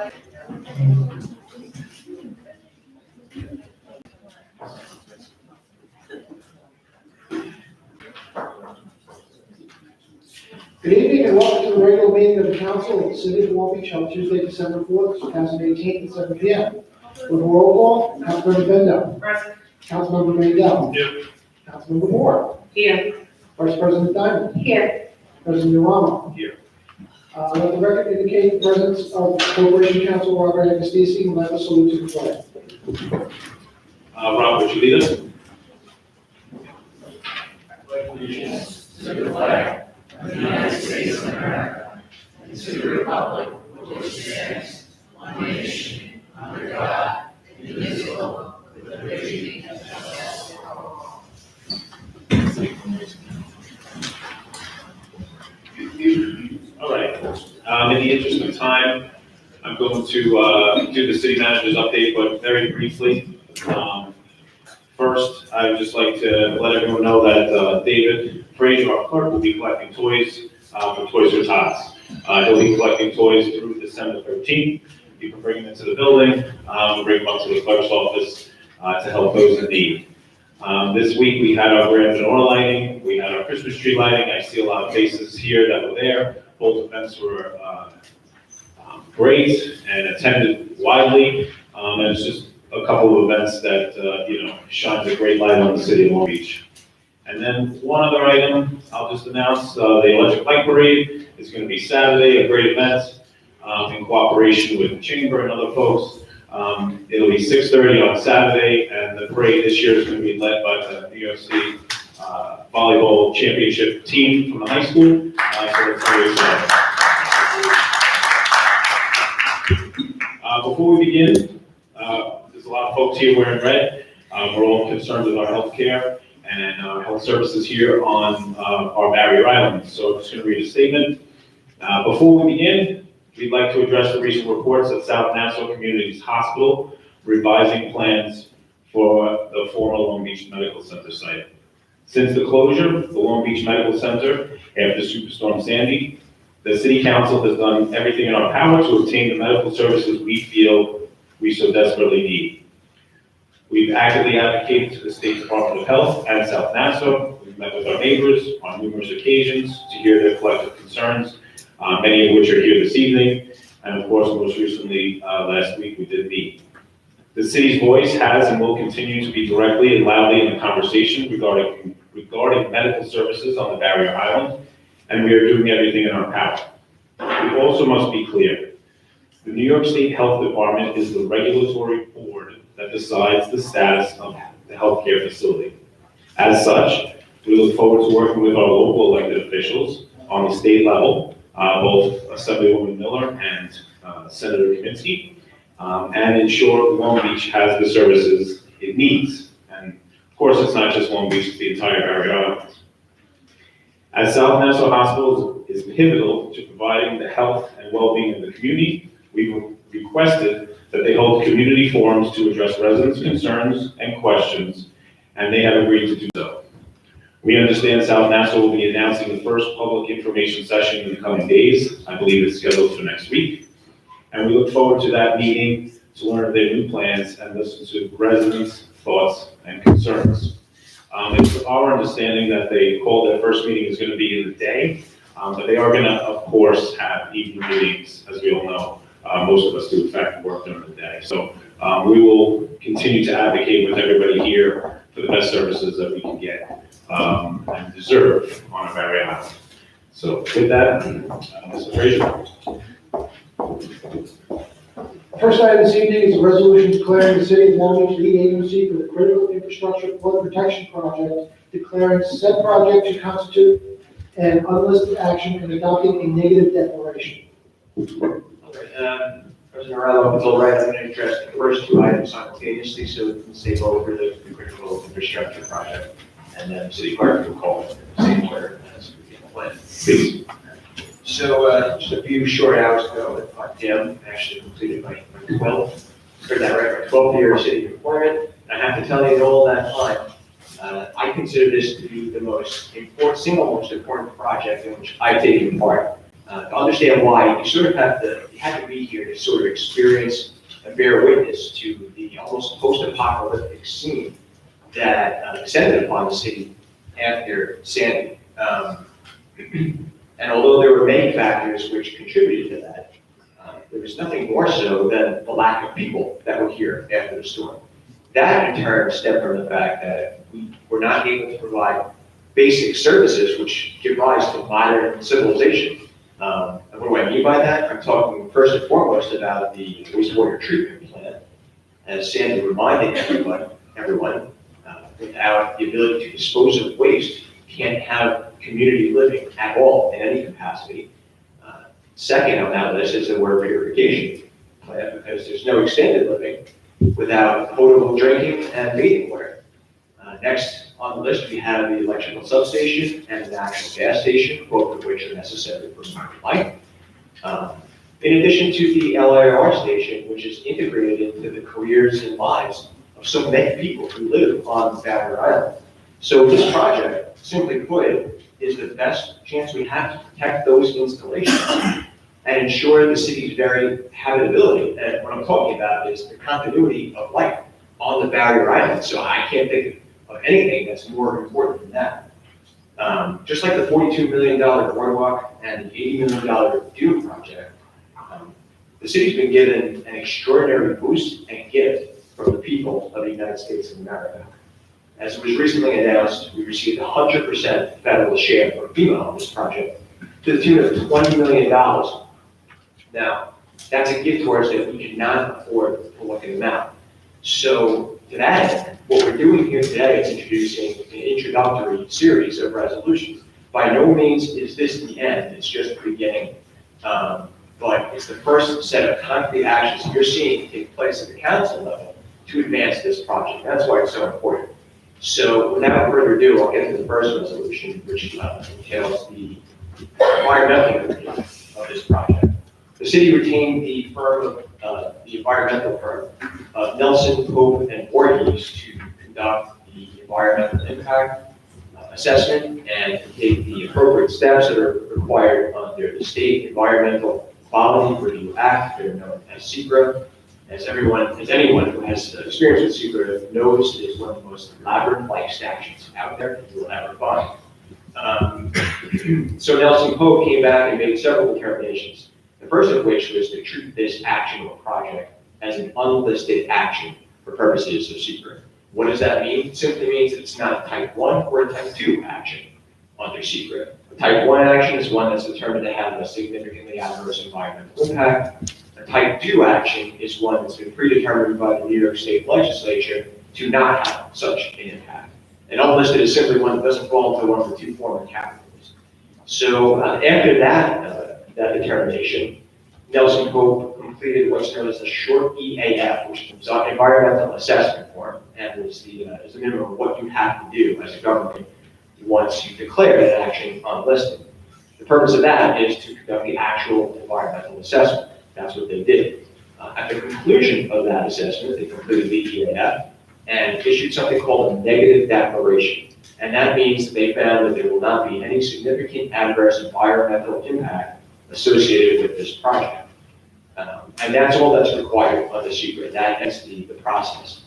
Good evening and welcome to the regular meeting of the council of the city of Long Beach on Tuesday, December 4th, 2018 at 7 p.m. With a roll call, Councilmember Bendo. Present. Councilmember Mandel. Here. Councilmember Moore. Here. Vice President Diamond. Here. President Urama. Here. Let the record indicate the presence of Corporation Counsel Robert Agostisi and let us salute to the flag. Rob, would you lead us? Allegiance to the flag of the United States of America and to the republic for which it stands, one nation, under God, indivisible, with liberty and justice for all. All right. In the interest of time, I'm going to do the city manager's update, but very briefly. First, I would just like to let everyone know that David Frazier, our clerk, will be collecting toys for Toys R Tots. He'll be collecting toys through December 13th. You can bring them into the building, we'll bring them up to the clerk's office to help those in need. This week we had our grand menorah lighting, we had our Christmas tree lighting. I see a lot of faces here that were there. Both events were great and attended widely, and it's just a couple of events that, shines a great light on the city of Long Beach. And then one other item, I'll just announce, the Electric Light Parade is going to be Saturday, a great event, in cooperation with the Chamber and other folks. It'll be 6:30 on Saturday, and the parade this year is going to be led by the New York State Volleyball Championship team from the high school. So that's very exciting. Before we begin, there's a lot of folks here wearing red. We're all concerned with our health care and our health services here on our barrier island. So I'm just going to read a statement. Before we begin, we'd like to address the recent reports at South Nassau Community's Hospital revising plans for the former Long Beach Medical Center site. Since the closure of the Long Beach Medical Center after Superstorm Sandy, the City Council has done everything in our power to obtain the medical services we feel we so desperately need. We've actively advocated to the State Department of Health and South Nassau. We've met with our neighbors on numerous occasions to hear their collective concerns, many of which are here this evening. And of course, most recently, last week, we did meet. The city's voice has and will continue to be directly and loudly in the conversation regarding medical services on the barrier island, and we are doing everything in our power. We also must be clear. The New York State Health Department is the regulatory board that decides the status of the healthcare facility. As such, we look forward to working with our local elected officials on the state level, both Assemblywoman Miller and Senator Kaminsky, and ensure Long Beach has the services it needs. And of course, it's not just Long Beach, it's the entire barrier island. As South Nassau Hospital is pivotal to providing the health and well-being of the community, we've requested that they hold community forums to address residents' concerns and questions, and they have agreed to do so. We understand South Nassau will be announcing the first public information session in the coming days. I believe it's scheduled for next week. And we look forward to that meeting to learn their new plans and listen to residents' thoughts and concerns. It's our understanding that they called their first meeting is going to be in the day, but they are going to, of course, have evening meetings, as we all know. Most of us do, in fact, work during the day. So we will continue to advocate with everybody here for the best services that we can get and deserve on our barrier island. So with that, Mr. Frazier. First item this evening is a resolution declaring the city of Long Beach lead agency for the critical infrastructure flood protection project, declaring said project to constitute an unlisted action and adopting a negative declaration. President Morello, Bill Wright, I'm going to address the first two items simultaneously so we can say over the critical infrastructure project, and then City Clerk will call it the same order as we get the plan. Please. So just a few short hours ago, Tim actually completed my 12th, started that right, my 12th year of city employment. I have to tell you, in all that time, I consider this to be the most important, single most important project in which I've taken part. To understand why, you have to be here to sort of experience and bear witness to the almost post-apocalyptic scene that descended upon the city after Sandy. And although there were many factors which contributed to that, there was nothing more so than the lack of people that were here after the storm. That in turn stemmed from the fact that we were not able to provide basic services which give rise to modern civilization. And what do I mean by that? I'm talking first and foremost about the wastewater treatment plant. As Sandy reminded everyone, without the ability to dispose of waste, you can't have community living at all in any capacity. Second on that list is the water purification plant, because there's no extended living without potable drinking and bathing water. Next on the list, we have the electrical substation and the natural gas station, both of which are necessary for modern life. In addition to the LIR station, which is integrated into the careers and lives of so many people who live on Boundary Island. So this project, simply put, is the best chance we have to protect those installations and ensure the city's very habitability. And what I'm talking about is the continuity of life on the Boundary Island. So I can't think of anything that's more important than that. Just like the $42 million boardwalk and the $80 million Dune project, the city's been given an extraordinary boost and gift from the people of the United States of America. As was recently announced, we received 100% federal share from FEMA on this project to the tune of $20 million. Now, that's a gift to us that we cannot afford to look at them out. So to that end, what we're doing here today is introducing an introductory series of resolutions. By no means is this the end, it's just the beginning. But it's the first set of concrete actions you're seeing take place at the council level to advance this project. That's why it's so important. So without further ado, I'll get to the first resolution, which entails the environmental review of this project. The city retained the firm of, the environmental firm of Nelson, Pope, and Voorhees to conduct the environmental impact assessment and to take the appropriate steps that are required under the State Environmental Quality Review Act, they're known as SECRA. As anyone who has experience with SECRA knows, it is one of the most labyrinth-like statutes out there that you will ever find. So Nelson Pope came back and made several determinations. The first of which was to treat this actionable project as an unlisted action for purposes of SECRA. What does that mean? It simply means it's not a type 1 or a type 2 action under SECRA. A type 1 action is one that's determined to have a significantly adverse environmental impact. A type 2 action is one that's been predetermined by the New York State Legislature to not have such an impact. An unlisted is simply one that doesn't fall into one of the two former categories. So after that determination, Nelson Pope completed what's known as the short EAF, which is an environmental assessment form, and is the minimum of what you have to do as a government once you declare that action unlisted. The purpose of that is to conduct the actual environmental assessment. That's what they did. At the conclusion of that assessment, they completed the EAF and issued something called a negative declaration. And that means that they found that there will not be any significant adverse environmental impact associated with this project. And that's all that's required under SECRA. That's the process.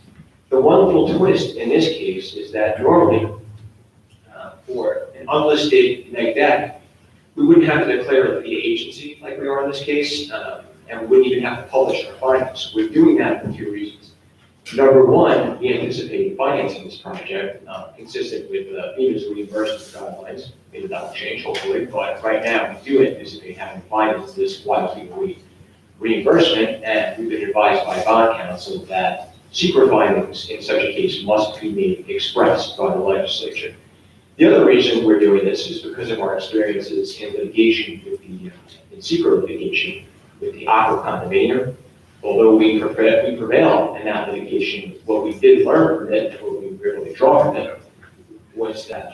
The one little twist in this case is that normally, for an unlisted neg deck, we wouldn't have to declare the agency like we are in this case, and we wouldn't even have to publish our findings. We're doing that for two reasons. Number one, we anticipate financing this project consistent with FEMA's reimbursement guidelines. Maybe that will change, hopefully, but right now we do anticipate having financed this while we wait reimbursement, and we've been advised by bond counsel that SECRA findings in such a case must be made express by the legislature. The other reason we're doing this is because of our experiences in litigation with in SECRA litigation with the Aqua condominium. Although we prevailed in that litigation, what we did learn from it, and what we really draw from it, was that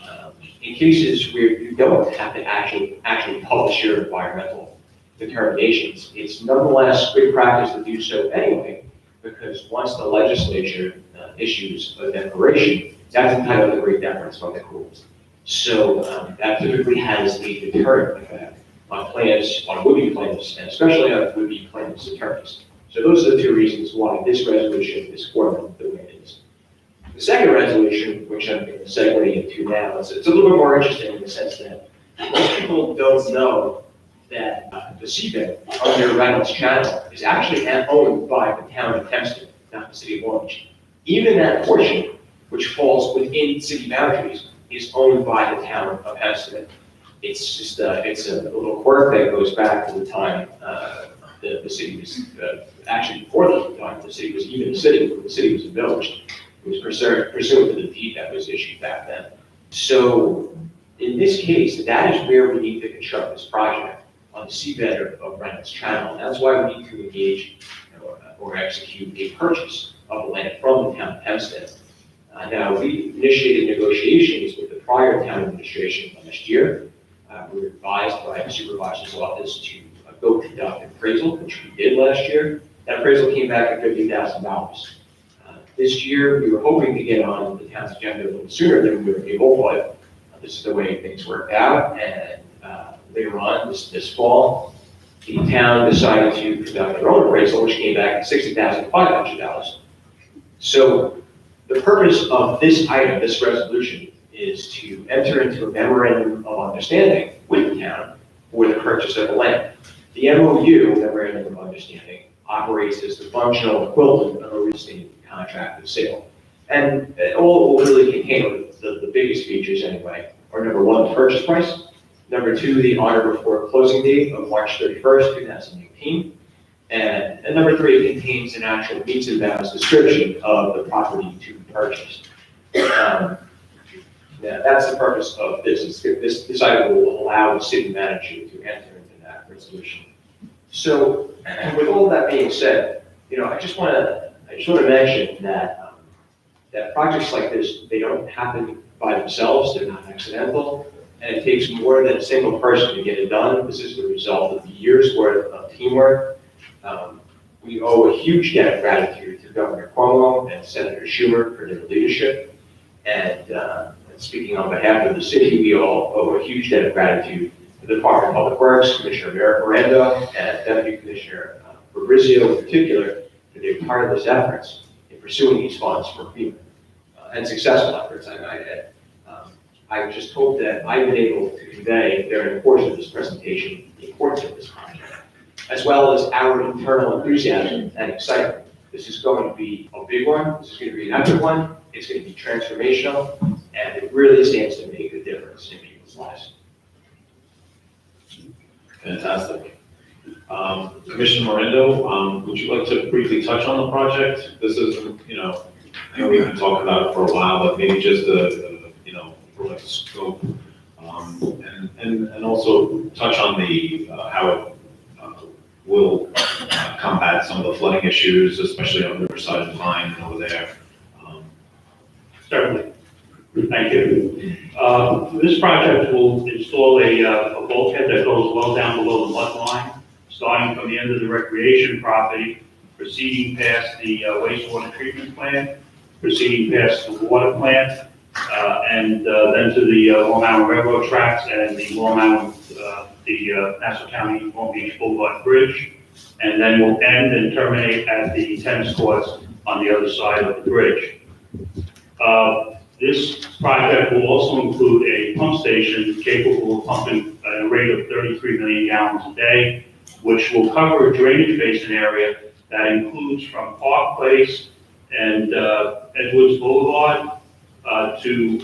in cases where you don't have to actually publish your environmental determinations, it's nonetheless good practice to do so anyway, because once the legislature issues a declaration, that's entitled to great deference by the courts. So that typically has a deterrent effect on plaintiffs, on would-be plaintiffs, and especially on would-be plaintiffs' attorneys. So those are the two reasons why this resolution is formed the way it is. The second resolution, which I'm going to segue into now, it's a little bit more interesting in the sense that most people don't know that the seabed under Reynolds Channel is actually owned by the town of Hempstead, not the city of Long Beach. Even that portion, which falls within city boundaries, is owned by the town of Hempstead. It's just it's a little quirk that goes back to the time the city was actually before the time the city was even a city. The city was a village. It was pursuant to the deed that was issued back then. So in this case, that is where we need to construct this project on the seabed of Reynolds Channel. And that's why we need to engage or execute a purchase of the land from the town of Hempstead. Now, we initiated negotiations with the prior town administration last year. We were advised by the supervisor's office to go conduct an appraisal, which we did last year. That appraisal came back at $50,000. This year, we were hoping to get on the town's agenda a little sooner than we were able, but this is the way things worked out. And later on, this fall, the town decided to conduct their own appraisal, which came back at $60,500. So the purpose of this item, this resolution, is to enter into a memorandum of understanding with the town for the purchase of the land. The MOU, memorandum of understanding, operates as the functional equivalent of a restated contract of sale. And all it will really contain, the biggest features anyway, are number one, the purchase price, number two, the on or before closing date of March 31st, 2018, and number three, it contains an actual meets and bounds description of the property to be purchased. Yeah, that's the purpose of this. This item will allow the city manager to enter into that resolution. So, with all that being said, I just want to mention that that projects like this, they don't happen by themselves. They're not accidental, and it takes more than a single person to get it done. This is the result of years' worth of teamwork. We owe a huge debt of gratitude to Governor Cuomo and Senator Schumer for their leadership. And speaking on behalf of the city, we all owe a huge debt of gratitude to the Department of Public Works, Commissioner Miranda, and Deputy Commissioner Fabrizio in particular, for their tireless efforts in pursuing these funds for FEMA, and successful efforts, I might add. I just hope that I've been able to convey during the course of this presentation the importance of this project, as well as our internal enthusiasm and excitement. This is going to be a big one. This is going to be an epic one. It's going to be transformational, and it really stands to make a difference in people's lives. Fantastic. Commissioner Morendo, would you like to briefly touch on the project? This is, I know we've been talking about it for a while, but maybe just for like scope, and also touch on the how it will combat some of the flooding issues, especially on Riverside and Vine and over there. Certainly. Thank you. This project will install a bulkhead that goes well down below the mud line, starting from the end of the recreation property, proceeding past the wastewater treatment plant, proceeding past the water plant, and then to the Long Island Railroad tracks and the Nassau County Long Beach Boulevard Bridge, and then we'll end and terminate at the tennis courts on the other side of the bridge. This project will also include a pump station capable of pumping at a rate of 33 million gallons a day, which will cover a drainage basin area that includes from Park Place and Edwards Boulevard to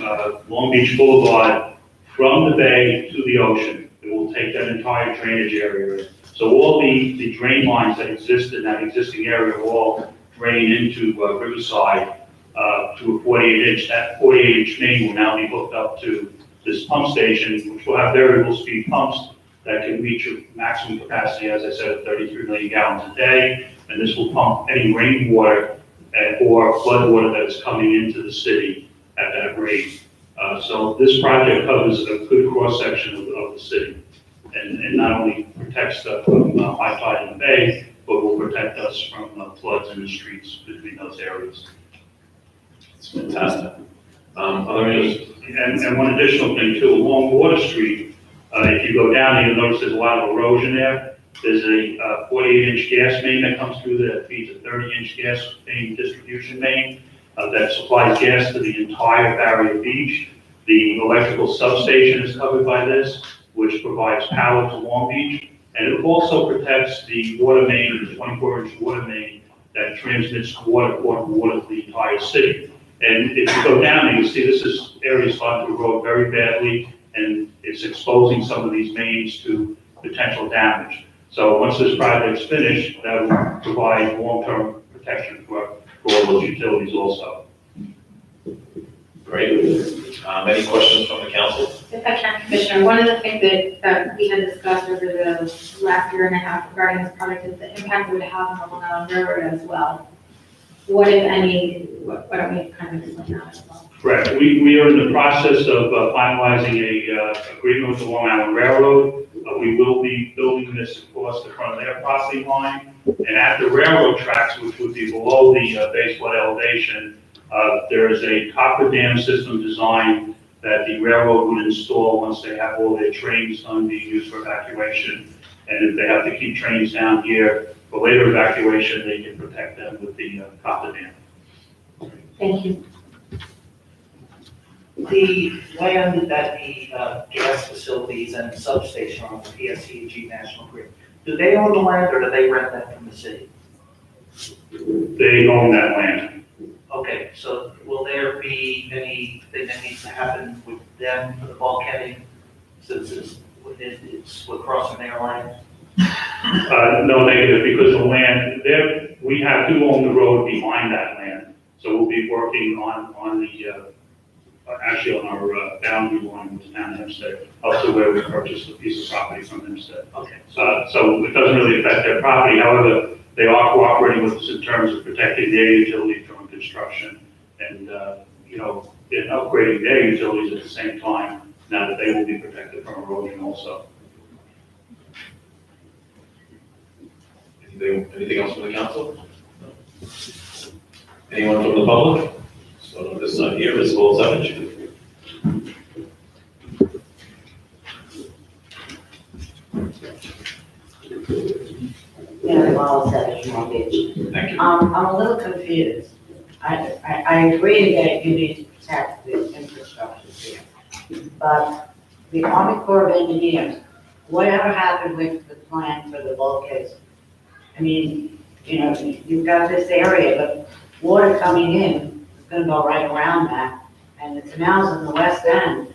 Long Beach Boulevard, from the bay to the ocean. It will take that entire drainage area. So all the drain lines that exist in that existing area will all drain into Riverside to a 48-inch. That 48-inch main will now be hooked up to this pump station, which will have variable speed pumps that can reach a maximum capacity, as I said, of 33 million gallons a day. And this will pump any rainwater or flood water that is coming into the city at that rate. So this project covers a good cross-section of the city, and not only protects from high tide in the bay, but will protect us from floods in the streets between those areas. It's fantastic. Are there any? And one additional thing too, along Water Street, If you go down there, you'll notice there's a lot of erosion there. There's a 48-inch gas main that comes through there that feeds a 30-inch gas main distribution main that supplies gas to the entire Barrier Beach. The electrical substation is covered by this, which provides power to Long Beach. And it also protects the water main, the 24-inch water main that transmits water to the entire city. And if you go down there, you see this area is starting to erode very badly, and it's exposing some of these mains to potential damage. So once this project's finished, that will provide long-term protection for all those utilities also. Great. Any questions from the council? If I can, Commissioner, one of the things that we had discussed over the last year and a half regarding this project is the impact it would have on the Long Island Railroad as well. What, if any, what are we kind of explain that as well? Correct. We are in the process of finalizing a agreement with the Long Island Railroad. We will be building this across the front of their property line. And at the railroad tracks, which would be below the base flood elevation, there is a copper dam system design that the railroad would install once they have all their trains done being used for evacuation. And if they have to keep trains down here for later evacuation, they can protect them with the copper dam. Thank you. The land that the gas facilities and substation on the PSEG National Grid, do they own the land or do they rent that from the city? They own that land. Okay, so will there be anything that needs to happen with them for the bulkheading, since we're crossing their land? No negative, because the land, we do own the road behind that land. So we'll be working on the, actually on our boundary line, which is down Hempstead, up to where we purchased a piece of property from Hempstead. Okay, So it doesn't really affect their property. However, they are cooperating with us in terms of protecting their utilities during construction and, and upgrading their utilities at the same time, now that they will be protected from erosion also. Anything else from the council? Anyone from the public? So this side here is Will Savage. Yeah, well, Savage Mortgage. Thank you. I'm a little confused. I agree that you need to protect the infrastructure here. But the Army Corps of Engineers, whatever happened with the plan for the bulkheads? I mean, you've got this area, but water coming in is gonna go right around that. And the canals in the west end,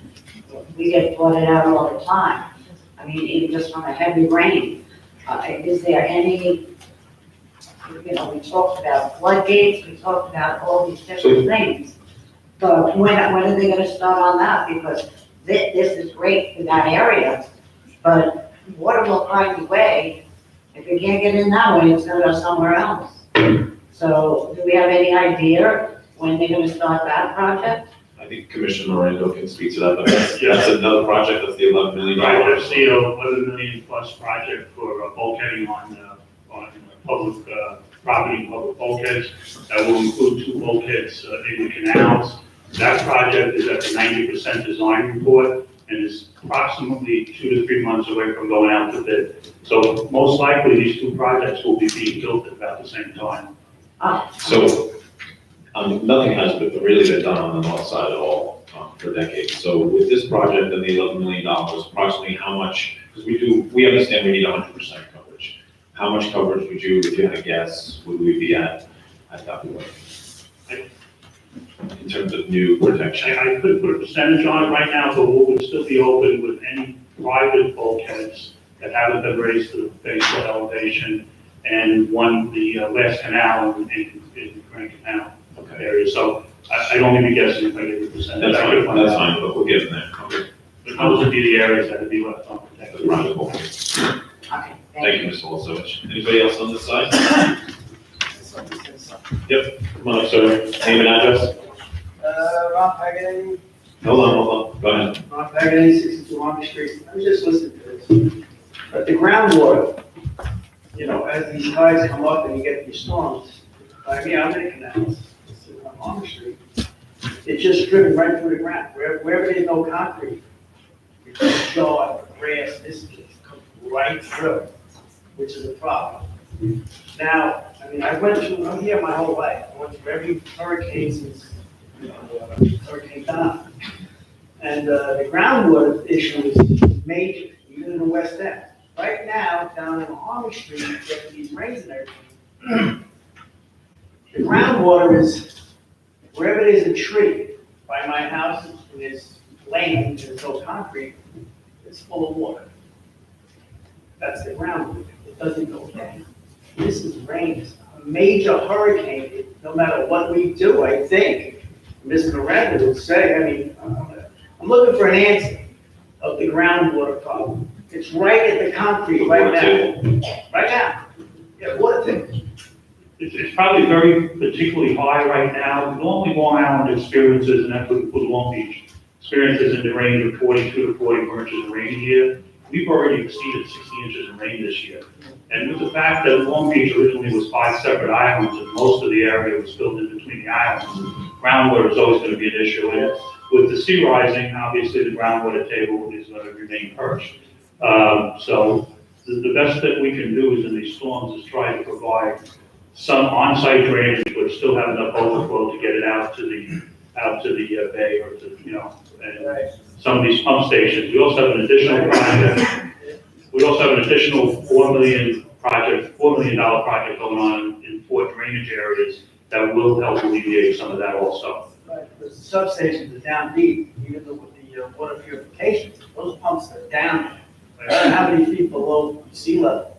we get flooded out all the time. I mean, even just from a heavy rain. Is there any, we talked about floodgates, we talked about all these different things. But when are they gonna start on that? Because this is great for that area, but water will find a way. If you can't get in that way, it's gonna go somewhere else. So do we have any idea when they're gonna start that project? I think Commissioner Moreno can speak to that, but that's another project, that's the $11 million. Right, there's the $11 million plus project for bulkheading on public property, public bulkheads. That will include 2 bulkheads in the canals. That project is at the 90% design report and is approximately 2 to 3 months away from going out to bid. So most likely, these 2 projects will be being built at about the same time. So, nothing has really been done on the north side at all for decades. So with this project and the $11 million, approximately how much, because we understand we need 100% coverage. How much coverage would you, if you had a guess, would we be at that point? In terms of new protection? I could put a percentage on it right now, but we would still be open with any private bulkheads that haven't been raised to the base flood elevation and the last canal in the Grand Canal area. So I don't even guessing if I give you a percentage. That's fine, but we'll get in there. Okay. But those would be the areas that would be left unprotected. Wonderful. Okay, Thank you, Ms. Olsovich. Anybody else on this side? Yep, come on up, sir. Name and address? Ron Paganini, Hold on, go ahead. Ron Paganini, 62 Army Street. I was just listening to this. But the groundwater, as these tides come up and you get these storms, I'm in the canals, on Army Street. It's just driven right through the ground. Wherever there's no concrete, it's just going grass, this comes right through, which is a problem. Now, I mean, I'm here my whole life, I went through every hurricane since, Hurricane Don. And the groundwater issue is major, even in the West End. Right now, down in Army Street, after these rains and everything, the groundwater is, wherever there's a tree, by my house, and there's land, there's no concrete, it's full of water. That's the groundwater, it doesn't go down. This is rain, a major hurricane, no matter what we do, I think, Mr. Miranda would say, I mean, I'm looking for an answer of the groundwater problem. It's right at the concrete, right now. Right now. Yeah, water table. It's probably very particularly high right now. Normally Long Island experiences, and that's with Long Beach, experiences in the range of 42 to 44 inches of rain a year. We've already exceeded 60 inches of rain this year. And with the fact that Long Beach originally was 5 separate islands and most of the area was filled in between the islands, groundwater is always going to be an issue. And with the sea rising, obviously the groundwater table is going to remain perched. So the best that we can do is in these storms is try to provide some on-site drainage, but still have enough overflow to get it out to the bay or to, and some of these pump stations. We also have an additional project. We also have an additional $4 million project going on in 4 drainage areas that will help alleviate some of that also. Right, because the substations are down deep, even though with the water purification, those pumps are down, I don't know how many feet below sea level.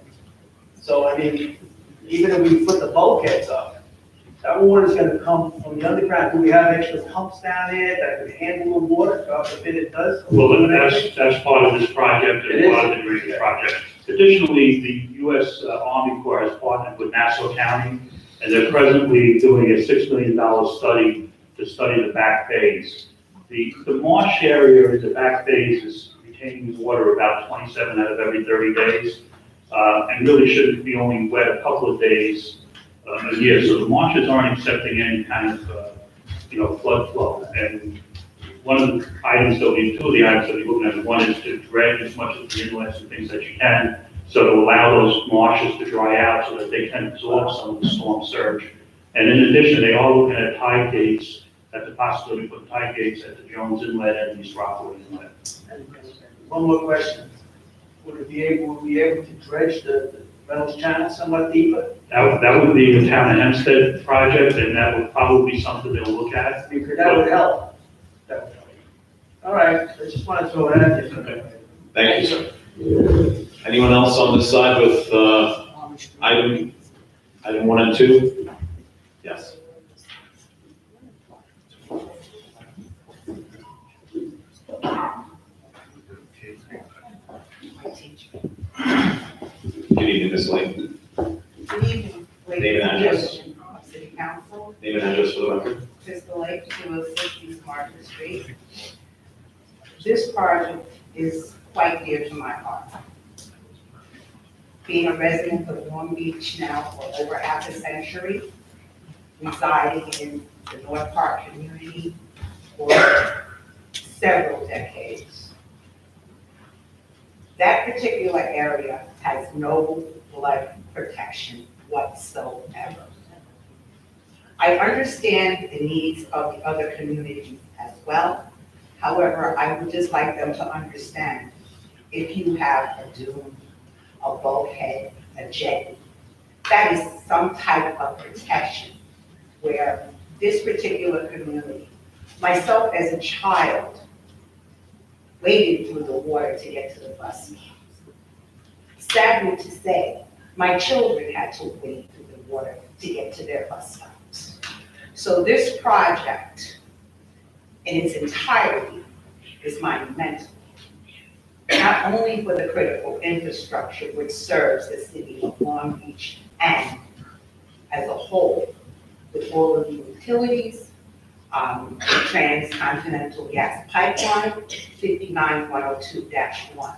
So, I mean, even if we put the bulkheads up, that water's gonna come from the underground. Do we have extra pumps down there that can handle the water? God forbid it does. Well, that's part of this project and part of the drainage project. Additionally, the U.S. Army Corps has partnered with Nassau County, and they're presently doing a $6 million study to study the back bays. The marsh area in the back bays is retaining water about 27 out of every 30 days, and really shouldn't be only wet a couple of days a year. So the marshes aren't accepting any kind of, flood flow. And one of the items that we, two of the items that we're looking at, one is to dredge as much of the inlets and things that you can, so to allow those marshes to dry out so that they can absorb some of the storm surge. And in addition, they are looking at tide gates, at the possibility of putting tide gates at the Jones Inlet and East Rockaway Inlet. One more question. Would we be able to dredge the Reynolds Channel somewhat deeper? That would be the Town of Hempstead project, and that would probably be something they'll look at. Because that would help. That would help. All right, I just wanted to throw it out there. Okay. Thank you, sir. Anyone else on this side with item 1 and 2? Yes. Good evening, Ms. Lane. Good evening, Name and address. City Council, Name and address for the record. Crystal Lake, 206 East Market Street. This project is quite dear to my heart. Being a resident of Long Beach now for over half a century, residing in the North Park community for several decades. That particular area has no flood protection whatsoever. I understand the needs of the other communities as well. However, I would just like them to understand, if you have a dune, a bulkhead, a jetty, that is some type of protection where this particular community, myself as a child, waded through the water to get to the bus stop. Sadly to say, my children had to wade through the water to get to their bus stops. So this project in its entirety is monumental, not only for the critical infrastructure which serves the city of Long Beach and as a whole, with all of the utilities, Transcontinental Gas Pipeline, 59102-1.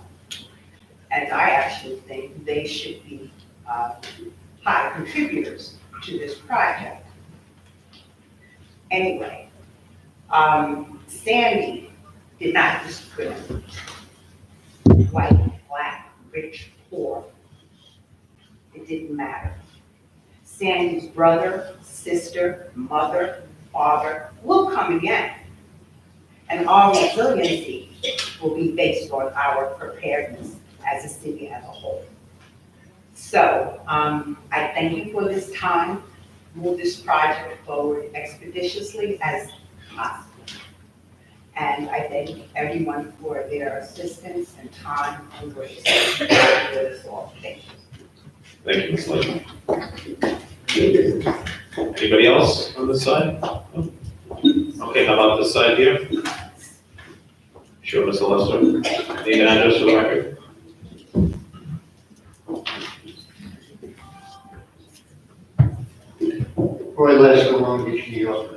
And I actually think they should be high contributors to this project. Anyway, Sandy did not discriminate. white, black, rich, poor. It didn't matter. Sandy's brother, sister, mother, father will come again. And our resiliency will be based on our preparedness as a city as a whole. So I thank you for this time. Move this project forward expeditiously as possible. And I thank everyone for their assistance and time and grace. With us all. Thank you. Thank you, Ms. Layton. Anybody else on this side? Okay, how about this side here? Sure, Mr. Lester. Name and address for the record. Roy Lester, Long Beach, New York.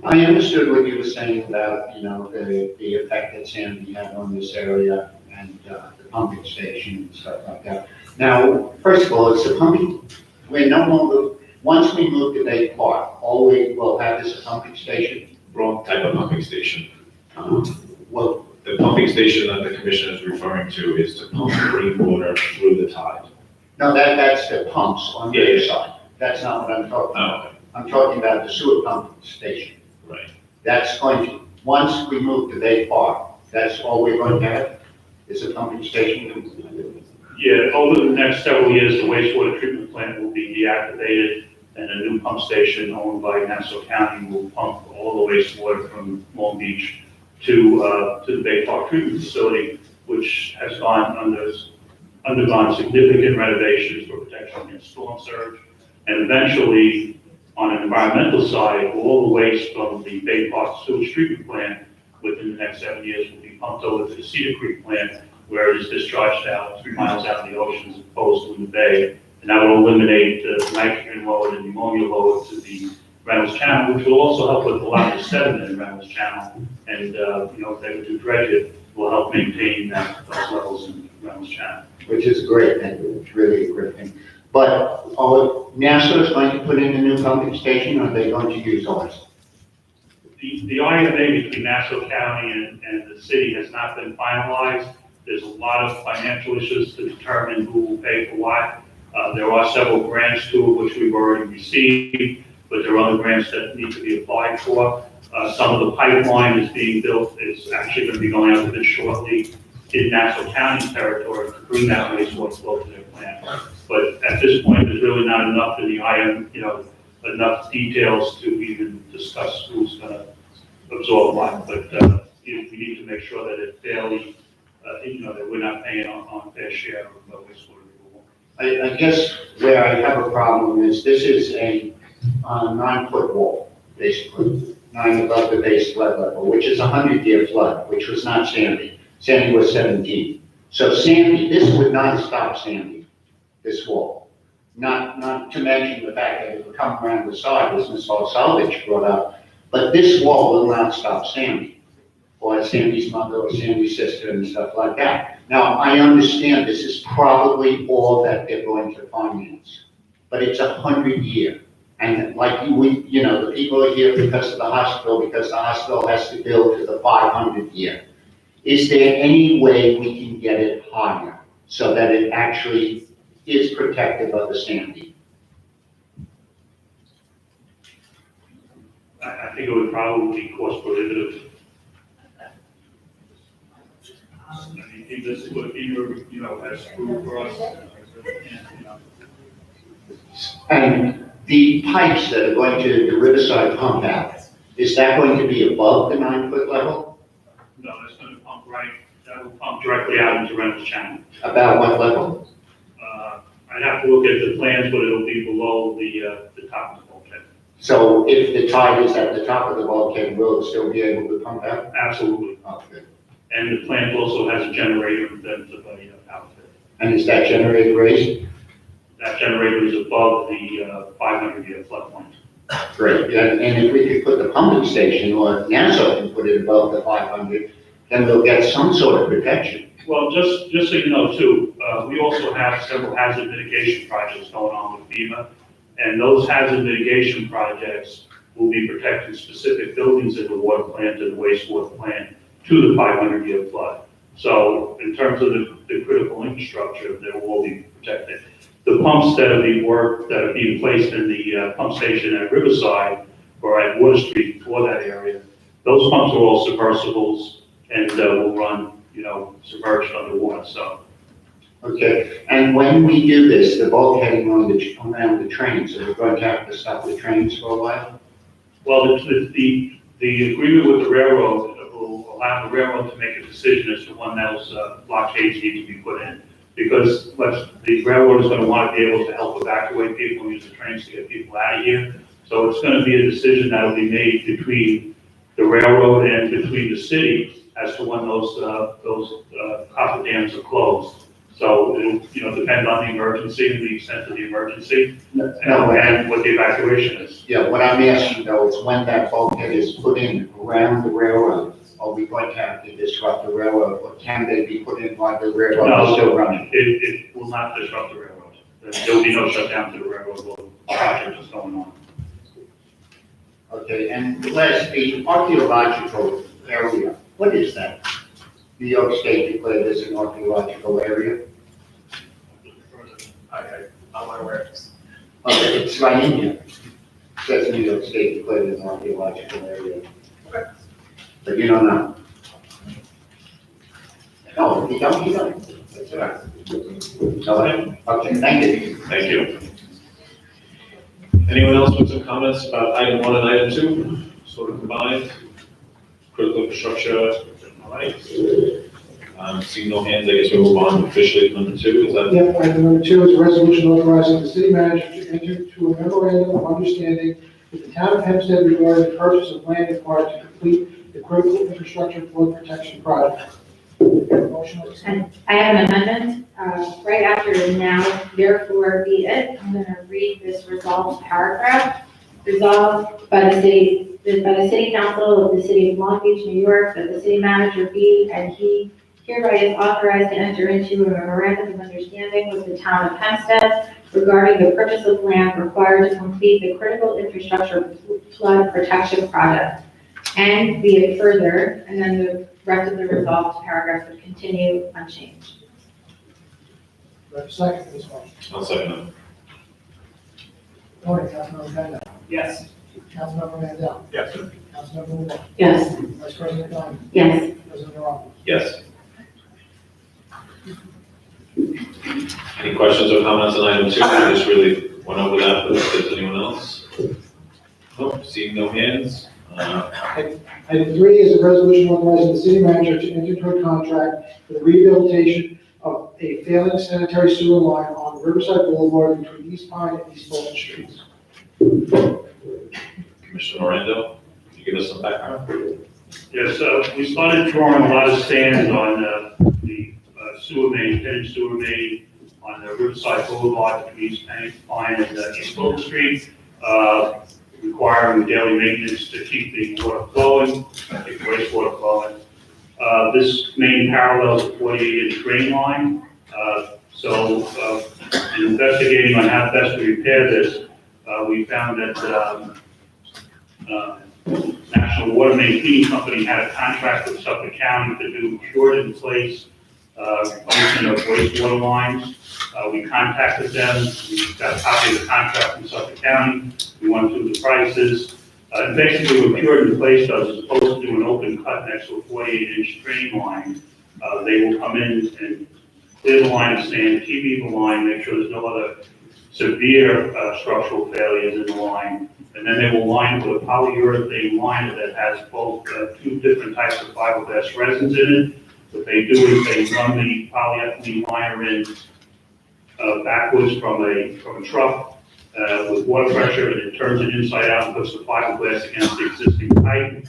I understood what you were saying about, the effect that Sandy had on this area and the pumping station and stuff like that. Now, first of all, it's a pumping, we're no longer, once we move to Bay Park, all we will have is a pumping station. Wrong type of pumping station. Well, The pumping station that the commission is referring to is to pump rainwater through the tide. no, that's the pumps on the Yeah, other yeah. side. That's not what I'm talking about. Oh, okay, I'm talking about the sewer pumping station. right. That's going to, once we move to Bay Park, that's all we're going to have, is a pumping station. Yeah, over the next several years, the wastewater treatment plant will be deactivated, and a new pump station owned by Nassau County will pump all the wastewater from Long Beach to the Bay Park treatment facility, which has undergone significant renovations for protection against storm surge. And eventually, on an environmental side, all the waste from the Bay Park sewage treatment plant within the next 7 years will be pumped over to the Cedar Creek plant, where it is discharged out 3 miles out in the ocean as opposed to in the bay. And that will eliminate the nitrogen load and ammonia load to the Reynolds Channel, which will also help with a lot of the sediment in Reynolds Channel. And, if they would do dredge it, will help maintain those levels in Reynolds Channel. Which is great, and it's really a great thing. But NASA is going to put in a new pumping station, or are they going to use ours? The IMA between Nassau County and the city has not been finalized. There's a lot of financial issues to determine who will pay for what. There are several grants too, which we've already received, but there are other grants that need to be applied for. Some of the pipeline is being built, is actually going to be going out to bid shortly in Nassau County territory to bring that wastewater flow to their plant. But at this point, there's really not enough in the IM, enough details to even discuss who's going to absorb what. But we need to make sure that it fairly, that we're not paying on fair share of wastewater removal. I guess where I have a problem is this is a 9-foot wall, basically, 9 above the base flood level, which is a 100-year flood, which was not Sandy. Sandy was 17. So Sandy, this would not stop Sandy, this wall. Not to mention the fact that it would come around the side, as Ms. Salvage brought up, but this wall will not stop Sandy, or Sandy's mother, or Sandy's sister, and stuff like that. Now, I understand this is probably all that they're going to finance, but it's 100-year. And like the people are here because of the hospital has to build to the 500-year. Is there any way we can get it higher so that it actually is protective of the Sandy? I think it would probably be cost prohibitive. I think this is what either, has proved for us. And the pipes that are going to the Riverside pump out, is that going to be above the 9-foot level? No, that's going to that will pump directly out into Reynolds Channel. About what level? I'd have to look at the plans, but it'll be below the top of the bulkhead. So if the tide is at the top of the bulkhead, will it still be able to pump out? Absolutely. Oh, good. And the plant also has a generator that's above the outfit. And is that generator raised? That generator is above the 500-year flood point. Great. And if we could put the pumping station, or NASA can put it above the 500, then we'll get some sort of protection. Well, just so you know too, we also have several hazard mitigation projects going on with FEMA. And those hazard mitigation projects will be protecting specific buildings in the water plant and the wastewater plant to the 500-year flood. So in terms of the critical infrastructure, they will all be protected. The pumps that are being placed in the pump station at Riverside or at Water Street for that area, those pumps are all submersibles and will run, submerged underwater, so. Okay, and when we do this, the bulkheading around the trains, are we going to have to stop the trains for a while? Well, the agreement with the railroad will allow the railroad to make a decision as to when those blockades need to be put in. Because the railroad is going to want to be able to help evacuate people and use the trains to get people out of here. So it's going to be a decision that will be made between the railroad and between the city as to when those copper dams are closed. So it'll, depend on the emergency and the extent of the emergency and what the evacuation is. Yeah, what I'm asking though is when that bulkhead is put in around the railroad, are we going to have to disrupt the railroad, or can they be put in while the railroad No. is still running? It will not disrupt the railroad. There will be no shutdown to the railroad while the project is going on. Okay, and last, the archaeological area, what is that? New York State declared as an archaeological area? I'm not aware of this. Okay, it's right in here. It says New York State declared as an archaeological area. But you don't know. No, if you don't, you don't. That's all right. All right, okay, thank you. Thank you. Anyone else with some comments about item 1 and item 2, sort of combined? Critical infrastructure, all right. Seeing no hands, I guess we'll move on officially to number 2, is that? Yeah, item number 2 is a resolution authorizing the city manager to enter into a memorandum of understanding with the town of Hempstead regarding the purchase of land required to complete the critical infrastructure flood protection project. Motion on the same. And I have an amendment, right after now, therefore be it. I'm gonna read this resolved paragraph. Resolved by the city council of the city of Long Beach, New York, that the city manager be and he hereby is authorized to enter into a memorandum of understanding with the town of Hempstead regarding the purchase of land required to complete the critical infrastructure flood protection project. And be it further, and then the rest of the resolved paragraphs would continue unchanged. Do I have a second for this motion? I'll second it. Morning, Councilmember Bennett. Yes. Councilmember Mandel. Yes. Councilmember Moore. Yes. Vice President Dunn. Yes. President Romano. Yes. Any questions or comments on item 2? I just really went over that, but if there's anyone else? Nope, seeing no hands. Item 3 is a resolution authorizing the city manager to enter into a contract for the rehabilitation of a failing sanitary sewer line on Riverside Boulevard between East Pine and East Fulton Streets. Commissioner Orlando, can you give us some background? Yes, we started drawing a lot of sand on the sewer main, finished sewer main on the Riverside Boulevard between East Pine and East Fulton Street, requiring daily maintenance to keep the water flowing, keep wastewater flowing. This main parallels a 48-inch drain line. So in investigating on how best to repair this, we found that National Water Main Cleaning Company had a contract with Suffolk County to do cured in place replacement of wastewater lines. We contacted them, we got a copy of the contract from Suffolk County, we went through the prices. And basically what cured in place does is opposed to do an open cut next to a 48-inch drain line, they will come in and clear the line of sand, keep the line, make sure there's no other severe structural failures in the line. And then they will line with a polyurethane liner that has both 2 different types of fiberglass resins in it. What they do is they run the polyethylene liner in backwards from a truck with water pressure, and it turns it inside out and puts the fiberglass against the existing pipe.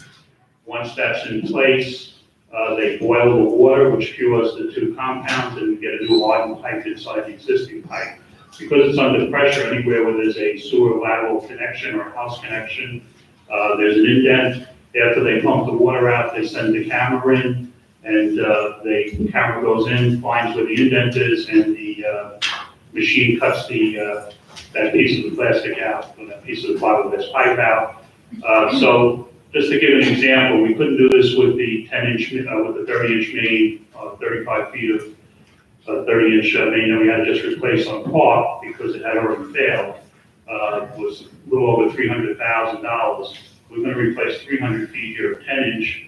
Once that's in place, they boil the water, which cures the 2 compounds, and we get a new hardened pipe inside the existing pipe. Because it's under pressure, anywhere where there's a sewer lateral connection or house connection, there's an indent. After they pump the water out, they send the camera in, and the camera goes in, finds where the indent is, and the machine cuts that piece of the plastic out, or that piece of the fiberglass pipe out. So just to give an example, we couldn't do this with the 10-inch, with the 30-inch main, 35 feet of 30-inch main that we had to just replace on Park because it had already failed. Was a little over $300,000. We're going to replace 300 feet here of 10-inch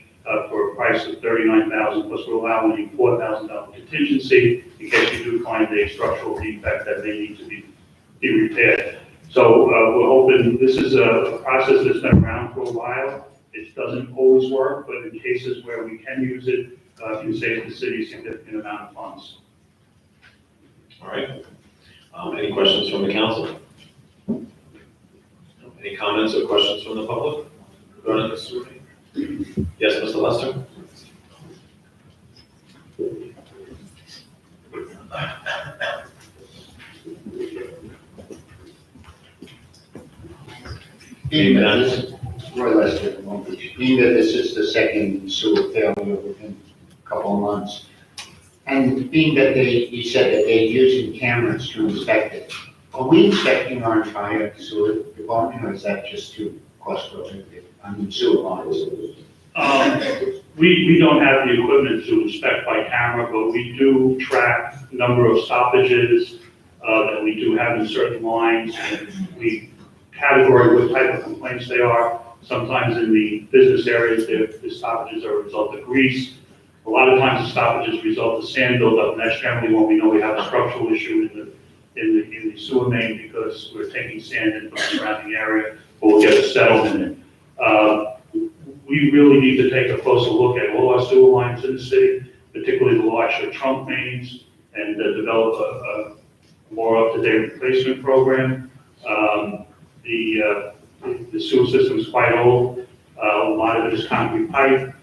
for a price of $39,000, plus we're allowing a $4,000 contingency in case you do find a structural defect that may need to be repaired. So we're hoping, this is a process that's been around for a while. It doesn't always work, but in cases where we can use it, it can save the city a significant amount of funds. All right. Any questions from the council? Any comments or questions from the public? Regarding this survey? Yes, Mr. Lester? Being that this, Roy Lester, Long Beach. Being that this is the second sewer failure within a couple of months, and being that you said that they're using cameras to inspect it, are we inspecting our entire sewer department, or is that just too cost prohibitive? I mean, sewer lines? We don't have the equipment to inspect by camera, but we do track the number of stoppages that we do have in certain lines. And we categorize what type of complaints they are. Sometimes in the business areas, the stoppages are a result of grease. A lot of times the stoppages result of sand buildup, and that's generally when we know we have a structural issue in the sewer main because we're taking sand in from the surrounding area, or we'll get a settlement in. We really need to take a closer look at all our sewer lines in the city, particularly the large trunk mains, and develop a more up-to-date replacement program. The sewer system is quite old. A lot of it is concrete pipe,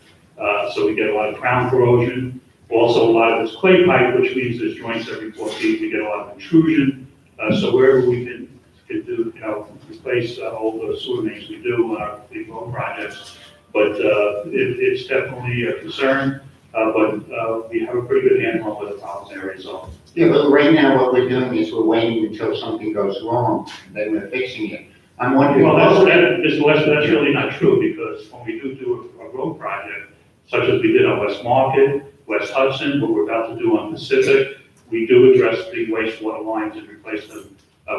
so we get a lot of crown corrosion. Also, a lot of it's clay pipe, which means there's joints every 4 feet. We get a lot of intrusion. So wherever we can do, replace old sewer mains, we do on our big road projects. But it's definitely a concern. But we have a pretty good handle on what the problem areas are. Yeah, but right now what we're doing is we're waiting until something goes wrong, then we're fixing it. I'm wondering. Well, that's really not true, because when we do a road project, such as we did on West Market, West Hudson, what we're about to do on Pacific, we do address the wastewater lines and replace them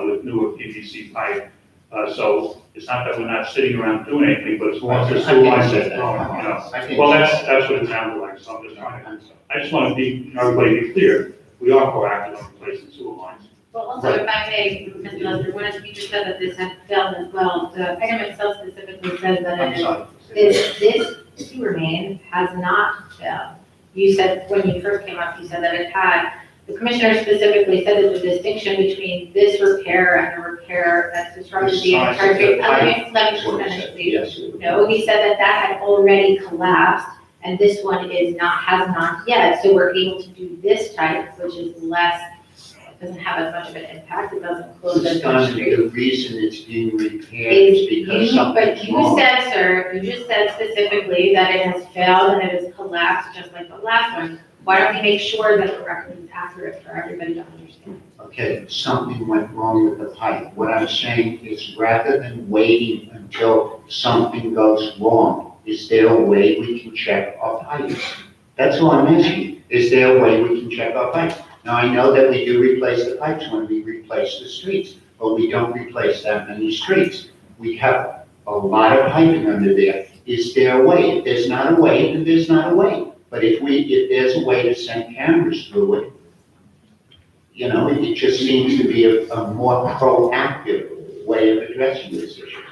with newer PVC pipe. So it's not that we're not sitting around doing anything, but as long as the sewer lines are growing, Well, that's what it sounded like, so I'm just trying to, I just want to be, everybody be clear, we are proactive on replacing sewer lines. Well, also, if I may, Mr. Lester, one of you just said that this had failed as well. The item itself specifically says that this sewer main has not failed. You said, when you first came up, you said that it had. The commissioner specifically said that the distinction between this repair and the repair that's described as the entire, let me just finish, please. No, he said that that had already collapsed, and this one has not yet. So we're able to do this type, which is less, doesn't have as much of an impact, it doesn't close as much street. The reason it's being repaired is because something's But you wrong. said, sir, you just said specifically that it has failed and it has collapsed just like the last one. Why don't we make sure that the record is accurate for everybody to understand? Okay, something went wrong with the pipe. What I'm saying is rather than waiting until something goes wrong, is there a way we can check our pipes? That's all I'm asking. Is there a way we can check our pipes? Now, I know that we do replace the pipes when we replace the streets, but we don't replace that many streets. We have a lot of piping under there. Is there a way? If there's not a way, then there's not a way. But if there's a way to send cameras through it, it just seems to be a more proactive way of addressing this issue.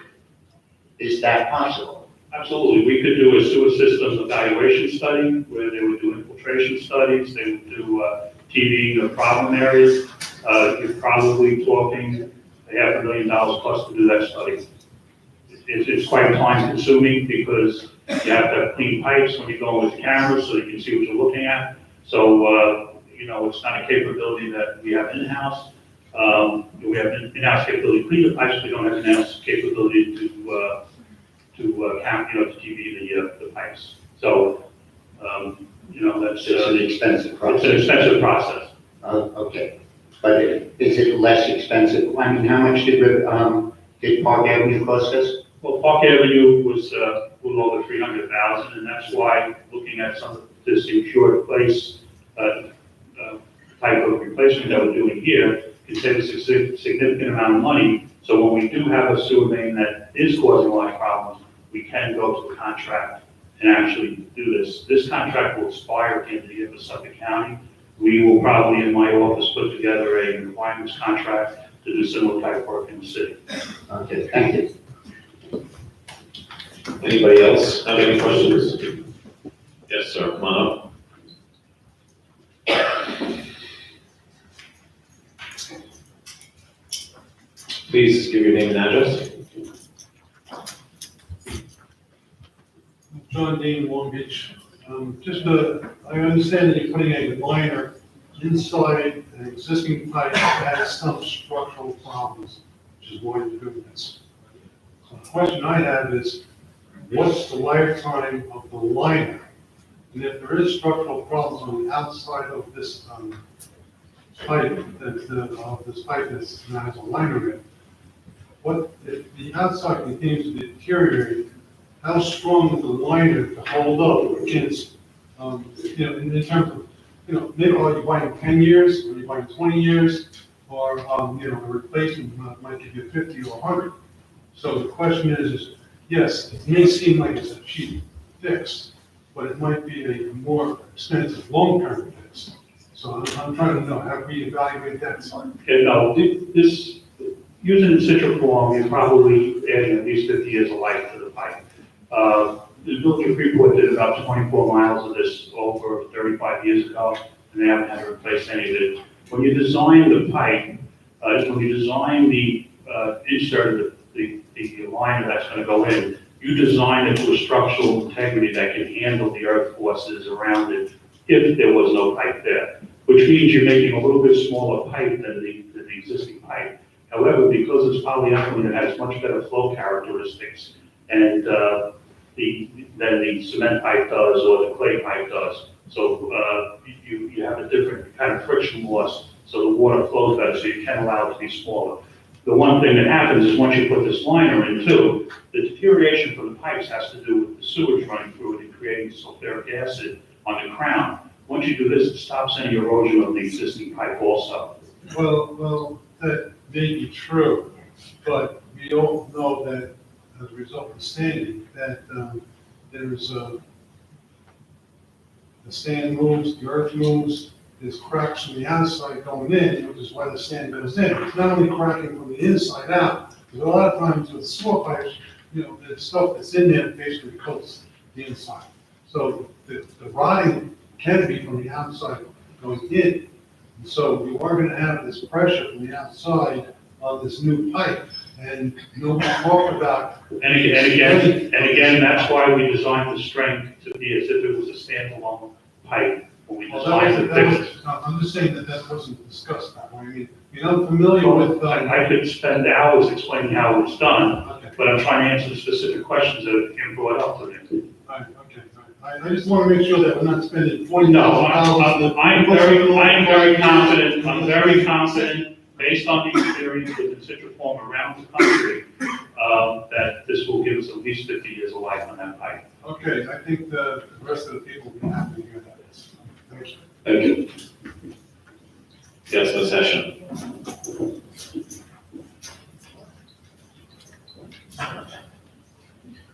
Is that possible? Absolutely. We could do a sewer systems evaluation study where they would do infiltration studies, they would do TVing of problem areas. You're probably talking $500,000 plus to do that study. It's quite time consuming because you have to have clean pipes when you go with cameras so you can see what you're looking at. So, it's not a capability that we have in-house. We have in-house capability to clean the pipes, we don't have in-house capability to TV the pipes. So, that's. It's an expensive process. It's an expensive process. Okay, but is it less expensive? I mean, how much did Park Avenue cost us? Well, Park Avenue was little over 300,000, and that's why looking at some of this insured place type of replacement that we're doing here can save us a significant amount of money. So when we do have a sewer main that is causing a lot of problems, we can go to a contract and actually do this. This contract will expire at the end of the year for Suffolk County. We will probably, in my office, put together a requirements contract to do similar type work in the city. Okay, thank you. Anybody else have any questions? Yes, sir, come on up. Please give your name and address. John Dean, Long Beach. I understand that you're putting a liner inside an existing pipe that has some structural problems, which is why you're doing this. So the question I have is, what's the lifetime of the liner? And if there is structural problems on the outside of this pipe, this pipe that has a liner in it, what, if the outside continues to deteriorate, how strong is the liner to hold up against, in terms of, maybe are you buying 10 years, are you buying 20 years, or, a replacement might give you 50 or 100. So the question is, yes, it may seem like it's a cheap fix, but it might be a more expensive long-term fix. So I'm trying to know, how do we evaluate that side? Okay, no, this, using the citric form, you're probably adding at least 50 years of life to the pipe. The village of Freeport did about 24 miles of this over 35 years ago, and they haven't had to replace any of it. When you design the pipe, when you design the insert of the liner that's going to go in, you design it to a structural integrity that can handle the earth forces around it if there was no pipe there, which means you're making a little bit smaller pipe than the existing pipe. However, because it's polyethylene, it has much better flow characteristics and than the cement pipe does or the clay pipe does. So you have a different kind of friction loss, so the water flows better, so you can allow it to be smaller. The one thing that happens is once you put this liner in too, the deterioration from the pipes has to do with the sewage running through it and creating sulfuric acid on the crown. Once you do this, it stops any erosion of the existing pipe also. Well, that may be true, but we all know that as a result of sanding, that there's the sand moves, the earth moves, there's cracks from the outside going in, which is why the sand goes in. It's not only cracking from the inside out, because a lot of times with sewer pipes, the stuff that's in there basically coats the inside. So the rotting can be from the outside going in. And so you are going to have this pressure from the outside on this new pipe, and nobody talked about. And again, that's why we designed the strength to be as if it was a standalone pipe when we designed the fixes. I'm just saying that wasn't discussed that way. I mean, I'm familiar with. I could spend hours explaining how it's done, Okay. but I'm trying to answer the specific questions that have been brought up to me. All right, okay, all right. I just want to make sure that we're not spending $40,000. No, I'm very confident, based on the experience with the citric form around the country, that this will give us at least 50 years of life on that pipe. Okay, I think the rest of the people will be happy to hear that. Thank you. Thank you. Yes, Ms. Hession.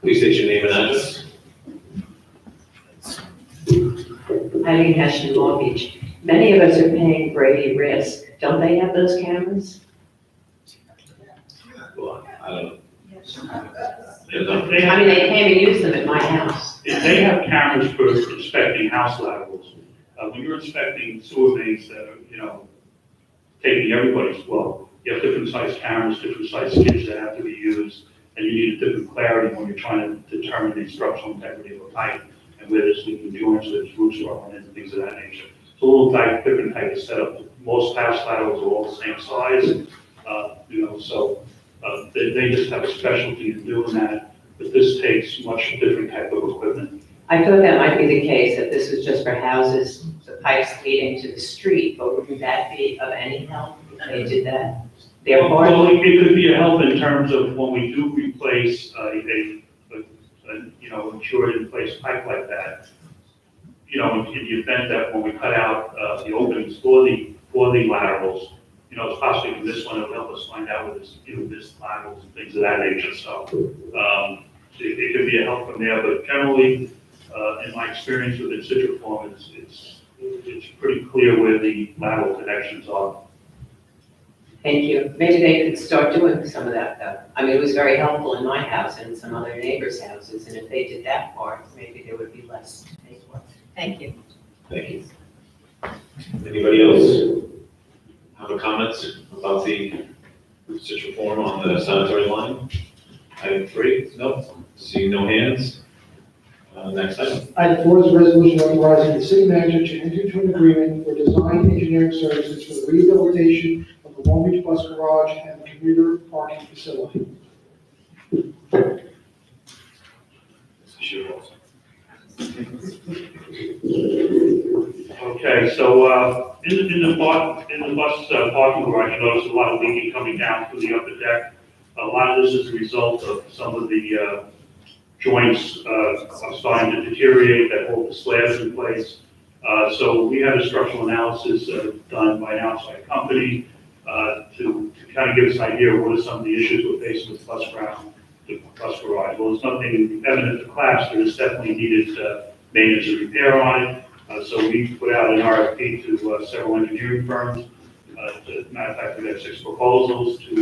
Please state your name and address. Eileen Hession, Long Beach. Many of us are paying Brady Risk. Don't they have those cameras? Well, I don't know. They I mean, they came and used them at my house. They have cameras for inspecting house laterals. When you're inspecting sewer mains that are, taking everybody's, well, you have different size cameras, different size skids that have to be used, and you need a different clarity when you're trying to determine the structural integrity of a pipe and where there's leaking joints, where there's roots running and things of that nature. It's a little different type of setup. Most house laterals are all the same size, so they just have a specialty in doing that, but this takes much different type of equipment. I thought that might be the case, that this was just for houses, the pipes leading to the street, but wouldn't that be of any help if they did that? Therefore, Well, it could be a help in terms of when we do replace a insured in place pipe like that, you know, in the event that when we cut out the openings for the laterals, you know, it's possibly in this one, it'll help us find out what this, you know, this laterals and things of that nature. So it could be a help from there, but generally, in my experience with Citriform, it's pretty clear where the lateral connections are. Thank you. Maybe they could start doing some of that, though. I mean, it was very helpful in my house and some other neighbors' houses, and if they did that part, maybe there would be less to pay for. Thank you. Thank you. Anybody else have a comment about the Citriform on the sanitary line? Item 3, no, seeing no hands. Next item. Item 4 is a resolution authorizing the city manager to enter into an agreement for design engineering services for the rehabilitation of the Long Beach Bus Garage and the commuter parking facility. Okay, so in the bus parking garage, you notice a lot of leaking coming down through the upper deck. A lot of this is a result of some of the joints are starting to deteriorate that hold the slabs in place. So we had a structural analysis done by an outside company to kind of give us an idea of what are some of the issues we're facing with bus garage. Well, there's nothing evident to collapse, there is definitely needed maintenance and repair on it. So we put out an RFP to several engineering firms. As a matter of fact, we got 6 proposals to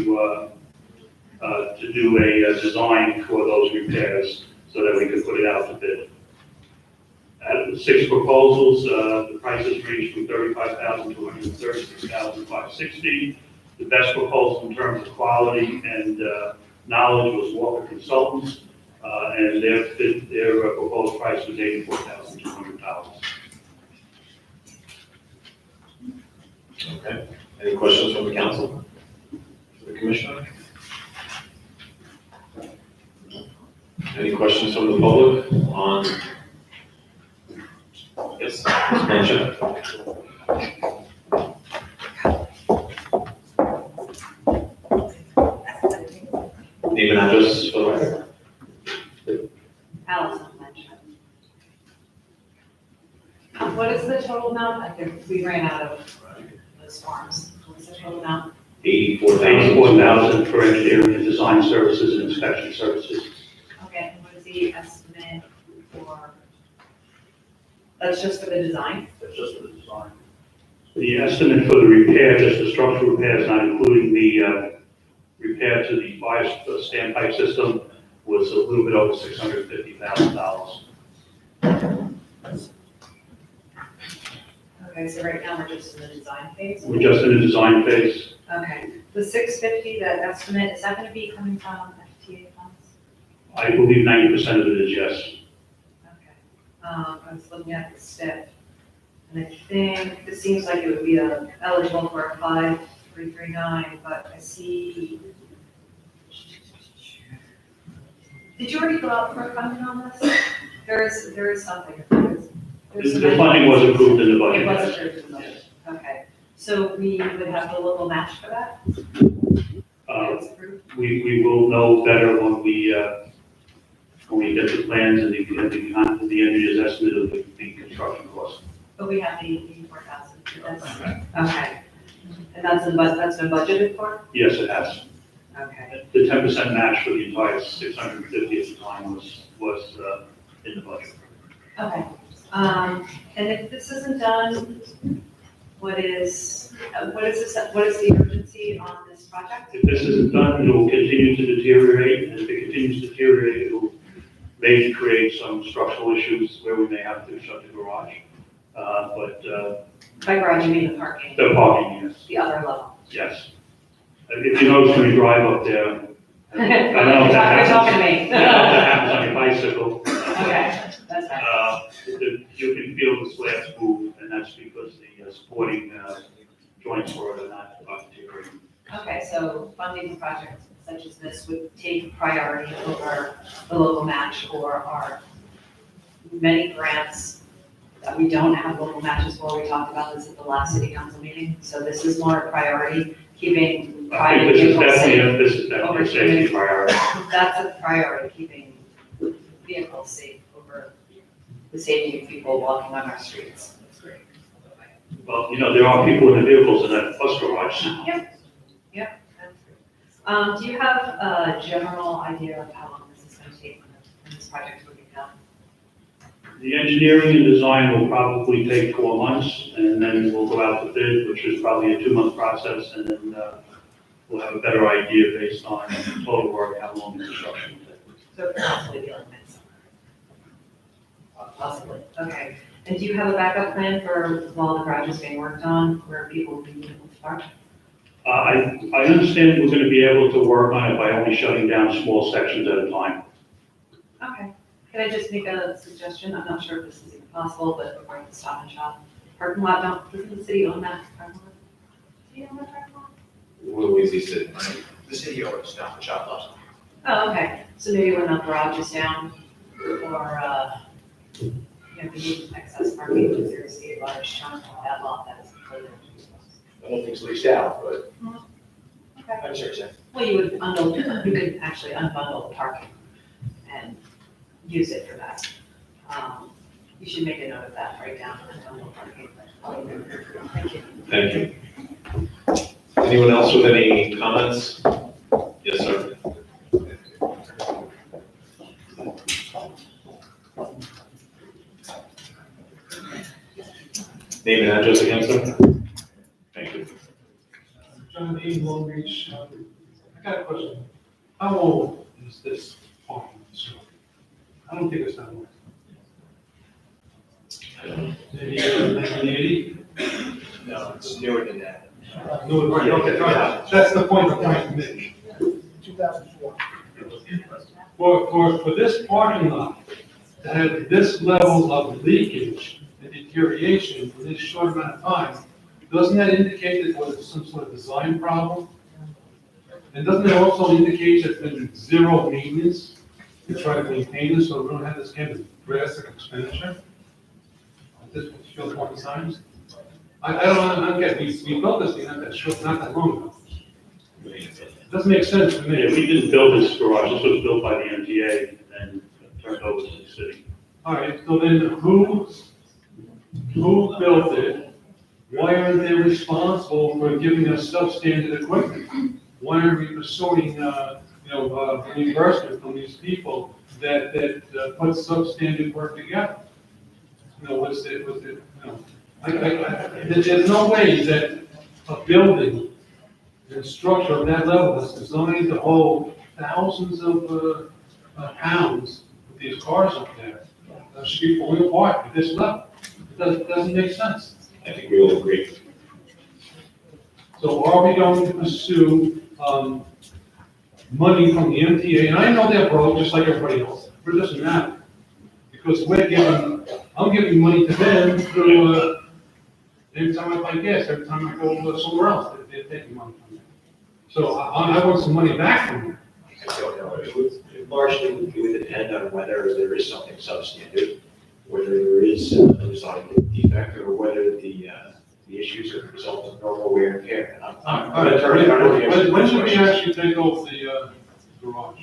do a design for those repairs so that we could put it out to bid. Out of the 6 proposals, the prices range from $35,000 to $136,560. The best proposal in terms of quality and knowledge was Walker Consultants, and their proposed price was $84,200. Okay, any questions from the council? The commissioner? Any questions from the public on? Yes, Ms. Blanchett. Name and address for the record. Allison Blanchard. What is the total amount? I think we ran out of those forms. What's the total amount? $84,000 for engineering and design services and inspection services. Okay, and what is the estimate for, that's just for the design? That's just for the design. The estimate for the repair, just the structural repairs, not including the repair to the fire standpipe system, was a little bit over $650,000. Okay, so right now we're just in the design phase? We're just in the design phase. Okay, the 650, that estimate, is that going to be coming from FTA funds? I believe 90% of it is yes. Okay, I was looking at the STIP, and I think this seems like it would be eligible for a 5339, but I see. Did you already fill out for funding on this? There is something. The funding was approved in the budget. It was approved in the budget, okay. So we would have the local match for that? It's approved? We will know better when we get the plans and the engineer's estimate of the construction cost. But we have the 84,000. Okay. And that's been budgeted for? Yes, it has. Okay. The 10% match for the entire 650 at the time was in the budget. Okay. And if this isn't done, what is the urgency on this project? If this isn't done, it will continue to deteriorate, and if it continues to deteriorate, it will maybe create some structural issues where we may have to shut the garage. By garage, you mean the parking? The parking, yes. The other level? Yes. If you notice when you drive up there, I don't know if that You're talking to me. I don't know if that happens on your bicycle. Okay, that's fine. You can feel the slabs move, and that's because the supporting joints for it are not deteriorating. Okay, so funding for projects such as this would take priority over the local match or our many grants that we don't have local matches for. We talked about this at the last city council meeting. So this is more a priority, keeping I private think vehicles safe. this is definitely a safety priority. That's a priority, keeping vehicles safe the safety of people walking on our streets. That's great. Well, there are people in the vehicles in that bus garage. Yep, that's great. Do you have a general idea of how long this is gonna take when this project will be done? The engineering and design will probably take 4 months, and then we'll go out to bid, which is probably a 2-month process, and then we'll have a better idea based on total work, how long the construction will take. So it could possibly be like midsummer? Possibly, okay. And do you have a backup plan for while the garage is being worked on, where people will be able to park? I understand we're going to be able to work on it by only shutting down small sections at a time. Okay. Can I just make a suggestion? I'm not sure if this is even possible, but we're going to Stop and Shop parking lot, doesn't the city own that parking lot? Do you own that parking lot? Where is he sitting? The city owns Stop and Shop lots. Oh, okay. So maybe when the garage is down, or, we need excess parking, because there's a large chunk of that lot that is included. I don't think it's leased out, but Okay. I'm sure it's in. Well, you could actually unbundle the parking and use it for that. You should make a note of that, write down unbundle parking. Thank you. Thank you. Anyone else with any comments? Yes, sir. Name and address again, sir? Thank you. John Dean, Long Beach. I got a question. How old is this parking facility? I don't think it's that old. Maybe 1980? No, it's newer than that. No, right, okay, right. That's the point I'm trying to make. 2004. For this parking lot to have this level of leakage and deterioration in this short amount of time, doesn't that indicate that there was some sort of design problem? And doesn't it also indicate that there's been zero maintenance to try to maintain this, so we don't have this kind of drastic expenditure? This feels more designs? I don't get, we built this thing not that long ago. It doesn't make sense to Yeah, me. we didn't build this garage, this was built by the MTA and then turned over to the city. All right, so then who built it? Why aren't they responsible for giving us substandard equipment? Why aren't we pursuing, reimbursement from these people that put substandard work together? There's no way that a building and structure of that level that's designed to hold thousands of pounds with these cars up there should be falling apart at this level. It doesn't make sense. I think we all agree. So are we going to pursue money from the MTA? And I know they're broke, just like everybody else, but it doesn't matter. Because I'm giving money to them through, every time I buy gas, every time I go somewhere else, they're taking money from me. So I want some money back from them. I don't know, it would depend on whether there is something substandard, whether there is a design defect, or whether the issues are a result of normal wear and tear. And I'm an attorney, I don't know the answer to When this did we question. actually take over the garage?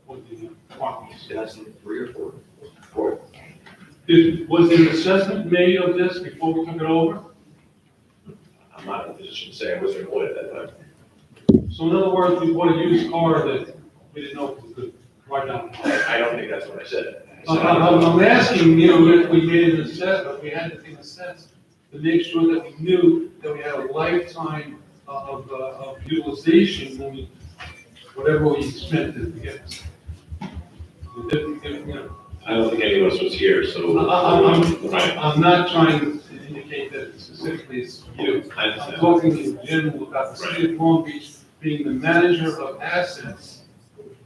What the apartments? 2003 or 4? Was there an assessment made of this before we took it over? I'm not in a position to say I wasn't employed at that time. So in other words, we bought a used car that we didn't know was good, right down. I don't think that's what I said. I'm asking, if we made an assessment, we had to take assessed to make sure that we knew that we had a lifetime of utilization when we, whatever we spent to get this. I don't think any of us was here, so. Right. I'm not trying to indicate that specifically it's you. I I'm understand. talking in general about the city of Long Beach being the manager of assets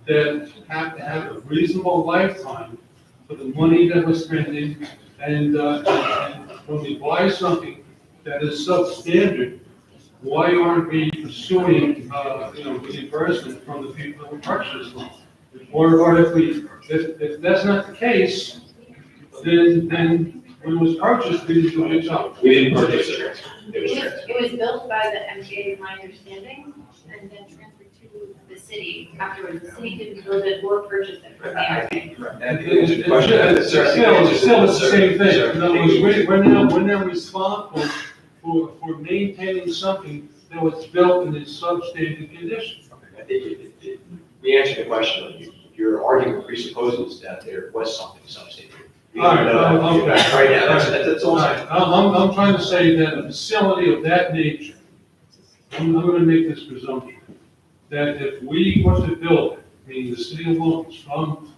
that have to have a reasonable lifetime for the money that we're spending, and when we buy something that is substandard, why aren't we pursuing, reimbursement from the people that we purchased from? Or if that's not the case, then when it was purchased, we didn't do a good job. We didn't purchase it. It was transferred. It was built by the MTA, is my understanding, and then transferred to the city afterwards. The city could build it or purchase it from I there. think you're right. That It's is a question. it's still the same thing. In other words, we're now responsible for maintaining something that was built in its substandard condition. I think we answered the question. Your argument presupposes that there was something substandard. We All don't right, know that. okay. Right now, that's all. All right, I'm trying to say that a facility of that nature, I'm gonna make this presumption, that if we were to build it, meaning the city of Long Beach, from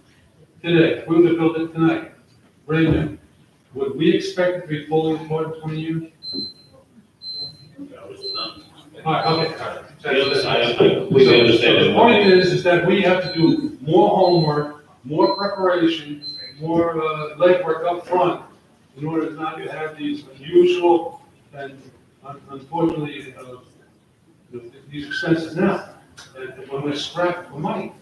today, if we were to build it tonight, brand new, would we expect it to be fully employed in 20 years? All right, okay. I completely understand. The point is that we have to do more homework, more preparation, more legwork up front in order not to have these unusual and unfortunately, these expenses now, and when we're strapped for money.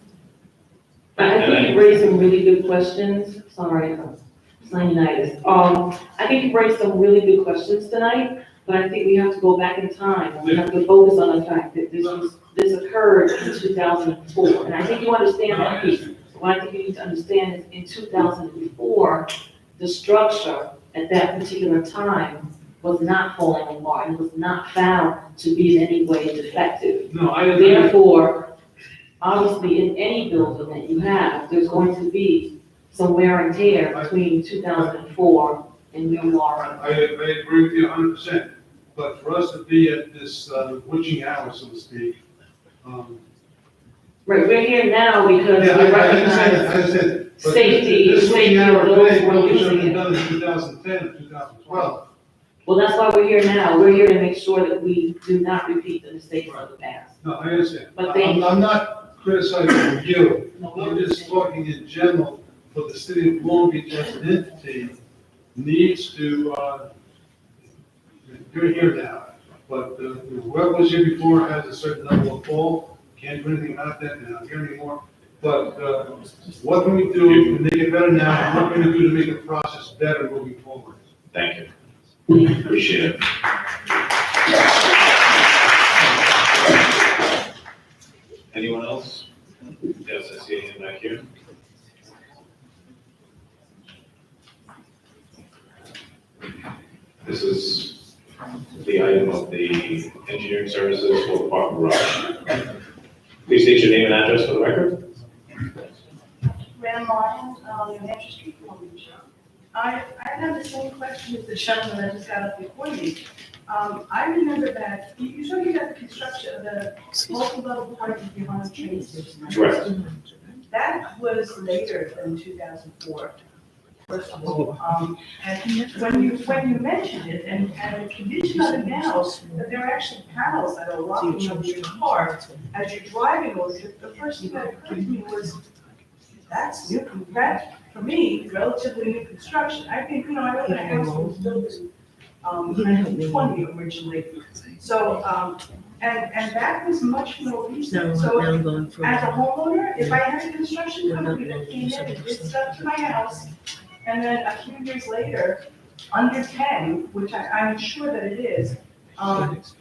I think you raised some really good questions. Sorry, it's United. I think you raised some really good questions tonight, but I think we have to go back in time. And we have to focus on the fact that this occurred in 2004, and I think you understand that piece. What I think you need to understand is in 2004, the structure at that particular time was not falling apart and was not found to be in any way defective. No, I agree. Therefore, obviously, in any building that you have, there's going to be some wear and tear between 2004 and where you are. I agree with you 100%, but for us to be at this witching hour, so to speak, Right, we're here now because yeah, we I recognize understand, but safety, this safety witching hour of those today who are probably should using have been it. done in 2010, 2012. Well, that's why we're here now. We're here to make sure that we do not repeat the mistakes of the past. No, I understand. But thank I'm not criticizing you. No, we I'm just understand. talking in general for the city of Long Beach as an entity needs to, you're here now. But whoever was here before has a certain level of fall. Can't do anything about that. They're not here anymore. But what can we do to make it better now? And what can we do to make the process better moving forward? Thank you. Appreciate it. Anyone else? Yes, I see a hand back here. This is the item of the engineering services for the park garage. Please state your name and address for the record. Ram Lyons, New Hampshire Street, Long Beach. I have the same question as the gentleman that just got up before me. I remember that, you talking about the construction of the multi-level parking behind the train station. right? Correct. That was later than 2004, first of all. And when you mentioned it, and the condition of it now, that there are actually panels that are locking up your car as you're driving over it, the first thing that occurred to me was, that's new, that, for me, relatively new construction. I think, I live in a house that was built in 1920 originally. So, and that was much more recent. So as a homeowner, if I had a construction company that came in and did stuff to my house, and then a few years later, under 10, which I'm sure that it is,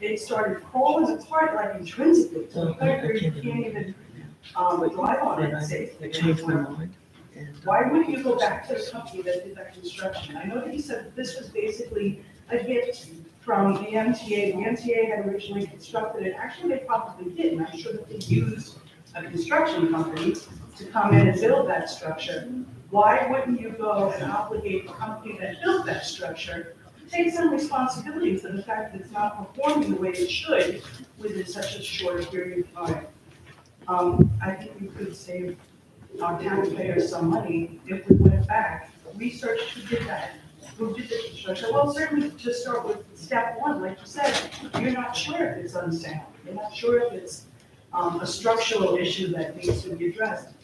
it started falling apart like intrinsically, to the point where you can't even drive on it safely. Why wouldn't you go back to the company that did that construction? I know that you said that this was basically a gift from the MTA. The MTA had originally constructed it. Actually, they probably did, and I'm sure that they used a construction company to come in and build that structure. Why wouldn't you go and obligate the company that built that structure to take some responsibility for the fact that it's not performing the way it should within such a short period of time? I think we could save our taxpayers some money if we went back, researched who did that, who did the construction. Well, certainly to start with step one, like you said, you're not sure if it's unsound. You're not sure if it's a structural issue that needs to be addressed.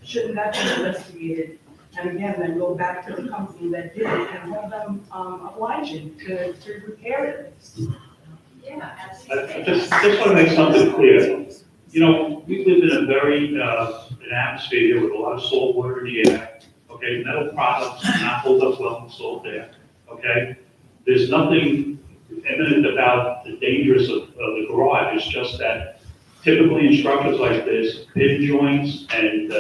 Shouldn't that be investigated? And again, then go back to the company that did it and hold them obliging to repair it. Yeah, I absolutely. just want to make something clear. We live in a very, an atmosphere here with a lot of salt water in the air, okay? Metal products do not hold up well in salt air, okay? There's nothing imminent about the dangers of the garage. It's just that Typically in structures like this, pin joints and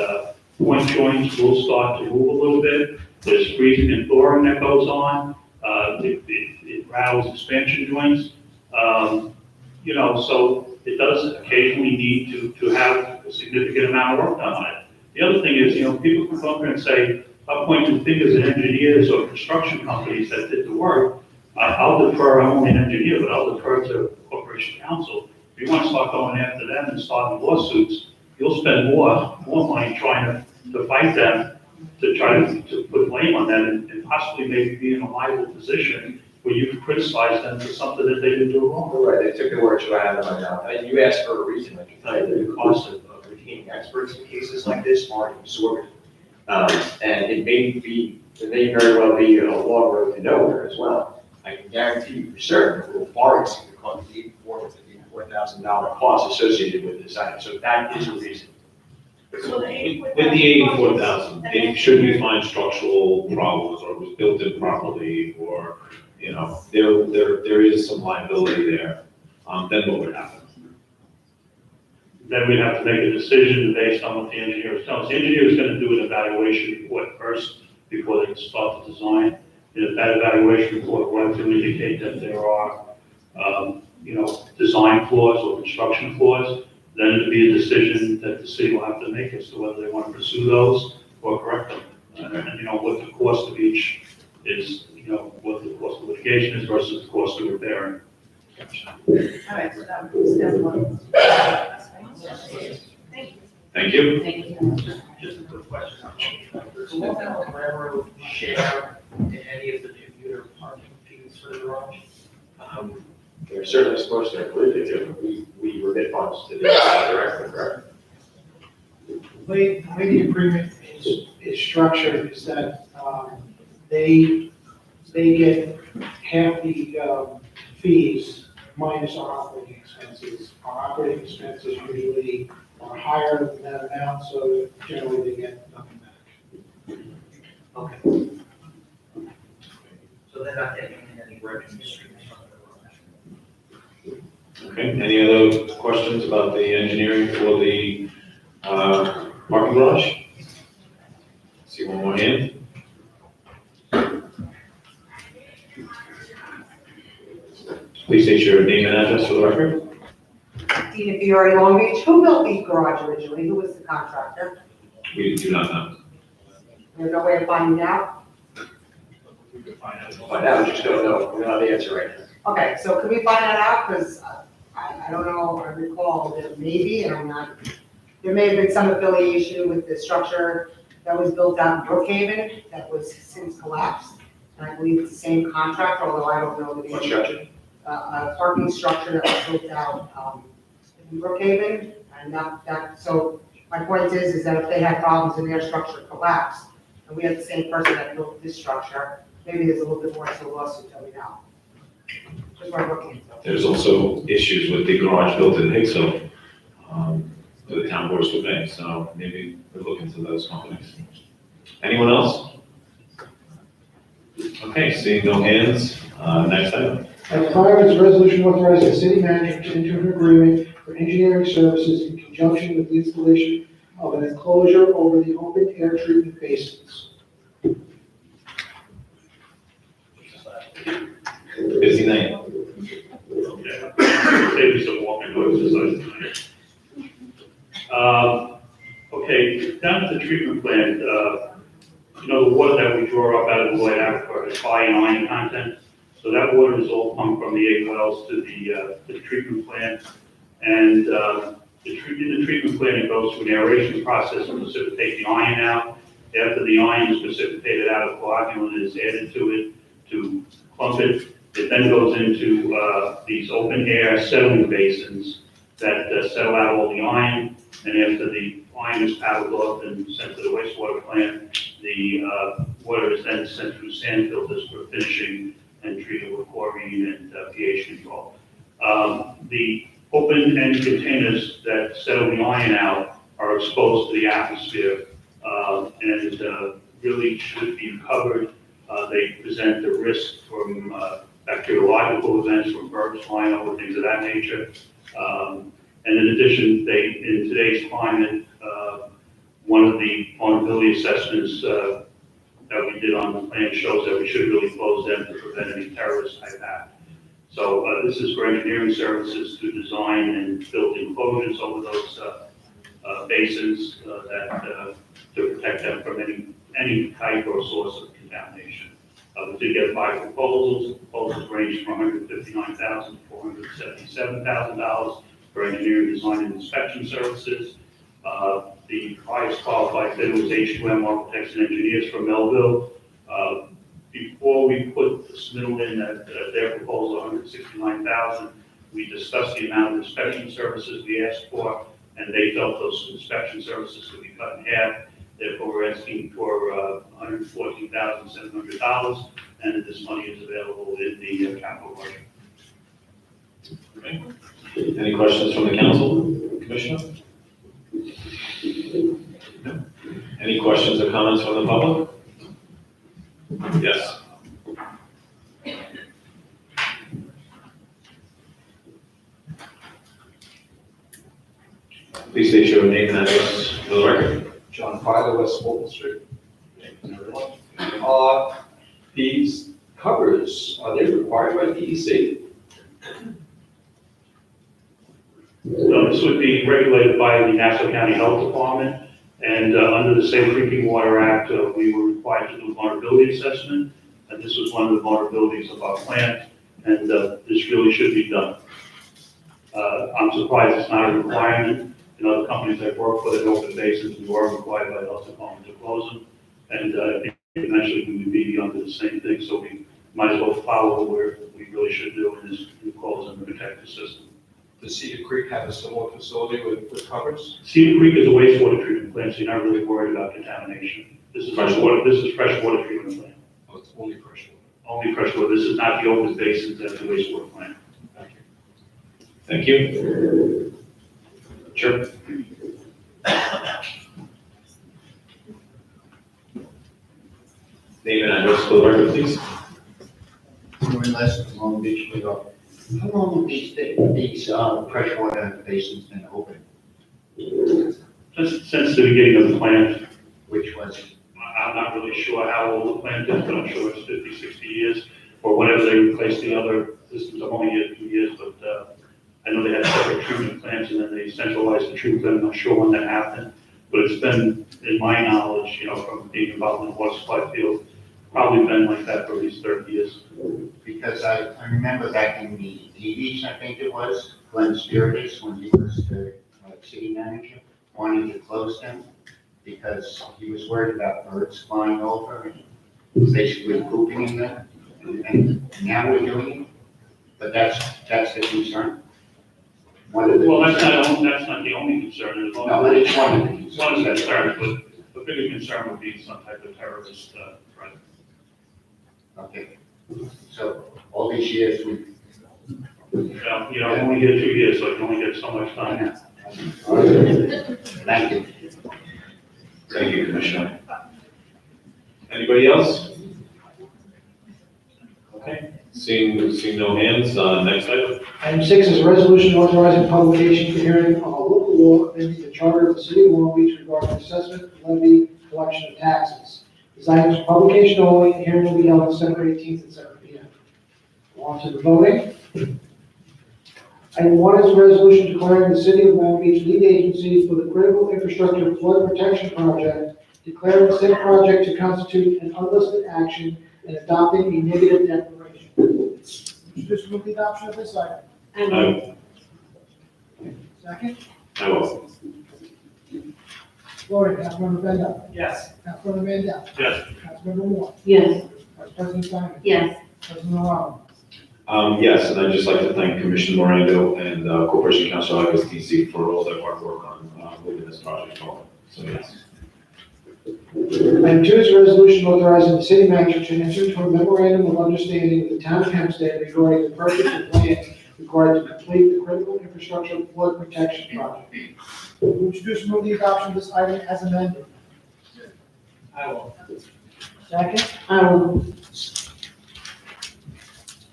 point joints will start to move a little bit. There's freezing and thawing that goes on. It rattles expansion joints. So it does occasionally need to have a significant amount of work done on it. The other thing is, people can come up here and say, I'll point to fingers at engineers or construction companies that did the work. I'll defer, I'm only an engineer, but I'll defer to Corporation Counsel. If you want to start going after them and starting lawsuits, you'll spend more money trying to fight them, to try to put blame on them and possibly maybe be in a liable position where you can criticize them for something that they didn't do wrong. Right, they took the words right out of my mouth. And you asked for a reason. I can tell you that the cost of retaining experts in cases like this are exorbitant. And it may very well be a long road to nowhere as well. I can guarantee you for certain it will far exceed the cost of $84,000 cost associated with this item. So that is a reason. So the With the 84,000, if should we find structural problems or it was built improperly or, there is some liability there, then what would happen? Then we'd have to make a decision based on what the engineer is telling us. The engineer is going to do an evaluation report first before they start the design. And if that evaluation report were to indicate that there are, design flaws or construction flaws, then it'd be a decision that the city will have to make as to whether they want to pursue those or correct them. And what the cost of each is, what the cost of litigation is versus the cost of repairing. All right, so that was step one. Thank you. Thank you. Thank you. Just a quick question. So will the railroad share in any of the commuter parking fees for the garage? They're certainly supposed to, I believe they do. We remit funds to the director, correct? The way the agreement is structured is that they get half the fees minus our operating expenses. Our operating expenses usually are higher than that amount, so generally they get nothing back. Okay. So they're not taking in any revenue streams from the garage? Okay, any other questions about the engineering for the parking garage? See one more hand. Please state your name and address for the record. Dina Fiore, Long Beach. Who built the garage originally? Who was the contractor? We do not know. There's no way of finding out? Find out, we just don't know. We don't have the answer right now. Okay, so can we find that out? Because I don't know, I recall that maybe, and I'm not, there may have been some affiliation with the structure that was built out in Brookhaven that was since collapsed. And I believe it's the same contractor, although I don't know the name. What structure? A parking structure that was built out in Brookhaven. And so my point is that if they had problems and their structure collapsed, and we had the same person that built this structure, maybe there's a little bit more to the lawsuit that we know. Just what I'm looking into. There's also issues with the garage built in Hicksville, that the town boards would make, so maybe we'll look into those companies. Anyone else? Okay, seeing no hands, next item. Item 5 is a resolution authorizing the city manager to enter an agreement for engineering services in conjunction with the installation of an enclosure over the open air treatment basins. Busy night. Yeah. Maybe some walking exercise. Okay, down at the treatment plant, the water that we draw up out of the Lloyd Aquifer is high in iron content. So that water is all pumped from the 8 wells to the treatment plant. And in the treatment plant, it goes through an aeration process to precipitate the iron out. After the iron is precipitated out, a coagulant is added to it to pump it. It then goes into these open air settling basins that settle out all the iron. And after the iron is paddled off and sent to the wastewater plant, the water is then sent through sand filters for finishing and treated with chlorine and pH control. The open-end containers that settle the iron out are exposed to the atmosphere and really should be covered. They present the risk from bacteriological events, from birds flying over, things of that nature. And in addition, in today's climate, one of the vulnerability assessments that we did on the plan shows that we should really close them to prevent any terrorist type act. So this is for engineering services to design and build enclosures over those basins to protect them from any type or source of contamination. We did get 5 proposals. Proposals range from $159,000 to $477,000 for engineering, design, and inspection services. The highest qualified bidder was H2M Architects and Engineers from Melville. Before we put the submittal in at their proposal, $169,000, we discussed the amount of inspection services we asked for, and they felt those inspection services could be cut in half. Therefore, we're asking for $114,700, and this money is available in the capital budget. Okay. Any questions from the council, Commissioner? No. Any questions or comments from the public? Yes. Please state your name and address for the record. John Filer, West Fulton Street. These covers, are they required by DEC? So this would be regulated by the Nassau County Health Department, and under the Safe Drinking Water Act, we were required to do a vulnerability assessment, and this was one of the vulnerabilities of our plant, and this really should be done. I'm surprised it's not a requirement. In other companies I've worked with in open basins, we were required by the health department to close them, and I think eventually we would be under the same thing, so we might as well follow what we really should do, and is close and protect the system. Does Cedar Creek have a similar facility with covers? Cedar Creek is a wastewater treatment plant, so you're not really worried about contamination. This is fresh water treatment plant. Oh, it's only fresh water. Only fresh water. This is not the open basins at the wastewater plant. Thank you. Sure. Name and address for the record, please. We're in Long Beach, New York. How long have these freshwater basins been open? Since the beginning of the plant, Which was, I'm not really sure how old the plant is, but I'm sure it's 50, 60 years, or whenever they replaced the other systems. I've only had 2 years, but I know they had separate treatment plants, and then they centralized the treatment plant. I'm not sure when that happened, but it's been, in my knowledge, from being involved in the water supply field, probably been like that for at least 30 years. because I remember back in the 80s, I think it was, Glenn Spiritus, when he was the city manager, wanted to close them because he was worried about birds flying over and basically pooping in them. And now we're doing it, but that's the concern. One of the Well, that's concerns. not the only concern. There's No, but it's one of the concerns. One of the concerns, but the bigger concern would be some type of terrorist threat. Okay, so all these years we. Only get 2 years, so you only get so much time. Thank you. Thank you, Commissioner. Anybody else? Okay, seeing no hands, next item. Item 6 is a resolution authorizing publication for hearing on a local law amending the charter of the city of Long Beach regarding assessment, levy, collection of taxes. This item is for publication only, and hearing will be held on December 18th at 7 p.m. On to the voting. Item 1 is a resolution declaring the city of Long Beach lead agency for the critical infrastructure flood protection project, declaring said project to constitute an unlisted action and adopting a negative declaration. Just move the adoption of this item. I Second. I will. Voting, Councilmember Benda. Yes. Councilmember Mandel. Yes. Councilmember Moore. Yes. Vice President Simon. Yes. President O'Rourke. Yes, and I'd just like to thank Commissioner Morando and Corporation Council ISDC for all their hard work on moving this project forward. So yes. Item 2 is a resolution authorizing the city manager to enter into a memorandum of understanding with the town of Hempstead regarding the purchase of land required to complete the critical infrastructure flood protection project. Introduce and move the adoption of this item as amended. I will. Second. I will.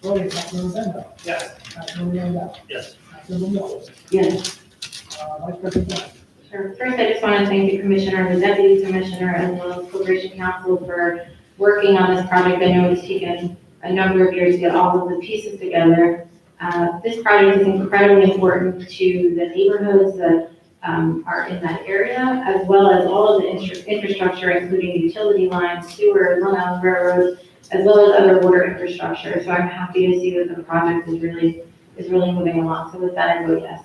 Voting, Councilmember Benda. Yes. Councilmember Mandel. Yes. Councilmember Moore. Yes. Vice President Bennett. Sure. First, I just want to thank the commissioner, the deputy commissioner, as well as Corporation Council for working on this project. I know it's taken a number of years to get all of the pieces together. This project is incredibly important to the neighborhoods that are in that area, as well as all of the infrastructure, including utility lines, sewer, Long Island Railroad, as well as other water infrastructure. So I'm happy to see that the project is really moving along. So with that, I vote yes.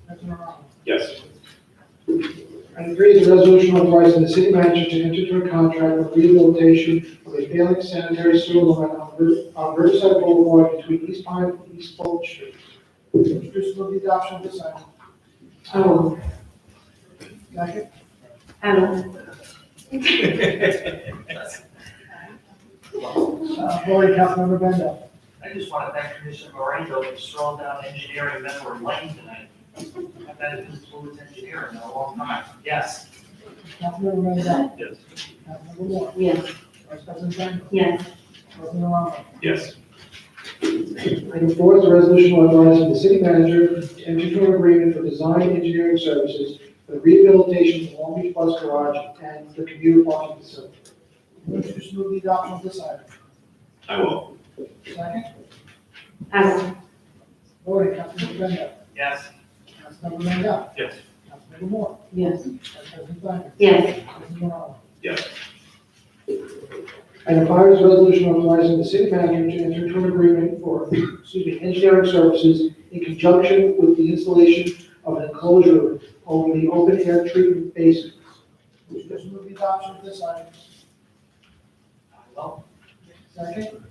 Councilman Morano. Yes. Item 3 is a resolution authorizing the city manager to enter into a contract for rehabilitation of a failing sanitary sewer line on Riverside Boulevard between East Pine and East Fulton Street. Introduce and move the adoption of this item. Oh, Second. Adam. Voting, Councilmember Bendo. I just want to thank Commissioner Moreno for throwing down engineering member of Lane tonight. I've been influenced engineering in a long time. Yes. Councilmember Bendo. Yes. Councilmember Moore. Yes. Vice President Bendo. Yes. President Morano. Yes. Item 4 is a resolution authorizing the city manager to enter into an agreement for design engineering services for the rehabilitation of the Long Beach Bus Garage and the commuter parking facility. Introduce and move the adoption of this item. I will. Second. Adam. Voting, Councilmember Bendo. Yes. Councilmember Mandel. Yes. Councilmember Moore. Yes. Vice President Bendo. Yes. President Morano. Yes. Item 5 is a resolution authorizing the city manager to enter into an agreement for, engineering services in conjunction with the installation of an enclosure over the open air treatment basins. Introduce and move the adoption of this item. Well, Second.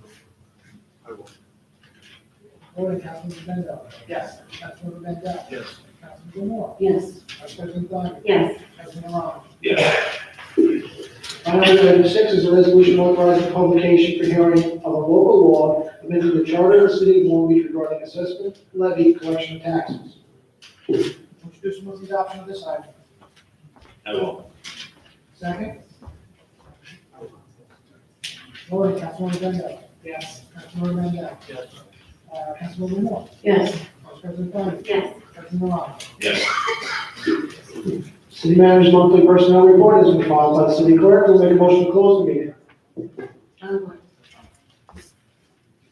Voting, Councilmember Bendo. yes. Councilmember Mandel. Yes. Councilmember Moore. Yes. Vice President Bendo. Yes. President Morano. Yes. Finally, item 6 is a resolution authorizing publication for hearing of a local law amending the charter of the city of Long Beach regarding assessment, levy, collection of taxes. Introduce and move the adoption of this item. I will. Second. Voting, Councilmember Bendo. Yes. Councilmember Mandel. Yes. Councilmember Moore. Yes. Vice President Bendo. Yes. President Morano. Yes. City manager's monthly personnel report has been filed by the city clerk. We'll make a motion to close the meeting. Adam.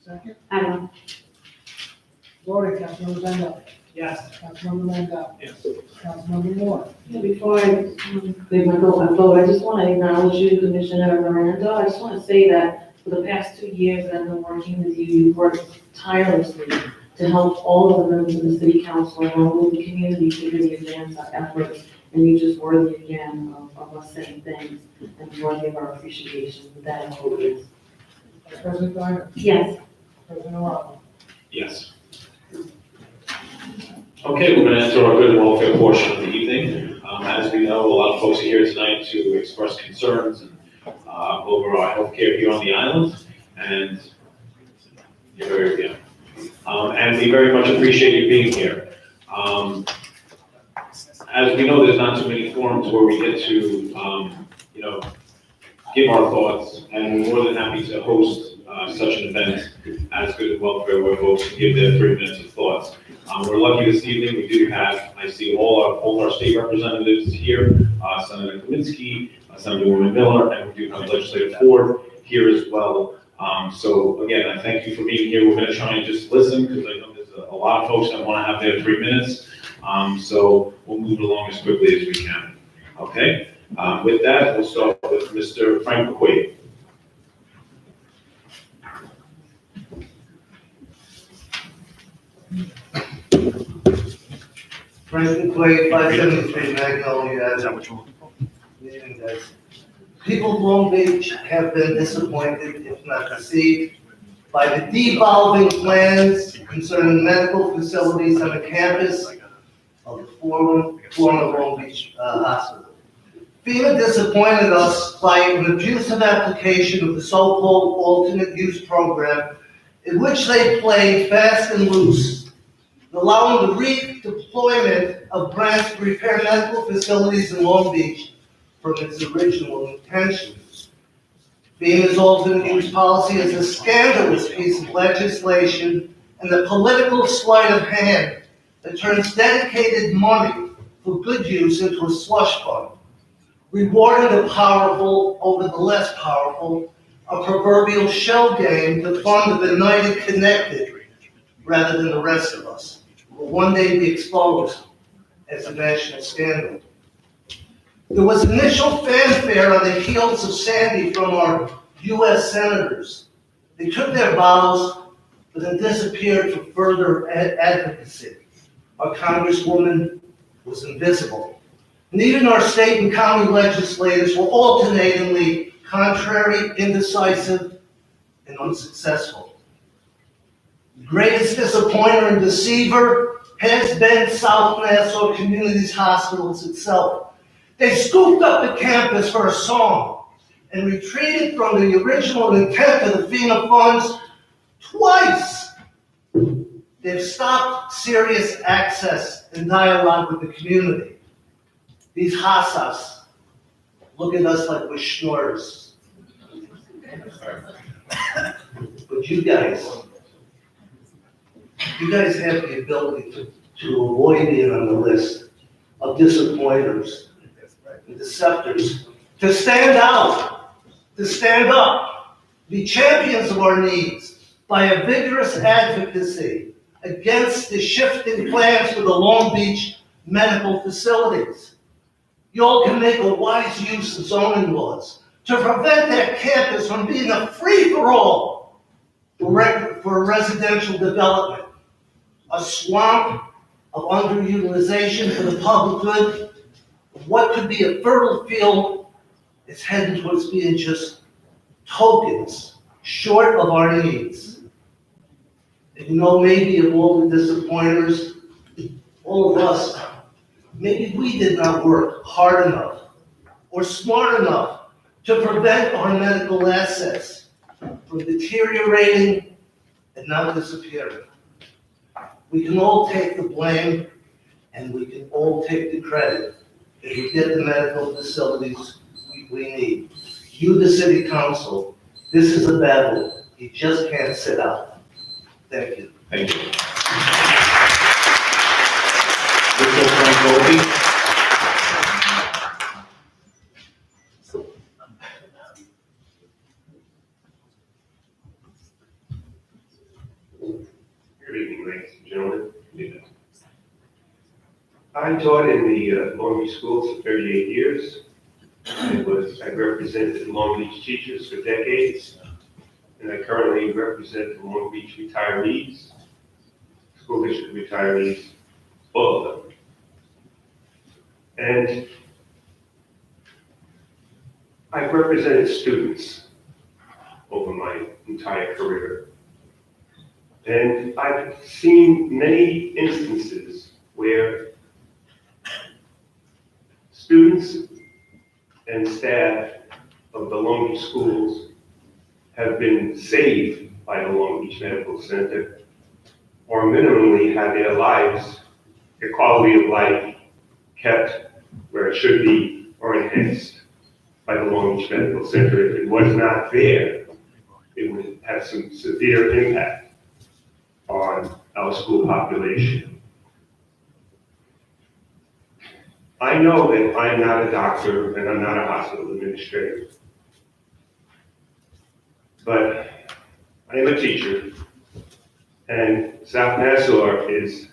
Second. Adam. Voting, Councilmember Bendo. Yes. Councilmember Mandel. Yes. Councilmember Moore. Before I leave my vote, I just want to acknowledge you, Commissioner Miranda. I just want to say that for the past 2 years that I've been working with you, you've worked tirelessly to help all of the members of the city council and all of the community to really advance our efforts. And you're just worthy again of us saying things and worthy of our appreciation. With that, I hope it is. Vice President Bendo. Yes. President Morano. Yes. Okay, we're going to enter our good and welfare portion of the evening. As we know, a lot of folks are here tonight to express concerns over our healthcare here on the island, and you're very, and we very much appreciate you being here. As we know, there's not too many forums where we get to, give our thoughts, and we're more than happy to host such an event as Good and Welfare where folks can give their 3 minutes of thoughts. We're lucky this evening, we do have, I see all our state representatives here, Senator Kaminsky, Senatorwoman Miller, and we do have Legislator Ford here as well. So again, I thank you for being here. We're going to try and just listen because I know there's a lot of folks that want to have their 3 minutes. So we'll move along as quickly as we can. Okay? With that, we'll start with Mr. Frank McQuaid. Frank McQuaid, 573 Magnolia Avenue. Evening, guys. People of Long Beach have been disappointed, if not deceived, by the devolving plans concerning medical facilities on the campus of the former Long Beach Hospital. FEMA disappointed us by an abusive application of the so-called alternate use program in which they play fast and loose, allowing the redeployment of grants to repair medical facilities in Long Beach from its original intentions. FEMA's alternate use policy is a scandalous piece of legislation and a political sleight of hand that turns dedicated money for good use into a slush fund, rewarding the powerful over the less powerful, a proverbial shell game to fund the benighted connected rather than the rest of us, will one day be exposed as a national scandal. There was initial fanfare on the heels of Sandy from our U.S. senators. They took their vows, but then disappeared for further advocacy. Our Congresswoman was invisible. And even our state and county legislators were alternatingly contrary, indecisive, and unsuccessful. The greatest disappointer and deceiver has been South Nassau Communities Hospitals itself. They scooped up the campus for a song and retreated from the original intent of the FEMA funds twice. They've stopped serious access and dialogue with the community. These Hassas look at us like we're schnorrers. But you guys have the ability to avoid being on the list of disappointers and deceptors, to stand out, to stand up, be champions of our needs by a vigorous advocacy against the shifting plans for the Long Beach medical facilities. You all can make a wise use of zoning laws to prevent that campus from being a free-for-all for residential development, a swamp of underutilization for the public good. What could be a fertile field is heading towards being just tokens short of our needs. And maybe of all the disappointers, all of us, maybe we did not work hard enough or smart enough to prevent our medical assets from deteriorating and now disappearing. We can all take the blame and we can all take the credit if we get the medical facilities we need. You, the city council, this is a battle you just can't sit out. Thank you. Thank you. Mr. Frank Volpe. Good evening, ladies and gentlemen. I taught in the Long Beach schools for 38 years. I represented Long Beach teachers for decades, and I currently represent the Long Beach retirees, school district retirees, all of them. And I've represented students over my entire career. And I've seen many instances where students and staff of the Long Beach schools have been saved by the Long Beach Medical Center, or minimally had their lives, their quality of life kept where it should be or enhanced by the Long Beach Medical Center. If it was not there, it would have some severe impact on our school population. I know that I'm not a doctor and I'm not a hospital administrator, but I am a teacher, and South Nassau is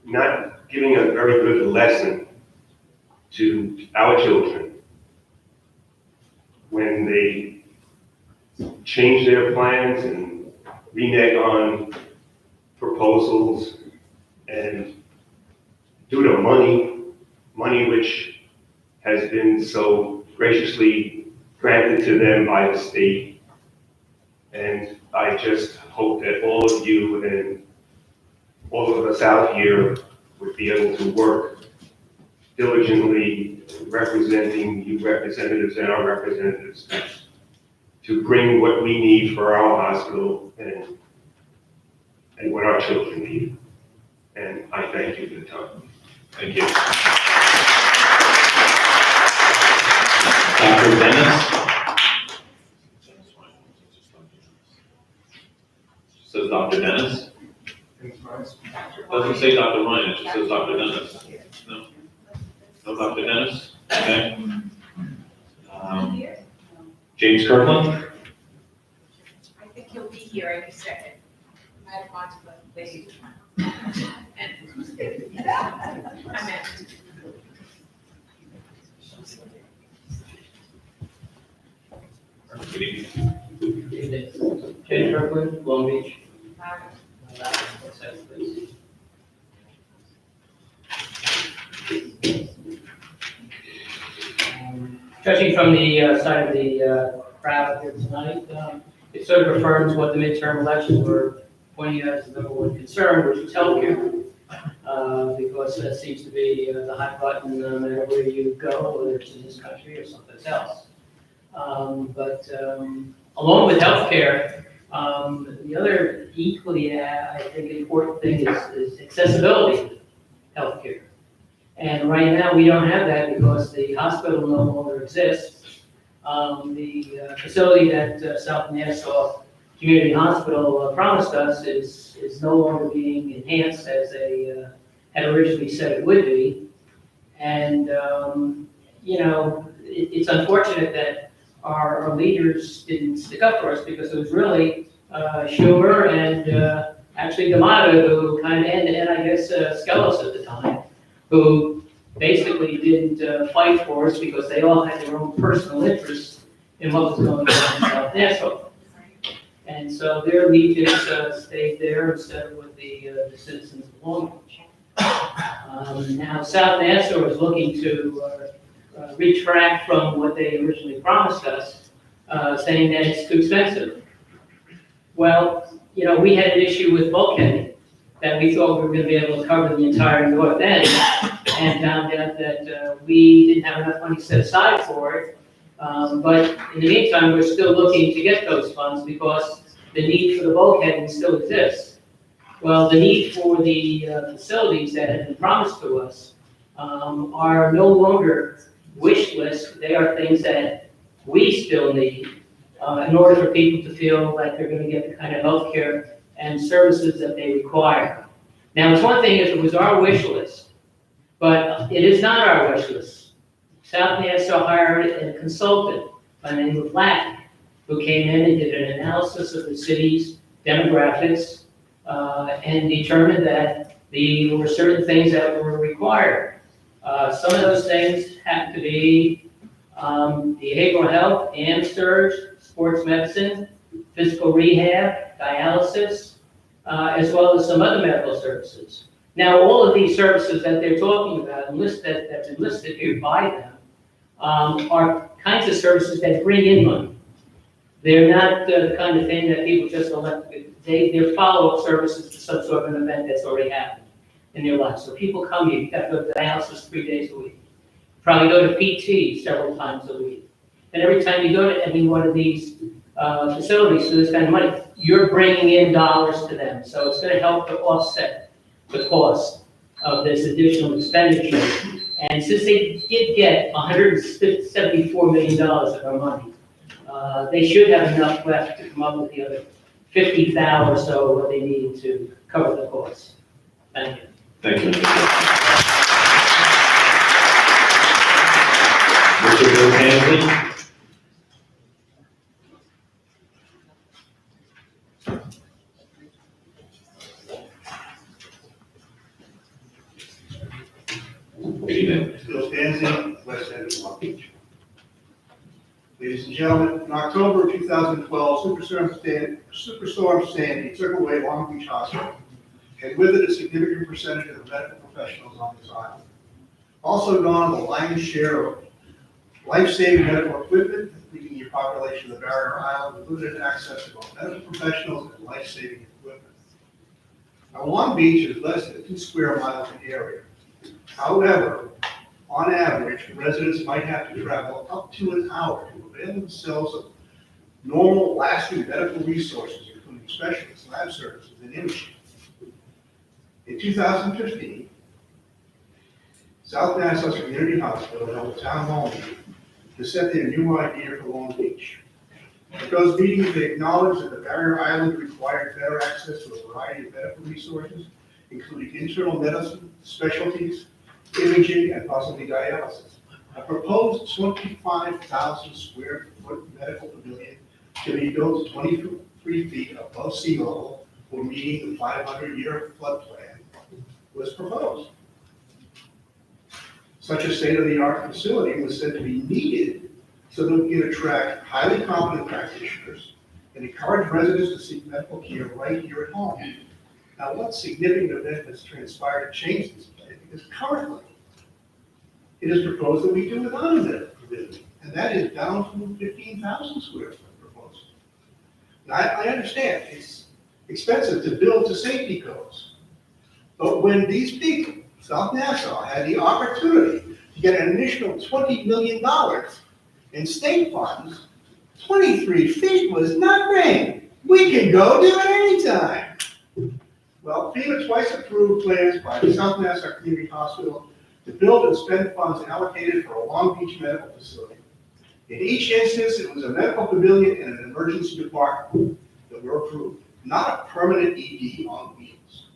not giving a very good lesson to our children when they change their plans and renege on proposals and due to money which has been so graciously granted to them by the state. And I just hope that all of you and all of us out here would be able to work diligently representing you representatives and our representatives to bring what we need for our hospital and what our children need. And I thank you for the time. Thank you. Dr. Dennis? Says Dr. Dennis? Doesn't say Dr. Ryan, it just says Dr. Dennis. No. No, Dr. Dennis? Okay. James Kirkland? I think he'll be here any second. I have gone to the lady. And I'm in. Good evening. James Kirkland, Long Beach. Judging from the side of the crowd here tonight, it sort of affirms what the midterm elections were pointing out as the number one concern, which was healthcare. Because that seems to be the hot button no matter where you go, whether it's in this country or someplace else. But along with healthcare, the other equally, I think, important thing is accessibility to healthcare. And right now, we don't have that because the hospital no longer exists. The facility that South Nassau Community Hospital promised us is no longer being enhanced as they had originally said it would be. And, you know, it's unfortunate that our leaders didn't stick up for us because it was really Schumer and actually D'Amato who kind of, and I guess Skelos at the time, who basically didn't fight for us because they all had their own personal interests in what was going on in South Nassau. And so their allegiance stayed there instead of with the citizens of Long Beach. Now South Nassau is looking to retract from what they originally promised us, saying that it's too expensive. Well, you know, we had an issue with bulkheading that we thought we were going to be able to cover the entire north end, and found out that we didn't have enough money set aside for it. But in the meantime, we're still looking to get those funds because the need for the bulkheading still exists. Well, the need for the facilities that have been promised to us are no longer wish list. They are things that we still need in order for people to feel like they're going to get the kind of health care and services that they require. Now, it's one thing if it was our wish list, but it is not our wish list. South Nassau hired a consultant by the name of Lack, who came in and did an analysis of the city's demographics and determined that there were certain things that were required. Some of those things have to be behavioral health, AmSurge, sports medicine, physical rehab, dialysis, as well as some other medical services. Now, all of these services that they're talking about, that's been listed here by them, are kinds of services that bring in money. They're not the kind of thing that people just elect. They're follow-up services to some sort of an event that's already happened in their life. So people come here, you have to go to dialysis 3 days a week. Probably go to PT several times a week. And every time you go to any one of these facilities for this kind of money, you're bringing in dollars to them. So it's going to help to offset the cost of this additional expenditure. And since they did get $174 million of our money, they should have enough left to come up with the other 50,000 or so what they need to cover the costs. Thank you. Thank you. Mr. Bill Hansley? Good evening. Bill Stanzi, West End of Long Beach. Ladies and gentlemen, in October of 2012, Superstorm Sandy took away Long Beach Hospital, and with it a significant percentage of the medical professionals on this island. Also gone the lion's share of life-saving medical equipment, leaving your population of the Barrier Island with limited access to both medical professionals and life-saving equipment. Now, Long Beach is less than 2 square miles in area. However, on average, residents might have to travel up to an hour to avail themselves of normal, lasting medical resources, including specialists, lab services, and imaging. In 2015, South Nassau Community Hospital held a town hall meeting to set their new idea for Long Beach. At those meetings, they acknowledged that the Barrier Island required better access to a variety of medical resources, including internal medicine, specialties, imaging, and possibly dialysis. A proposed 25,000 square foot medical pavilion to be built 23 feet above sea level for meeting the 500-year flood plan was proposed. Such a state-of-the-art facility was said to be needed so that we can attract highly competent practitioners and encourage residents to seek medical care right here at home. Now, what significant event has transpired to change this plan? Because currently, it is proposed that we do without a medical pavilion, and that is down from 15,000 square foot proposal. Now, I understand it's expensive to build to safety codes, but when these people, South Nassau, had the opportunity to get an additional $20 million in state funds, 23 feet was nothing. We can go do it anytime. Well, FEMA twice approved plans by the South Nassau Community Hospital to build and spend funds allocated for a Long Beach medical facility. In each instance, it was a medical pavilion and an emergency department that were approved, not a permanent ED on wheels.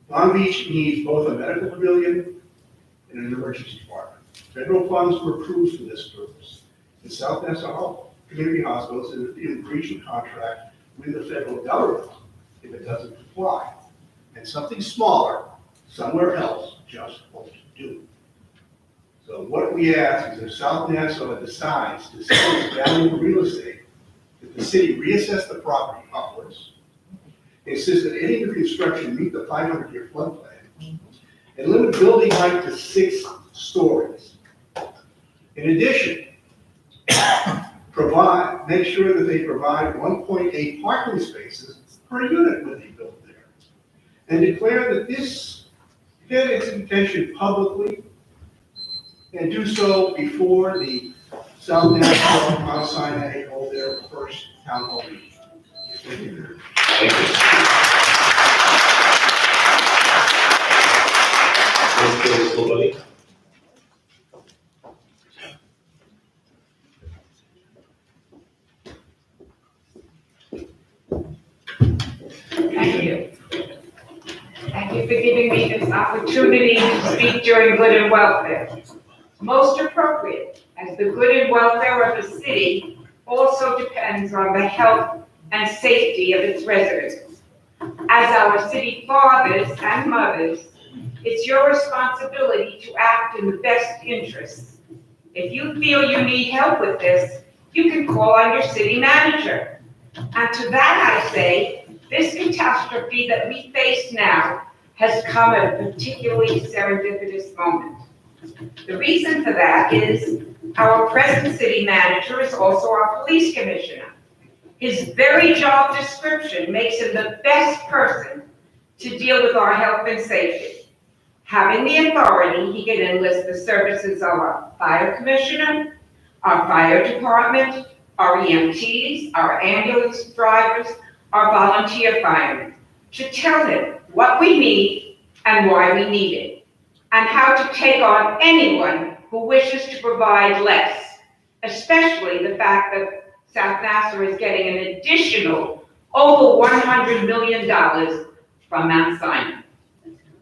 Long Beach needs both a medical pavilion and an emergency department. Federal funds were approved for this purpose. The South Nassau Community Hospitals is in breach of contract with the federal government if it doesn't comply. And something smaller, somewhere else, just won't do. So what we ask is if South Nassau decides to sell its valuable real estate, that the city reassess the property upwards, insist that any new construction meet the 500-year flood plan, and limit building height to 6 stories. In addition, make sure that they provide 1.8 parking spaces per unit when they build there. And declare that this had its intention publicly, and do so before the South Nassau Mount Sinai hold their first town hall meeting. Thank you. Thank you. Mr. Slobody. Thank you. Thank you for giving me this opportunity to speak during good and welfare. Most appropriate, as the good and welfare of the city also depends on the health and safety of its residents. As our city fathers and mothers, it's your responsibility to act in the best interests. If you feel you need help with this, you can call on your city manager. And to that I say, this catastrophe that we face now has come at a particularly serendipitous moment. The reason for that is our present city manager is also our police commissioner. His very job description makes him the best person to deal with our health and safety. Having the authority, he can enlist the services of our fire commissioner, our fire department, our EMTs, our ambulance drivers, our volunteer firemen, to tell him what we need and why we need it, and how to take on anyone who wishes to provide less, especially the fact that South Nassau is getting an additional over $100 million from Mount Sinai.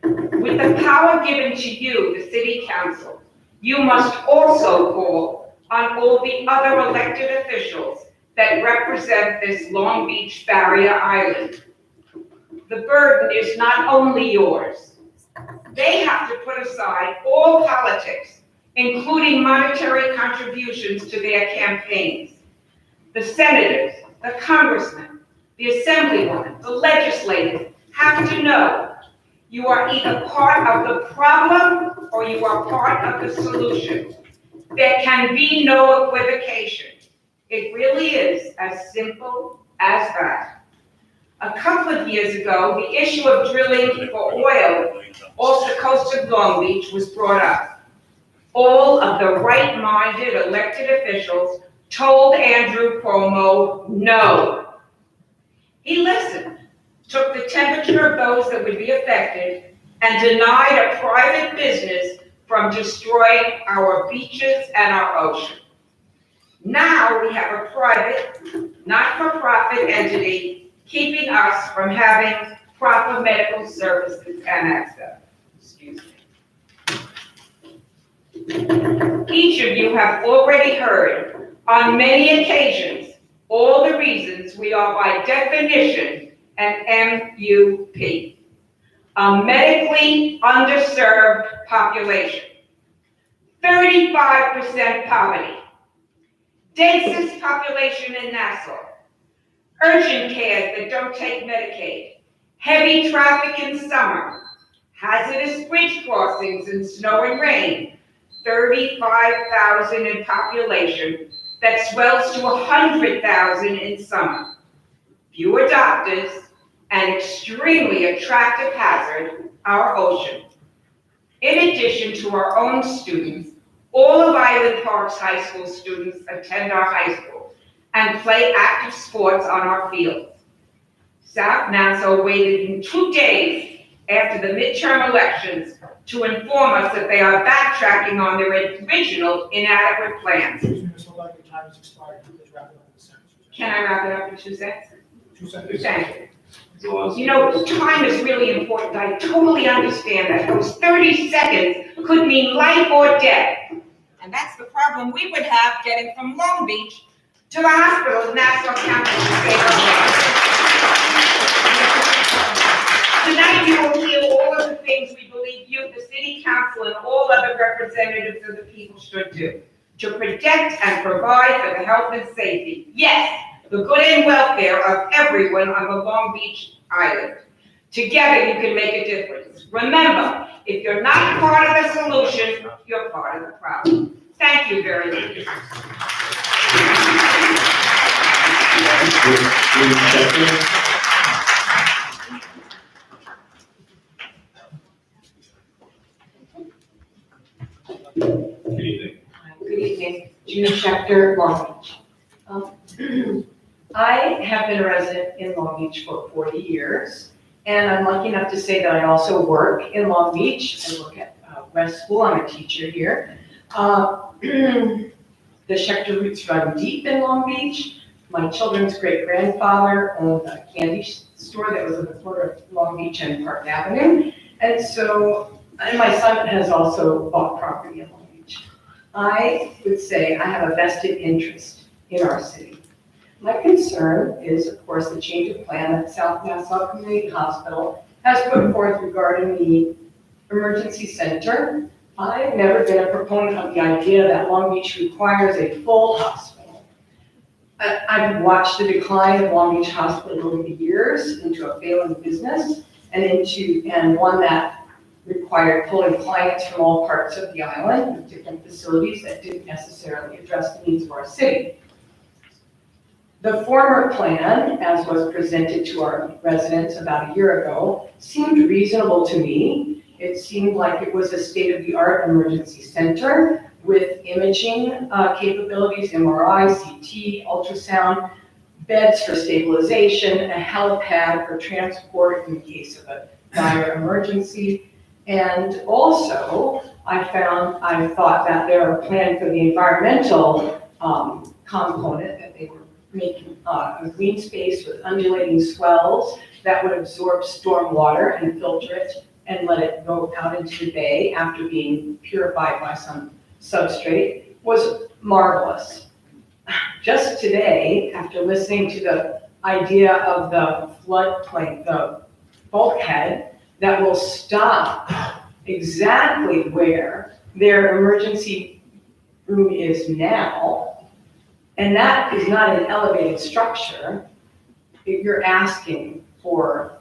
With the power given to you, the City Council, you must also call on all the other elected officials that represent this Long Beach barrier island. The burden is not only yours. They have to put aside all politics, including monetary contributions to their campaigns. The senators, the congressmen, the assemblywomen, the legislators have to know you are either part of the problem or you are part of the solution. There can be no equivocation. It really is as simple as that. A couple of years ago, the issue of drilling for oil off the coast of Long Beach was brought up. All of the right-minded elected officials told Andrew Cuomo no. He listened, took the temperature of those that would be affected, and denied a private business from destroying our beaches and our ocean. Now we have a private, not-for-profit entity keeping us from having proper medical services and access. Excuse me. Each of you have already heard on many occasions all the reasons we are by definition an MUP, a medically underserved population, 35% poverty, densest population in Nassau, urgent cares that don't take Medicaid, heavy traffic in summer, hazardous bridge crossings in snow and rain, 35,000 in population that swells to 100,000 in summer, fewer doctors, and extremely attractive hazard, our ocean. In addition to our own students, all of Island Park's high school students attend our high school and play active sports on our fields. South Nassau waited in 2 days after the midterm elections to inform us that they are backtracking on their original inadequate plans. Ms. Malek, your time has expired. Please wrap it up in a sentence. Can I wrap it up in 2 seconds? 2 seconds. Thank you. You know, time is really important. I totally understand that. Those 30 seconds could mean life or death. And that's the problem we would have getting from Long Beach to the hospital in Nassau County. Tonight you will hear all of the things we believe you, the city council, and all other representatives of the people should do to protect and provide for the health and safety, yes, the good and welfare of everyone on the Long Beach Island. Together you can make a difference. Remember, if you're not part of the solution, you're part of the problem. Thank you very much. Good evening. Good evening, June Schechter, Long Beach. I have been a resident in Long Beach for 40 years, and I'm lucky enough to say that I also work in Long Beach. I work at West School, I'm a teacher here. The Schechter roots run deep in Long Beach. My children's great-grandfather owned a candy store that was on the corner of Long Beach and Park Avenue, and my son has also bought property in Long Beach. I would say I have a vested interest in our city. My concern is, of course, the change of plan that South Nassau Community Hospital has put forth regarding the emergency center. I've never been a proponent of the idea that Long Beach requires a full hospital. I've watched the decline of Long Beach Hospital over the years into a failing business and one that required pulling clients from all parts of the island with different facilities that didn't necessarily address the needs of our city. The former plan, as was presented to our residents about a year ago, seemed reasonable to me. It seemed like it was a state-of-the-art emergency center with imaging capabilities, MRI, CT, ultrasound, beds for stabilization, a helipad for transport in case of a dire emergency. And also, I thought that their plan for the environmental component, that they were making a green space with undulating swells that would absorb storm water and filter it and let it go out into the bay after being purified by some substrate, was marvelous. Just today, after listening to the idea of the floodplain, the bulkhead that will stop exactly where their emergency room is now, and that is not an elevated structure, you're asking for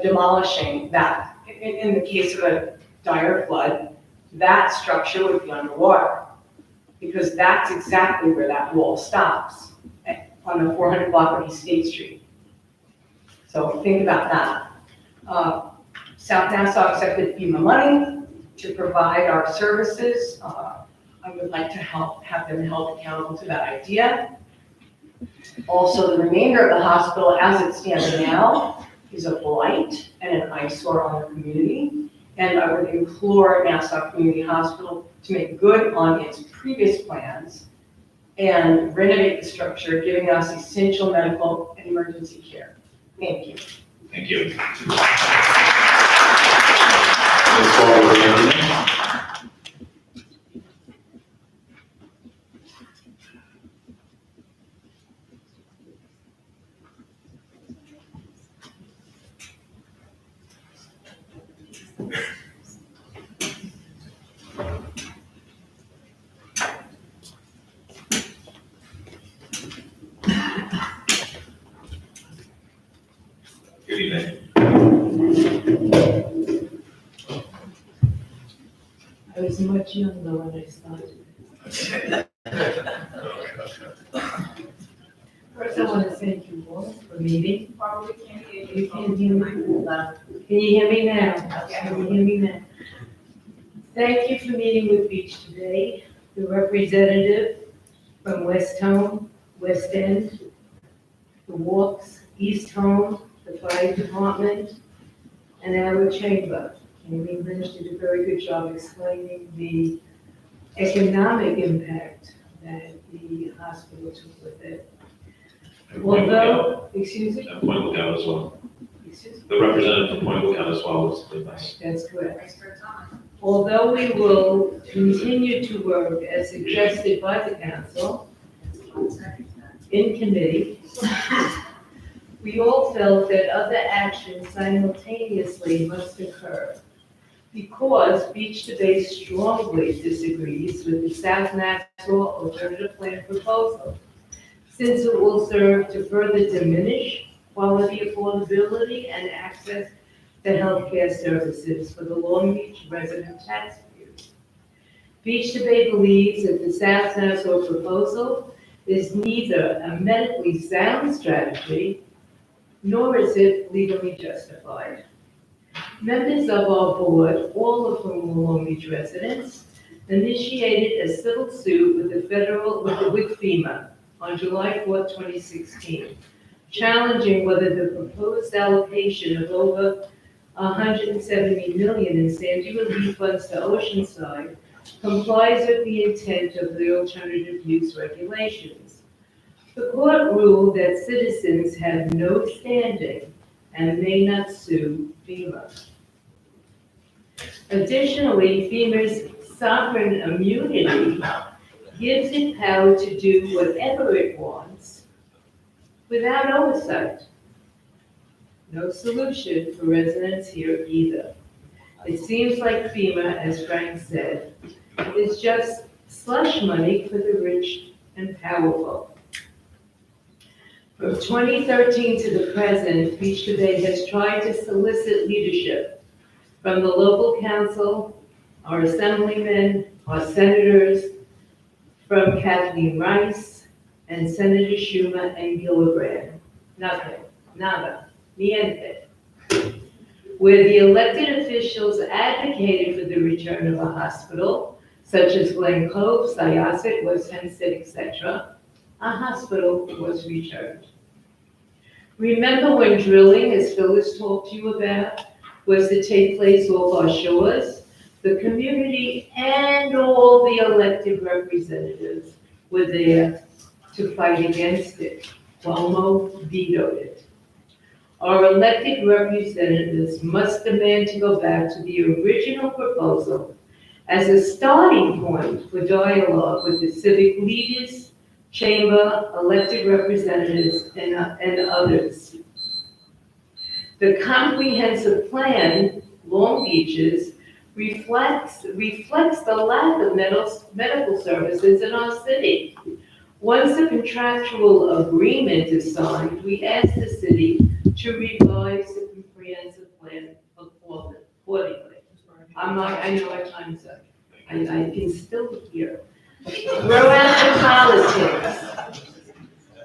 demolishing that. In the case of a dire flood, that structure would be underwater, because that's exactly where that wall stops, on the 400 block of East State Street. So think about that. South Nassau accepted FEMA money to provide our services. I would like to have them held accountable to that idea. Also, the remainder of the hospital, as it stands now, is a blight and an eyesore on the community. And I would implore Nassau Community Hospital to make good on its previous plans and renovate the structure, giving us essential medical and emergency care. Thank you. Thank you. was much younger when I started. First, I want to thank you all for meeting. You can't hear me? Can you hear me now? Can you hear me now? Thank you for meeting with Beach today, the representative from West Home, West End, the Walks, East Home, the Fire Department, and our chamber. Amy Lynch did a very good job explaining the economic impact that the hospital took with it. Although, excuse me? And Point Lookout as well. Excuse me? The representative from Point Lookout as well was with us. That's correct. Although we will continue to work as suggested by the council in committee, we all felt that other actions simultaneously must occur because Beach Debate strongly disagrees with the South Nassau alternative plan proposal, since it will serve to further diminish quality, affordability, and access to healthcare services for the Long Beach resident taxpayers. Beach Debate believes that the South Nassau proposal is neither a medically sound strategy, nor is it legally justified. Members of our board, all of whom are Long Beach residents, initiated a civil suit with FEMA on July 4, 2016, challenging whether the proposed allocation of over $170 million in Sandy relief funds to Oceanside complies with the intent of the alternative use regulations. The court ruled that citizens have no standing and may not sue FEMA. Additionally, FEMA's sovereign immunity gives it power to do whatever it wants without oversight. No solution for residents here either. It seems like FEMA, as Frank said, is just slush money for the rich and powerful. From 2013 to the present, Beach Debate has tried to solicit leadership from the local council, our assemblymen, our senators, from Kathleen Rice and Senator Schumer and Gillibrand. Nothing, nada, niente. Where the elected officials advocated for the return of a hospital, such as Glen Cove, Syosset, West Hempstead, etc., a hospital was returned. Remember when drilling, as Phyllis talked to you about, was to take place off our shores? The community and all the elected representatives were there to fight against it. Cuomo vetoed it. Our elected representatives must demand to go back to the original proposal as a starting point for dialogue with the civic leaders, chamber, elected representatives, and others. The comprehensive plan, Long Beach's, reflects the lack of medical services in our city. Once a contractual agreement is signed, we ask the city to revise the comprehensive plan accordingly. I know our time's up. I can still hear. Throw out the politics.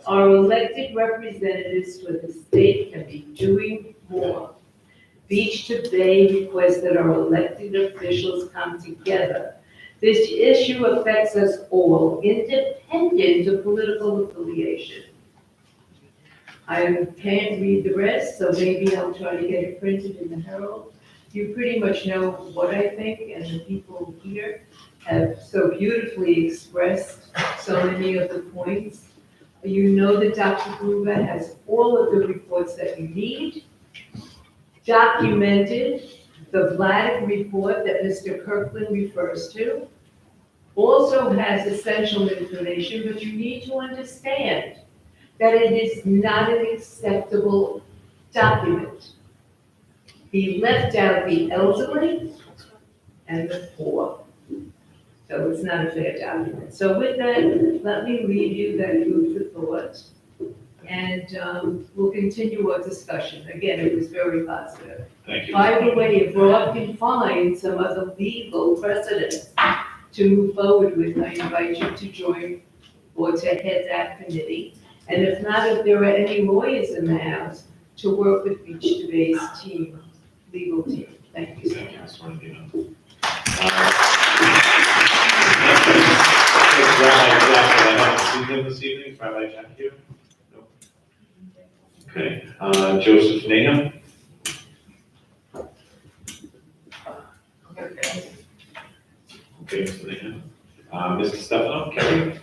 Our elected representatives for the state can be doing more. Beach Debate requests that our elected officials come together. This issue affects us all, independent of political affiliation. I can't read the rest, so maybe I'll try to get it printed in the Herald. You pretty much know what I think, and the people here have so beautifully expressed so many of the points. You know that Dr. Gruber has all of the reports that you need, documented. The Vladeck report that Mr. Kirkland refers to also has essential information, but you need to understand that it is not an acceptable document. He left out the elderly and the poor. So it's not a fair document. So with that, let me leave you that food for thought. and we'll continue our discussion. Again, it was very positive. Thank you. By the way, if Rob can find some other legal precedents to move forward with, I invite you to join or to head that committee. And if not, if there are any lawyers in the house, to work with Beach to Base team, legal team. Thank you so much. Rabbi Jack, I haven't seen him this evening. Is Rabbi Jack here? No. Okay, Joseph Nahum? Okay, Mr. Nahum. Mr. Stefano, Kelly?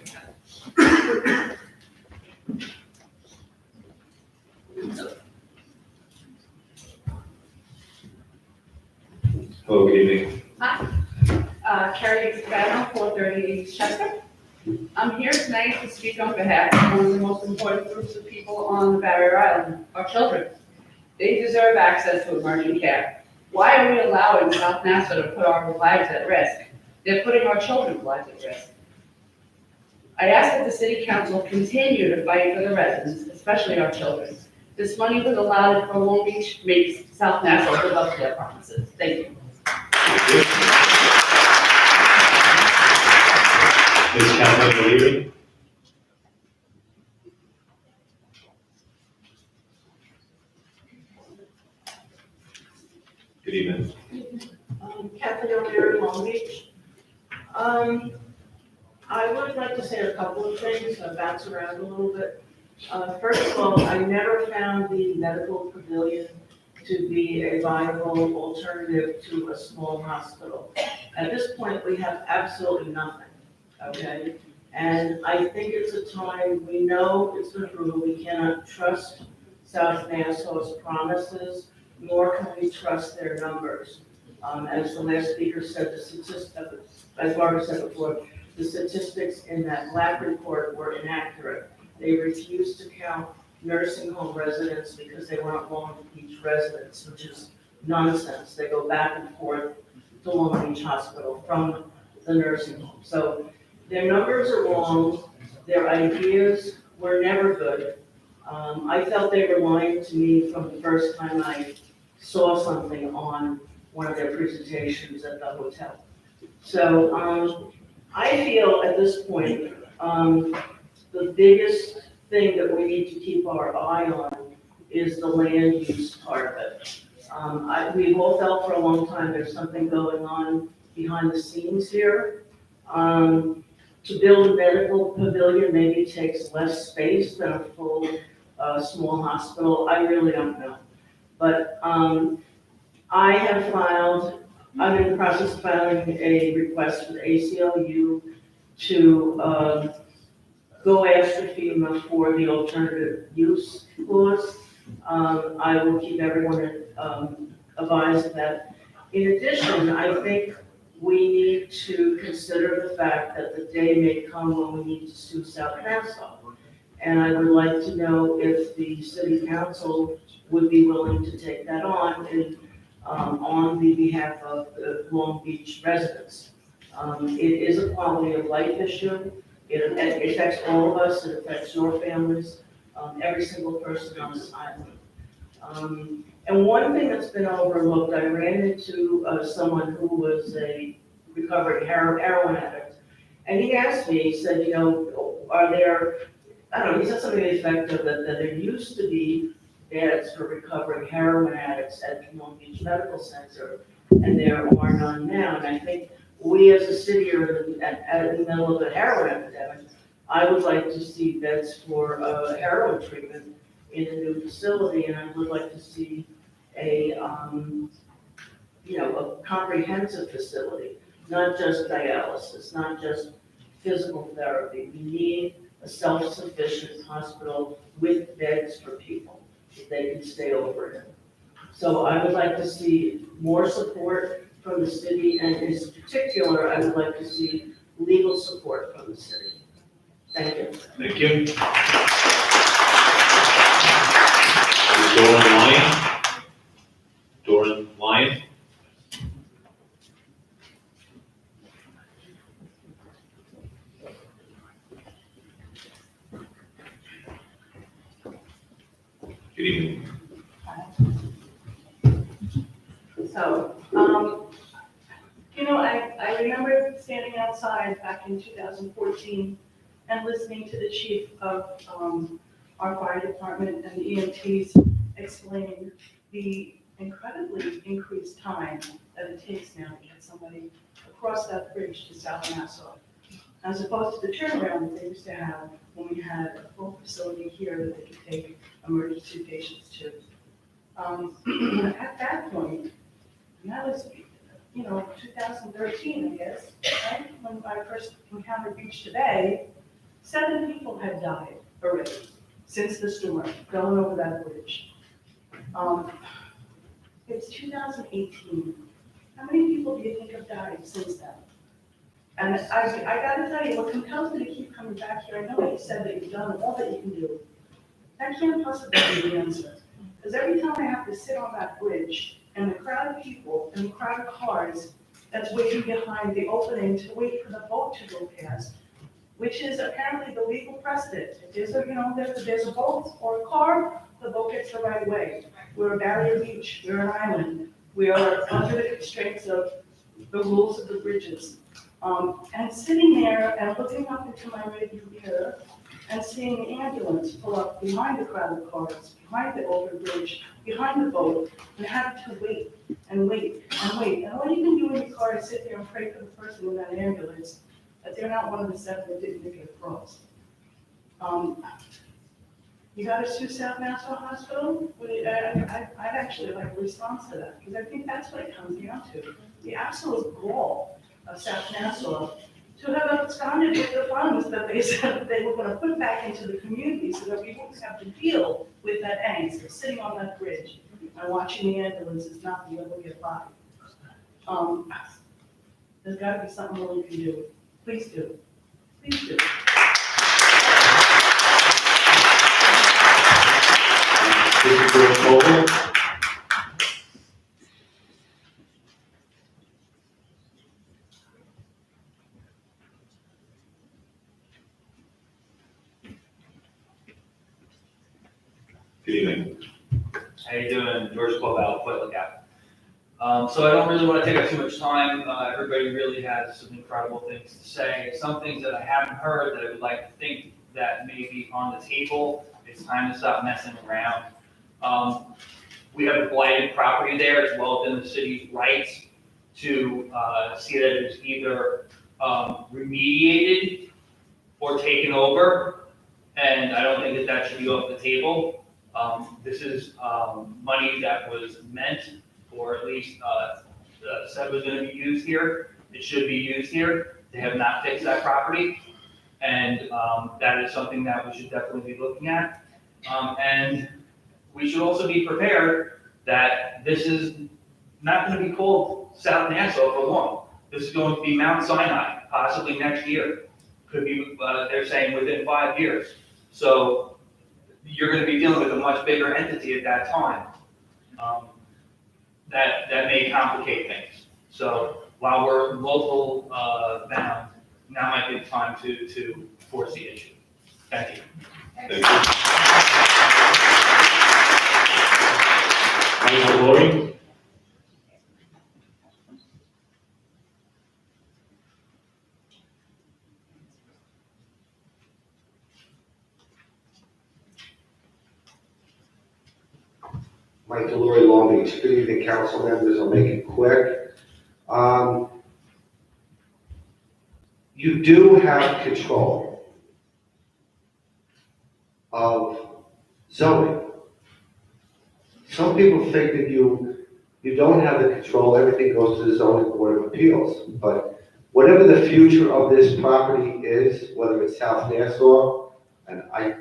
Hello, good evening. Hi, Carrie Cabano, 430 Chester. I'm here tonight to speak on behalf of one of the most important groups of people on the Barrier Island, our children. They deserve access to emergent care. Why are we allowing South Nassau to put our lives at risk? They're putting our children's lives at risk. I ask that the city council continue to fight for the residents, especially our children. This money was allotted for Long Beach, makes South Nassau live up to their promises. Thank you. Ms. Councilman O'Leary? Good evening. Kathleen O'Leary, Long Beach. I would like to say a couple of things, bounce around a little bit. First of all, I never found the medical pavilion to be a viable alternative to a small hospital. At this point, we have absolutely nothing, okay? And I think it's a time, we know it's been proven, we cannot trust South Nassau's promises, nor can we trust their numbers. As the last speaker said, as Barbara said before, the statistics in that Black report were inaccurate. They refused to count nursing home residents because they weren't Long Beach residents, which is nonsense. They go back and forth to Long Beach Hospital from the nursing home. So their numbers are wrong, their ideas were never good. I felt they were lying to me from the first time I saw something on one of their presentations at the hotel. So I feel at this point, the biggest thing that we need to keep our eye on is the land use part of it. We've all felt for a long time there's something going on behind the scenes here. To build a medical pavilion maybe takes less space than a full small hospital. I really don't know. But I have I'm in the process of filing a request with ACLU to go after FEMA for the alternative use clause. I will keep everyone advised of that. In addition, I think we need to consider the fact that the day may come when we need to sue South Nassau. And I would like to know if the city council would be willing to take that on the behalf of the Long Beach residents. It is a quality of life issue. It affects all of us. It affects your families, every single person on this island. And one thing that's been overlooked, I ran into someone who was a recovering heroin addict. And he asked me, he said, are there, I don't know, he said something to the effect of that there used to be beds for recovering heroin addicts at the Long Beach Medical Center, and there are none now. And I think we as a city are at the middle of a heroin epidemic. I would like to see beds for heroin treatment in a new facility, and I would like to see a comprehensive facility, not just dialysis, not just physical therapy. We need a self-sufficient hospital with beds for people that they can stay over in. So I would like to see more support from the city, and in particular, I would like to see legal support from the city. Thank you. Thank you. Doran Lyon? Doran Lyon? Good evening. So, I remember standing outside back in 2014 and listening to the chief of our fire department and the EMTs explain the incredibly increased time that it takes now to get somebody across that bridge to South Nassau, as opposed to the turnaround that they used to have when we had a full facility here that they could take emergency patients to. At that point, and that was, 2013, I guess, right? When I first encountered Beach to Bay, 7 people had died already since the storm, going over that bridge. It's 2018. How many people do you think have died since then? And I gotta tell you, what compels me to keep coming back here, I know that you said that you've done all that you can do. That can't possibly be the answer. Because every time I have to sit on that bridge, and the crowd of people and the crowd of cars that's waiting behind the opening to wait for the boat to go past, which is apparently the legal precedent. If there's a boat or a car, the boat gets the right way. We're a barrier beach, we're an island, we are under the constraints of the rules of the bridges. And sitting there and looking up into my rearview mirror and seeing the ambulance pull up behind the crowd of cars, behind the overbridge, behind the boat, and have to wait and wait and wait. And all you can do in your car is sit there and pray for the person in that ambulance that they're not one of the 7 that didn't make it across. You gotta sue South Nassau Hospital? I'd actually like a response to that, because I think that's what it comes down to. The absolute gall of South Nassau to have absconded with the funds that they said that they were gonna put back into the community so that we wouldn't have to deal with that angst of sitting on that bridge and watching the ambulances not be able to get by. There's gotta be something more we can do. Please do. Please do. Mr. George Vogel? Good evening. How you doing? George Clavell, Foot Lookout. So I don't really want to take up too much time. Everybody really has some incredible things to say. Some things that I haven't heard that I would like to think that may be on the table. It's time to stop messing around. We have a blighted property there. It's well within the city's rights to see that it is either remediated or taken over. And I don't think that that should be off the table. This is money that was meant, or at least said was going to be used here. It should be used here. They have not fixed that property. And that is something that we should definitely be looking at. And we should also be prepared that this is not going to be called South Nassau for long. This is going to be Mount Sinai, possibly next year. Could be, they're saying, within 5 years. So you're going to be dealing with a much bigger entity at that time. That may complicate things. So while we're local bound, now might be the time to force the issue. Thank you. Thank you. Michael Lori? Mike Delory, Long Beach. Good evening, council members. I'll make it quick. You do have control of zoning. Some people think that you don't have the control, everything goes to the zoning board of appeals. But whatever the future of this property is, whether it's South Nassau, and I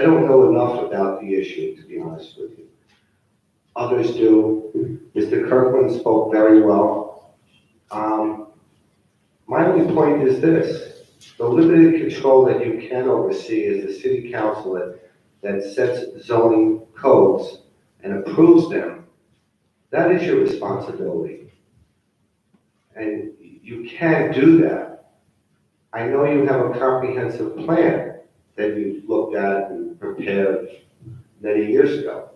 don't know enough about the issue, to be honest with you. Others do. Mr. Kirkland spoke very well. My only point is this: the limited control that you can oversee is the city council that sets zoning codes and approves them. That is your responsibility. And you can do that. I know you have a comprehensive plan that you've looked at and prepared many years ago.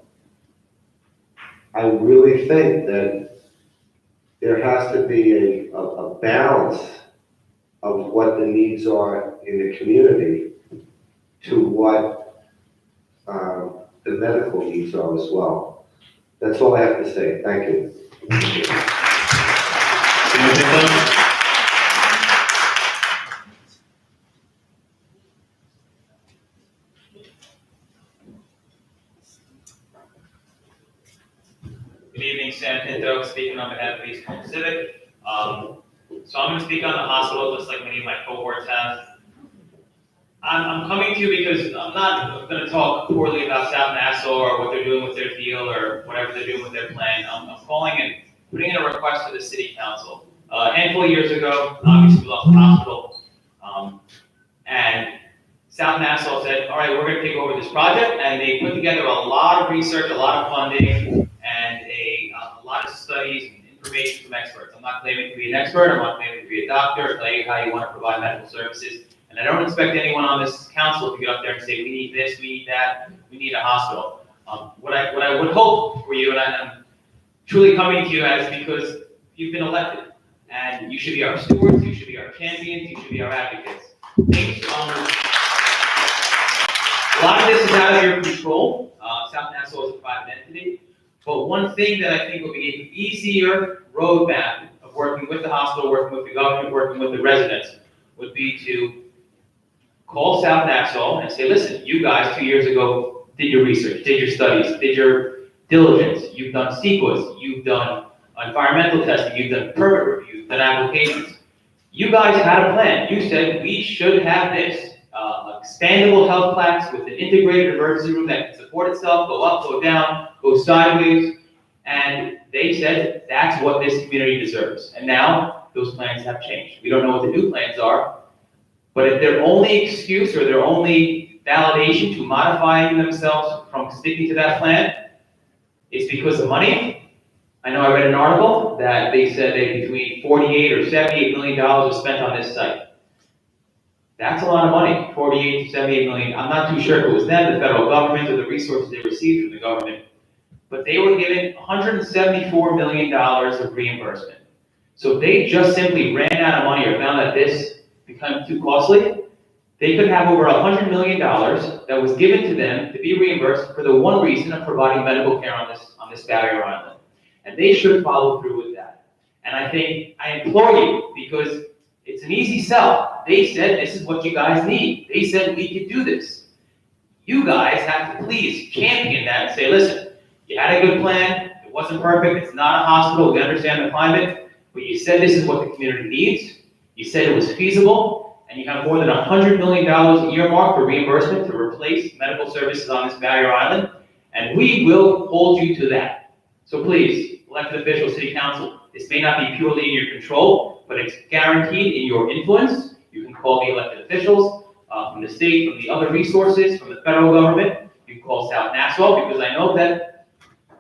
I really think that there has to be a balance of what the needs are in the community to what the medical needs are as well. That's all I have to say. Thank you. Good evening, Sam Pinto, speaking on behalf of East Point Civic. So I'm going to speak on the hospital, just like many of my cohorts have. I'm coming to you because I'm not going to talk poorly about South Nassau or what they're doing with their deal or whatever they're doing with their plan. I'm calling and putting in a request to the city council. A handful of years ago, obviously we lost the hospital, and South Nassau said, all right, we're going to take over this project, and they put together a lot of research, a lot of funding, and a lot of studies and information from experts. I'm not claiming to be an expert, I'm not claiming to be a doctor, or tell you how you want to provide medical services. And I don't expect anyone on this council to get up there and say, we need this, we need that, we need a hospital. What I would hope for you, and I'm truly coming to you as because you've been elected, and you should be our stewards, you should be our champions, you should be our advocates. Things, a lot of this is out of your control. South Nassau is a private entity. But one thing that I think will be an easier roadmap of working with the hospital, working with the government, working with the residents, would be to call South Nassau and say, listen, you guys 2 years ago did your research, did your studies, did your diligence, you've done CEQAs, you've done environmental testing, you've done permit review, you've done applications. You guys had a plan. You said we should have this. Expandable health class with an integrated emergency room that can support itself, go up, go down, go sideways. And they said that's what this community deserves. And now those plans have changed. We don't know what the new plans are, but if their only excuse or their only validation to modifying themselves from sticking to that plan is because of money. I know I read an article that they said that between $48 or $78 million was spent on this site. That's a lot of money, 48 to 78 million. I'm not too sure if it was them, the federal government, or the resources they received from the government, but they were given $174 million of reimbursement. So if they just simply ran out of money or found that this became too costly, they could have over $100 million that was given to them to be reimbursed for the one reason of providing medical care on this barrier island. And they should follow through with that. And I implore you, because it's an easy sell. They said this is what you guys need. They said we could do this. You guys have to please champion that and say, listen, you had a good plan. It wasn't perfect. It's not a hospital. We understand the climate. But you said this is what the community needs. You said it was feasible. And you have more than $100 million earmarked for reimbursement to replace medical services on this barrier island. And we will hold you to that. So please, elected officials, city council, this may not be purely in your control, but it's guaranteed in your influence. You can call the elected officials from the state, from the other resources, from the federal government. You can call South Nassau, because I know that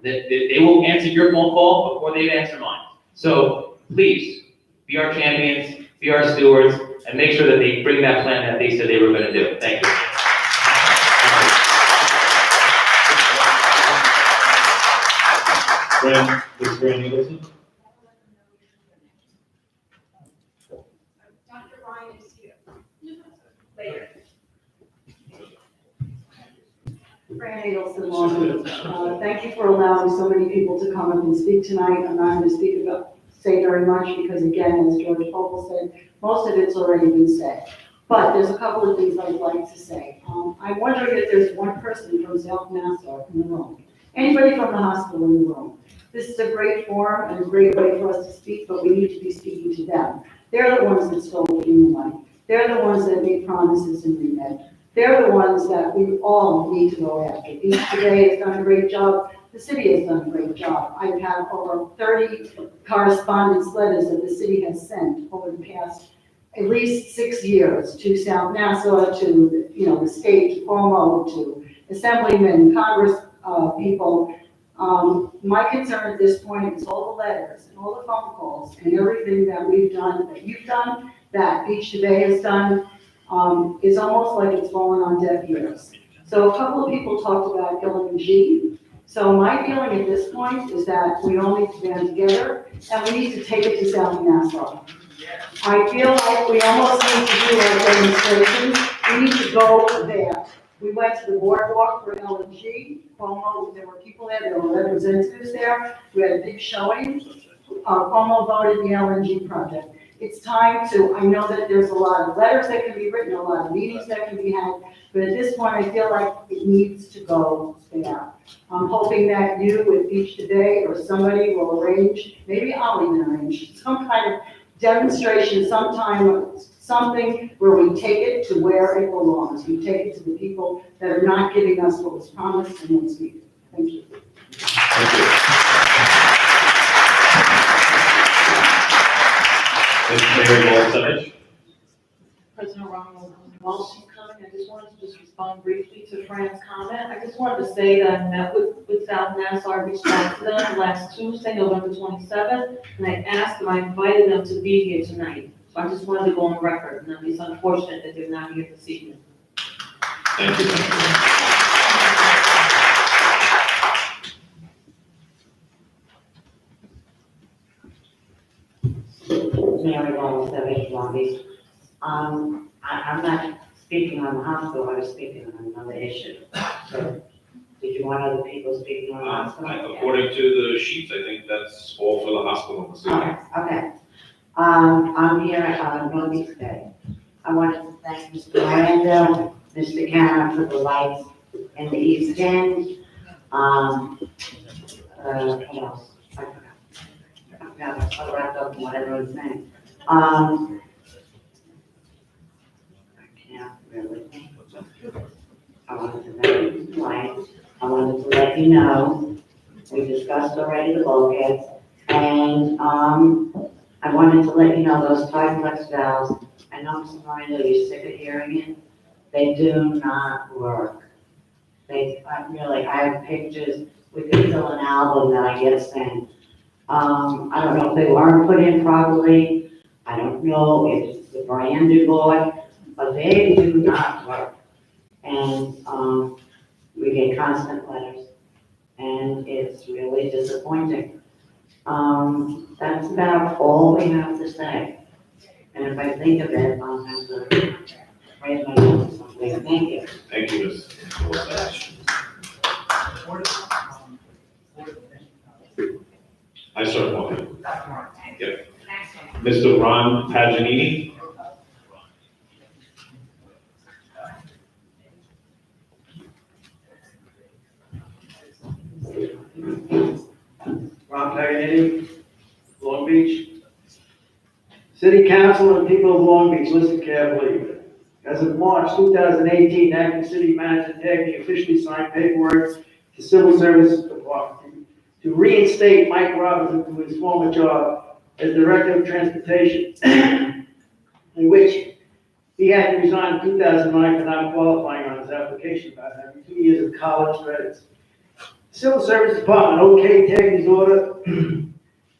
they will answer your phone call before they answer mine. So please, be our champions, be our stewards, and make sure that they bring that plan that they said they were going to do. Thank you. This is Brand Nicholson. Dr. Ryan is here. Later. Fran Edelson, Long Beach. Thank you for allowing so many people to come up and speak tonight. I'm not going to say very much because, again, as George Vogel said, most of it's already been said. But there's a couple of things I'd like to say. I'm wondering if there's one person from South Nassau in the room. Anybody from the hospital in the room? This is a great forum and a great way for us to speak, but we need to be speaking to them. They're the ones that stole the money. They're the ones that made promises and reneged. They're the ones that we all need to go after. Each today has done a great job. The city has done a great job. I've had over 30 correspondence letters that the city has sent over the past at least 6 years to South Nassau, to the state, to Cuomo, to assemblymen, Congress people. My concern at this point is all the letters and all the phone calls and everything that we've done, that you've done, that Beach Today has done, is almost like it's fallen on deaf ears. So a couple of people talked about LNG. So my feeling at this point is that we all need to band together and we need to take it to South Nassau. I feel like we almost need to do our demonstrations. We need to go there. We went to the boardwalk for LNG. Cuomo, there were people there were representatives there. We had a big showing. Cuomo voted the LNG project. It's time to, I know that there's a lot of letters that can be written, a lot of meetings that can be had, but at this point, I feel like it needs to go there. I'm hoping that you with Beach Today or somebody will arrange, maybe I'll even arrange, some kind of demonstration sometime, something where we take it to where it belongs. We take it to the people that are not giving us what was promised and what's needed. Thank you. President Ronald, while she's coming, I just wanted to just respond briefly to Fran's comment. I just wanted to say that I met with South Nassau, I reached out to them last Tuesday, November 27th, and I asked them, I invited them to be here tonight. So I just wanted to go on record, and it's unfortunate that they're not here this evening. Thank you. Mary Long, 7 Long Beach. I'm not speaking on the hospital, I was speaking on another issue. So, did you want other people speaking on the hospital? According to the sheets, I think that's all for the hospital. Okay. I'm here on Long Beach Day. I wanted to thank Mr. Miranda, Mr. Karen for the lights in the East End. What else? I forgot, I wrapped up whatever his name. I can't really think. I wanted to thank you tonight. I wanted to let you know, we discussed already the bulkheads, and, I wanted to let you know those triplex valves, I know Mr. Miranda, you're sick of hearing it, they do not work. I have pictures, we could fill an album that I get sent. I don't know if they weren't put in properly, I don't know if it's the brand new board, but they do not work. And, we get constant letters, and it's really disappointing. That's about all we have to say. And if I think of it, I'll have to raise my hand or something. Thank you. Thank you, Ms. I certainly. Yep. Mr. Ron Paganini. Ron Paganini, Long Beach. City Council and people of Long Beach, listen carefully. As of March 2018, acting city manager Deggy officially signed paperwork to Civil Service Department to reinstate Mike Robinson to his former job as Director of Transportation, in which he had to resign in 2009 for not qualifying on his application about having 2 years of college credits. Civil Service Department okayed Deggy's order in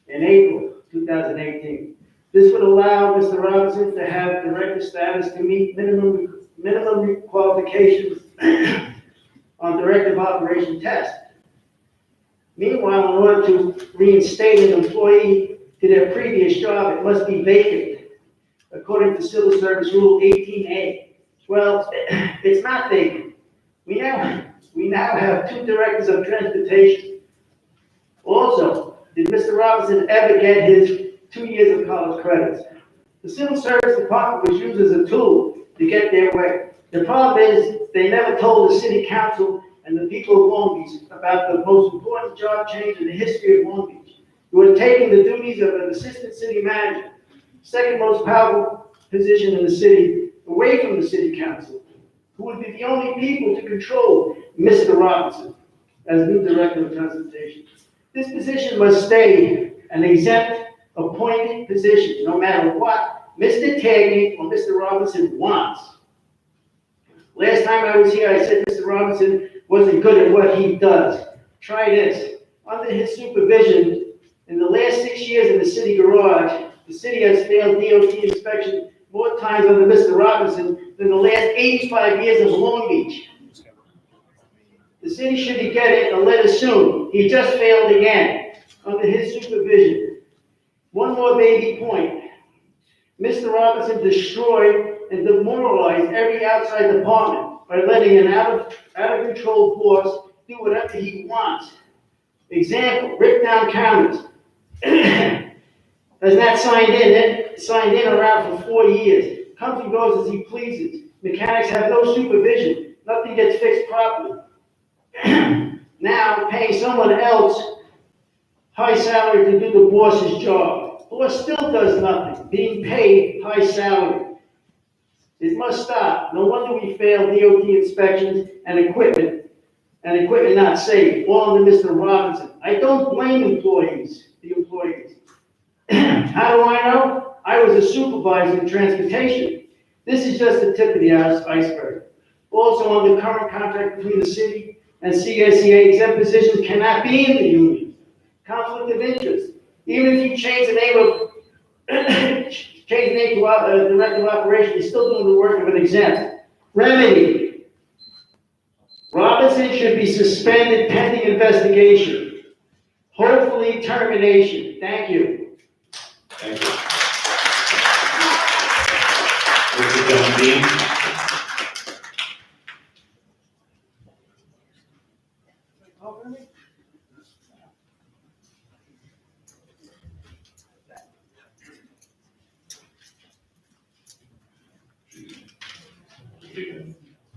April 2018. This would allow Mr. Robinson to have director status to meet minimum qualifications on directive operation test. Meanwhile, in order to reinstate an employee to their previous job, it must be vacant, according to Civil Service Rule 18A. Well, it's not vacant. We now have 2 directors of transportation. Also, did Mr. Robinson ever get his 2 years of college credits? The Civil Service Department was used as a tool to get their way. The problem is they never told the City Council and the people of Long Beach about the most important job change in the history of Long Beach. You are taking the duties of an assistant city manager, second most powerful position in the city, away from the City Council, who would be the only people to control Mr. Robinson as new Director of Transportation. This position must stay an exempt appointed position, no matter what Mr. Tagney or Mr. Robinson wants. Last time I was here, I said Mr. Robinson wasn't good at what he does. Try this. Under his supervision, in the last 6 years in the city garage, the city has failed DOT inspection more times under Mr. Robinson than the last 85 years of Long Beach. The city should get it a letter soon. He just failed again under his supervision. One more baby point. Mr. Robinson destroyed and demoralized every outside department by letting an out of control boss do whatever he wants. Example, Ricktown Cameras. Has not signed in around for 4 years. Comes and goes as he pleases. Mechanics have no supervision. Nothing gets fixed properly. Now paying someone else high salary to do the boss's job. Boss still does nothing, being paid high salary. It must stop. No wonder we failed DOT inspections and equipment not safe, all under Mr. Robinson. I don't blame the employees. How do I know? I was a supervisor in transportation. This is just the tip of the iceberg. Also, on the current contract between the city and CSEA, exempt positions cannot be in the union. Conflict of interest. Even if you change the name to director of operations, you're still doing the work of an exempt. Remedy. Robinson should be suspended pending investigation. Hopefully termination. Thank you. Thank you. Mr. John Dean.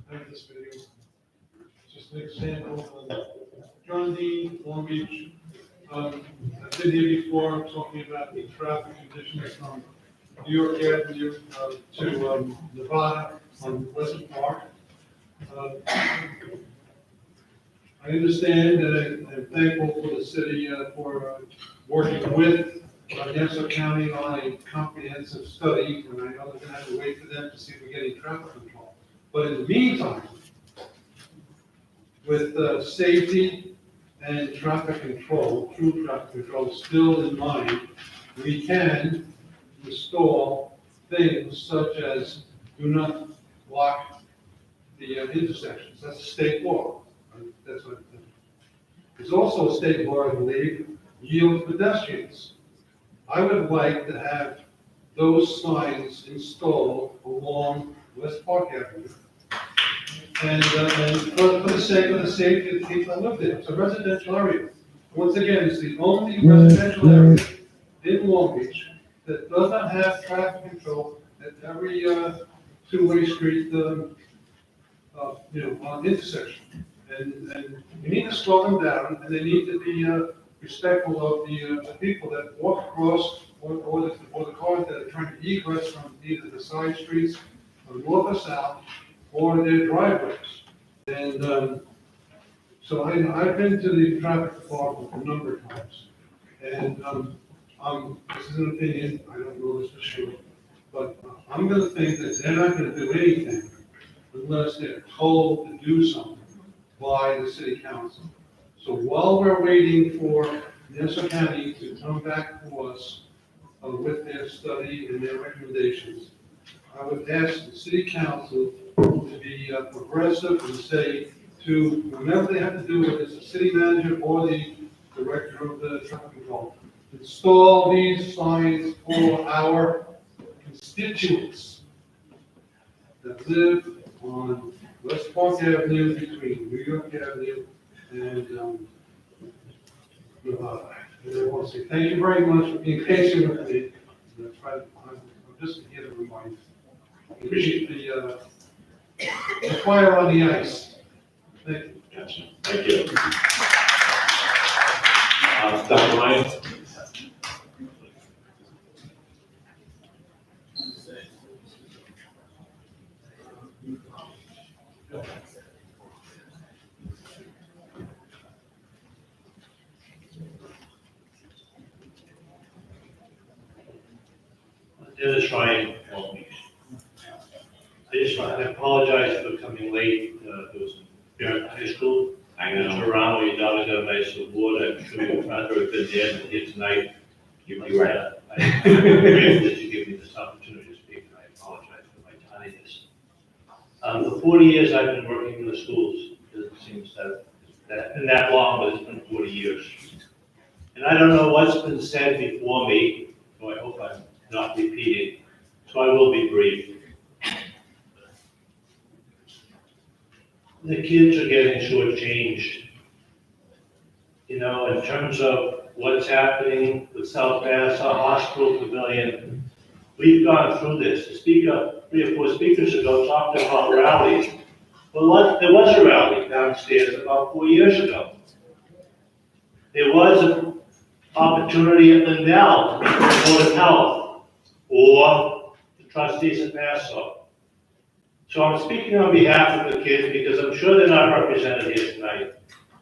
Like this video. Just an example of John Dean, Long Beach. I've been here before talking about the traffic conditions from New York Avenue to Nevada on Pleasant Park. I understand and I'm thankful for the city for working with Nassau County on a comprehensive study, and I know they're gonna have to wait for them to see if we're getting traffic control. But in the meantime, with safety and traffic control, true traffic control still in mind, we can install things such as do not block the intersections. That's a state law. That's what it's also a state law, I believe, yield pedestrians. I would like to have those signs installed along West Park Avenue. And for the sake of the safety of the people that live there. It's a residential area. Once again, it's the only residential area in Long Beach that does not have traffic control at every two-way street, intersection. And we need to slow them down, and they need to be respectful of the people that walk across, or the cars that are trying to egress from either the side streets, or north or south, or their driveways. And so I've been to the traffic department a number of times. And this is an opinion, I don't know this for sure, but I'm gonna think that they're not gonna do anything unless they're told to do something by the city council. So while we're waiting for Nassau County to come back to us with their study and their recommendations, I would ask the city council to be progressive and say to whomever they have to do with, it's the city manager or the director of the traffic control, install these signs for our constituents that live on West Park Avenue between New York Avenue and Nevada. And I want to say thank you very much for being patient with me. I'm just here to remind you. Appreciate the fire on the ice. Thank you. Gotcha. Thank you. Dr. Ryan? Dennis Ryan, Long Beach. I apologize for coming late. There was a high school. I know. Toronto, you doubted them, I said, Lord, I'm sure you'd rather have been there than here tonight. You're right. I'm grateful that you give me this opportunity to speak, and I apologize for my tardiness. The 40 years I've been working in the schools, it seems that And that long, but it's been 40 years. And I don't know what's been said before me, so I hope I'm not repeating, so I will be brief. The kids are getting shortchanged. You know, in terms of what's happening with South Mass, our hospital pavilion, we've gone through this. The speaker, 3 or 4 speakers ago, talked about rallies. Well, there was a rally downstairs about 4 years ago. There was an opportunity at Lindell, the Board of Health, or the trustees at Nassau. So I'm speaking on behalf of the kids because I'm sure they're not represented here tonight.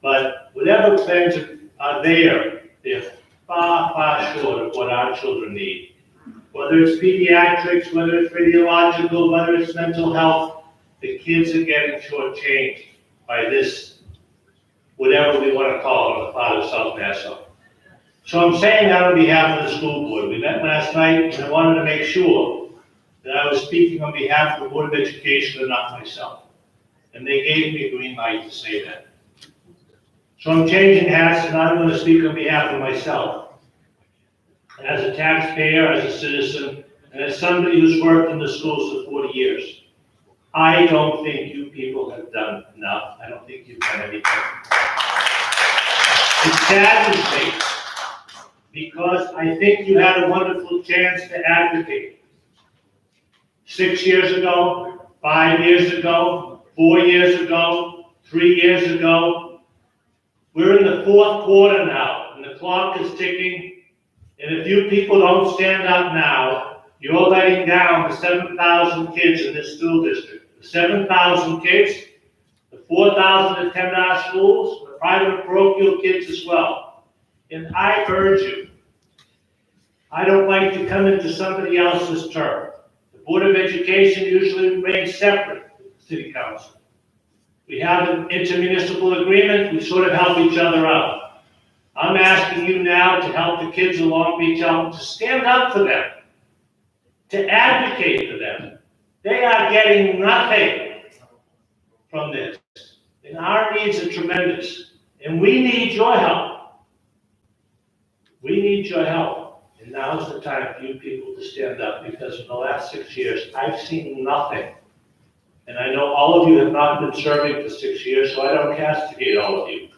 But whatever plans are there, they're far, far short of what our children need. Whether it's pediatrics, whether it's radiological, whether it's mental health, the kids are getting shortchanged by this, whatever we want to call it, on the part of South Nassau. So I'm saying that on behalf of the school board. We met last night, and I wanted to make sure that I was speaking on behalf of the Board of Education and not myself. And they gave me a green light to say that. So I'm changing hats, and I'm going to speak on behalf of myself. As a taxpayer, as a citizen, and as somebody who's worked in the schools for 40 years, I don't think you people have done enough. I don't think you've done anything. It saddens me, because I think you had a wonderful chance to advocate. 6 years ago, 5 years ago, 4 years ago, 3 years ago. We're in the 4th quarter now, and the clock is ticking. And if you people don't stand up now, you're letting down the 7,000 kids in this school district. The 7,000 kids, the 4,000 that attend our schools, the private and parochial kids as well. And I urge you, I don't like to come into somebody else's turf. The Board of Education usually remains separate with the City Council. We have an intermunicipal agreement, we sort of help each other out. I'm asking you now to help the kids of Long Beach out, to stand up for them, to advocate for them. They are getting nothing from this. And our needs are tremendous. And we need your help. We need your help. And now's the time for you people to stand up, because in the last 6 years, I've seen nothing. And I know all of you have not been serving for 6 years, so I don't castigate all of you.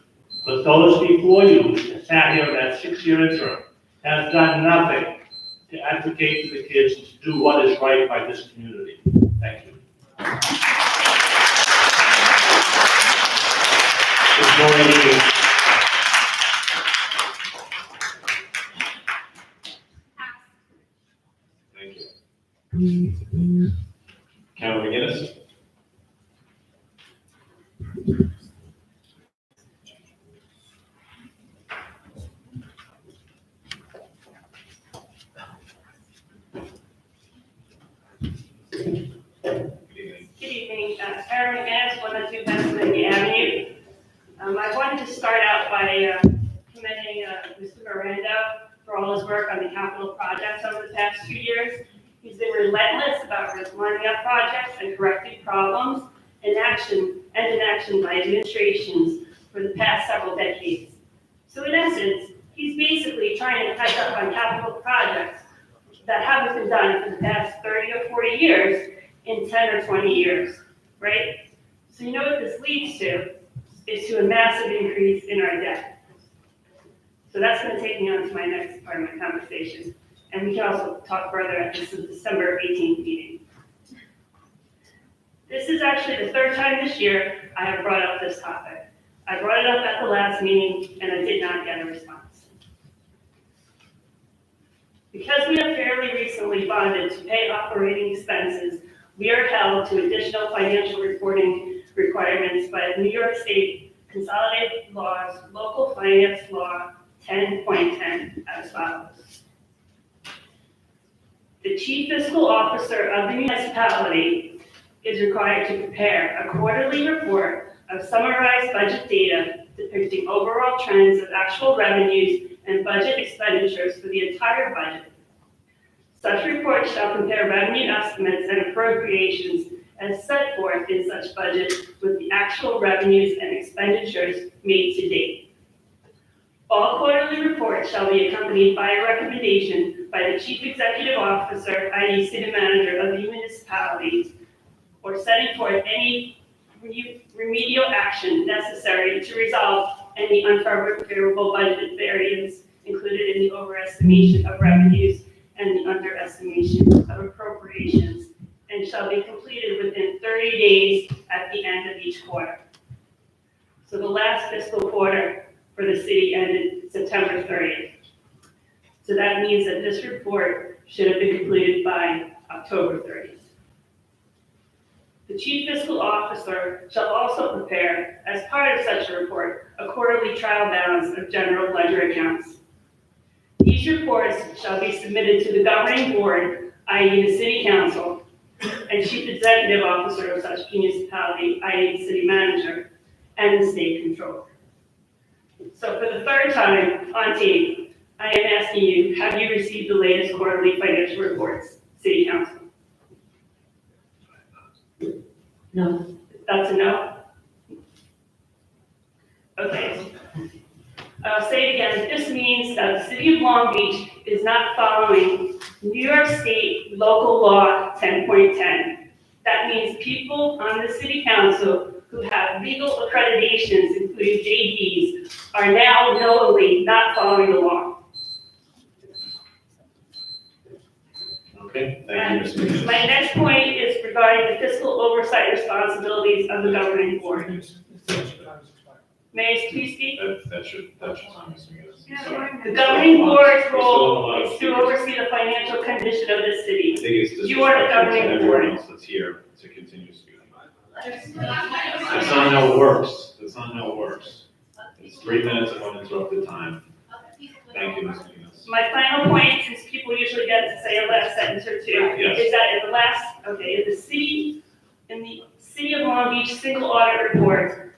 But those before you who sat here in that 6-year interim have done nothing to advocate for the kids and to do what is right by this community. Thank you. Good morning. Thank you. Councilor McGinnis. Good evening, Erin McGinnis, 102 Pennsylvania Avenue. I wanted to start out by commending Mr. Miranda for all his work on the capital projects over the past 2 years. He's been relentless about lining up projects and correcting problems in action by administrations for the past several decades. So in essence, he's basically trying to catch up on capital projects that haven't been done for the past 30 or 40 years in 10 or 20 years, right? So you know what this leads to is to a massive increase in our debt. So that's going to take me on to my next part of my conversation. And we can also talk further at this December 18th meeting. This is actually the 3rd time this year I have brought up this topic. I brought it up at the last meeting and I did not get a response. Because we have fairly recently bonded to pay operating expenses, we are held to additional financial reporting requirements by New York State Consolidated Laws, Local Finance Law 10.10 as follows. The Chief Fiscal Officer of the municipality is required to prepare a quarterly report of summarized budget data depicting overall trends of actual revenues and budget expenditures for the entire budget. Such report shall compare revenue estimates and appropriations as set forth in such budget with the actual revenues and expenditures made to date. All quarterly reports shall be accompanied by a recommendation by the Chief Executive Officer, i.e. City Manager of the municipality, or setting forth any remedial action necessary to resolve any unfavorable budget variance included in the overestimation of revenues and the underestimation of appropriations, and shall be completed within 30 days at the end of each quarter. So the last fiscal quarter for the city ended September 30th. So that means that this report should have been completed by October 30th. The Chief Fiscal Officer shall also prepare, as part of such a report, a quarterly trial balance of general ledger accounts. These reports shall be submitted to the governing board, i.e. the City Council, and Chief Executive Officer of such municipality, i.e. the City Manager, and the State Controller. So for the third time on tape, I am asking you, have you received the latest quarterly financial reports, City Council? No. That's a no? Okay. I'll say it again, this means that the City of Long Beach is not following New York State Local Law 10.10. That means people on the City Council who have legal accreditations, including JDs, are now knowingly not following the law. Okay, thank you, Ms. McGinnis. My next point is regarding the fiscal oversight responsibilities of the governing board. May I please speak? That's your time, Ms. McGinnis. Sorry. The governing board's We're still on role the line. is to oversee the financial condition of the city. I think it's You are the disrespectful to governing everyone board. else that's here to continue speaking. That's not how it works. That's not how it works. It's 3 minutes of uninterrupted time. Thank you, Ms. McGinnis. My final point, since people usually get to say a last sentence or two, Yes. is that in the city of Long Beach single audit report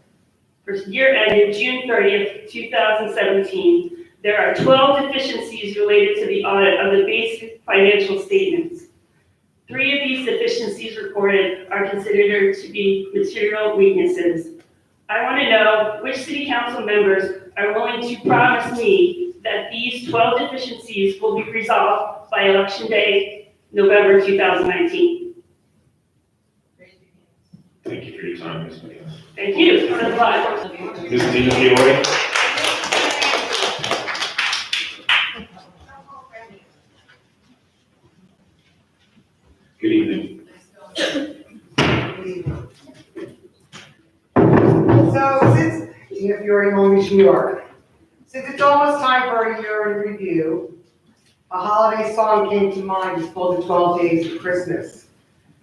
for year ended June 30th, 2017, there are 12 deficiencies related to the audit of the basic financial statements. 3 of these deficiencies reported are considered to be material weaknesses. I want to know which city council members are willing to promise me that these 12 deficiencies will be resolved by election day, November 2019. Thank you for your time, Ms. McGinnis. Thank you. That's a lot. Ms. Dina Fiore? Good evening. So since, if you're in Long Beach, New York, since it's almost time for a year in review, a holiday song came to mind. It's called The 12 Days of Christmas.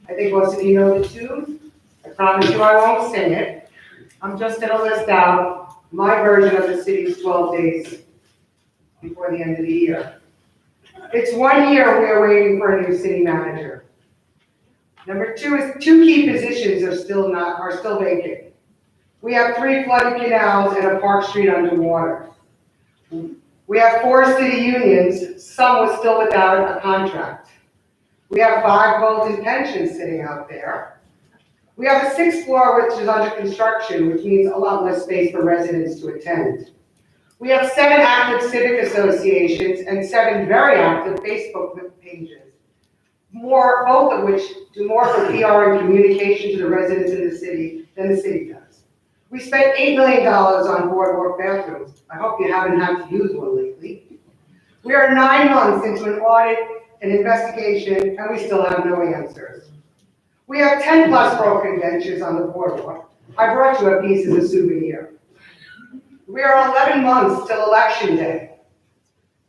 I think most of you know the tune. I promise you I won't sing it. I'm just gonna list out my version of the city's 12 days before the end of the year. It's 1 year we are waiting for a new city manager. Number 2 is 2 key positions are still vacant. We have 3 flooded canals and a Park Street underwater. We have 4 city unions, some was still without a contract. We have 5 golden pensions sitting out there. We have a 6th floor which is under construction, which means a lot less space for residents to attend. We have 7 active civic associations and 7 very active Facebook pages. Both of which do more for PR and communication to the residents in the city than the city does. We spent $8 million on boardwalk bathrooms. I hope you haven't had to use one lately. We are 9 months into an audit and investigation, and we still have no answers. We have 10 plus broken benches on the boardwalk. I brought you a piece as a souvenir. We are 11 months till election day.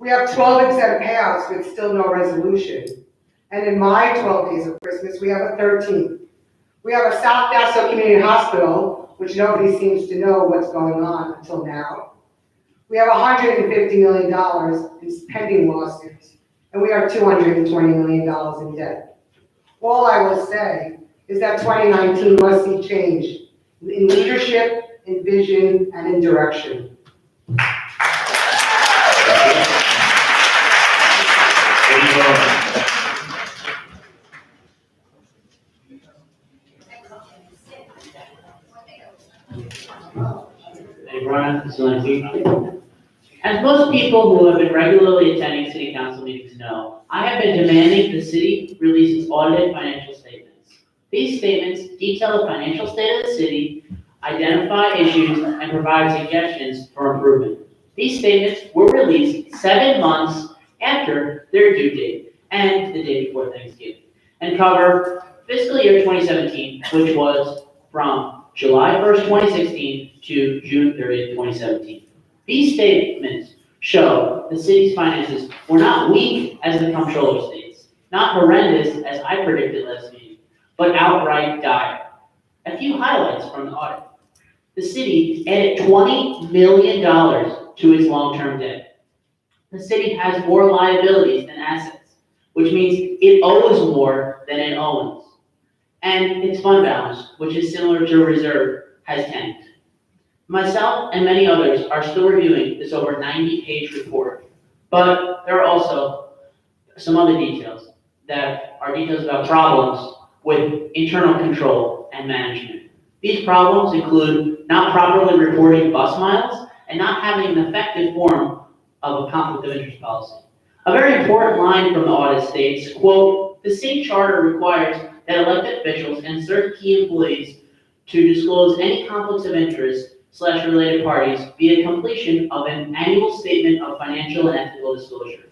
We have 12 exempt payouts with still no resolution. And in my 12 days of Christmas, we have a 13th. We have a South Nassau Community Hospital, which nobody seems to know what's going on until now. We have $150 million in pending lawsuits, and we are $220 million in debt. All I will say is that 2019 must see change in leadership, in vision, and in direction. Hey, Brian, this is Lindsay. As most people who have been regularly attending city council meetings know, I have been demanding the city release its audited financial statements. These statements detail the financial state of the city, identify issues, and provide suggestions for improvement. These statements were released 7 months after their due date and the day before Thanksgiving, and cover fiscal year 2017, which was from July 1st, 2016 to June 30th, 2017. These statements show the city's finances were not weak as the comptroller states, not horrendous as I predicted last meeting, but outright dire. A few highlights from the audit. The city added $20 million to its long-term debt. The city has more liabilities than assets, which means it owes more than it owns. And its fund balance, which is similar to a reserve, has tanked. Myself and many others are still reviewing this over 90-page report, but there are also some other details that are details about problems with internal control and management. These problems include not properly reporting bus miles and not having an effective form of a conflict of interest policy. A very important line from the audit states, quote, "The city charter requires that elected officials and certain key employees to disclose any conflicts of interest / related parties via completion of an annual statement of financial and ethical disclosure,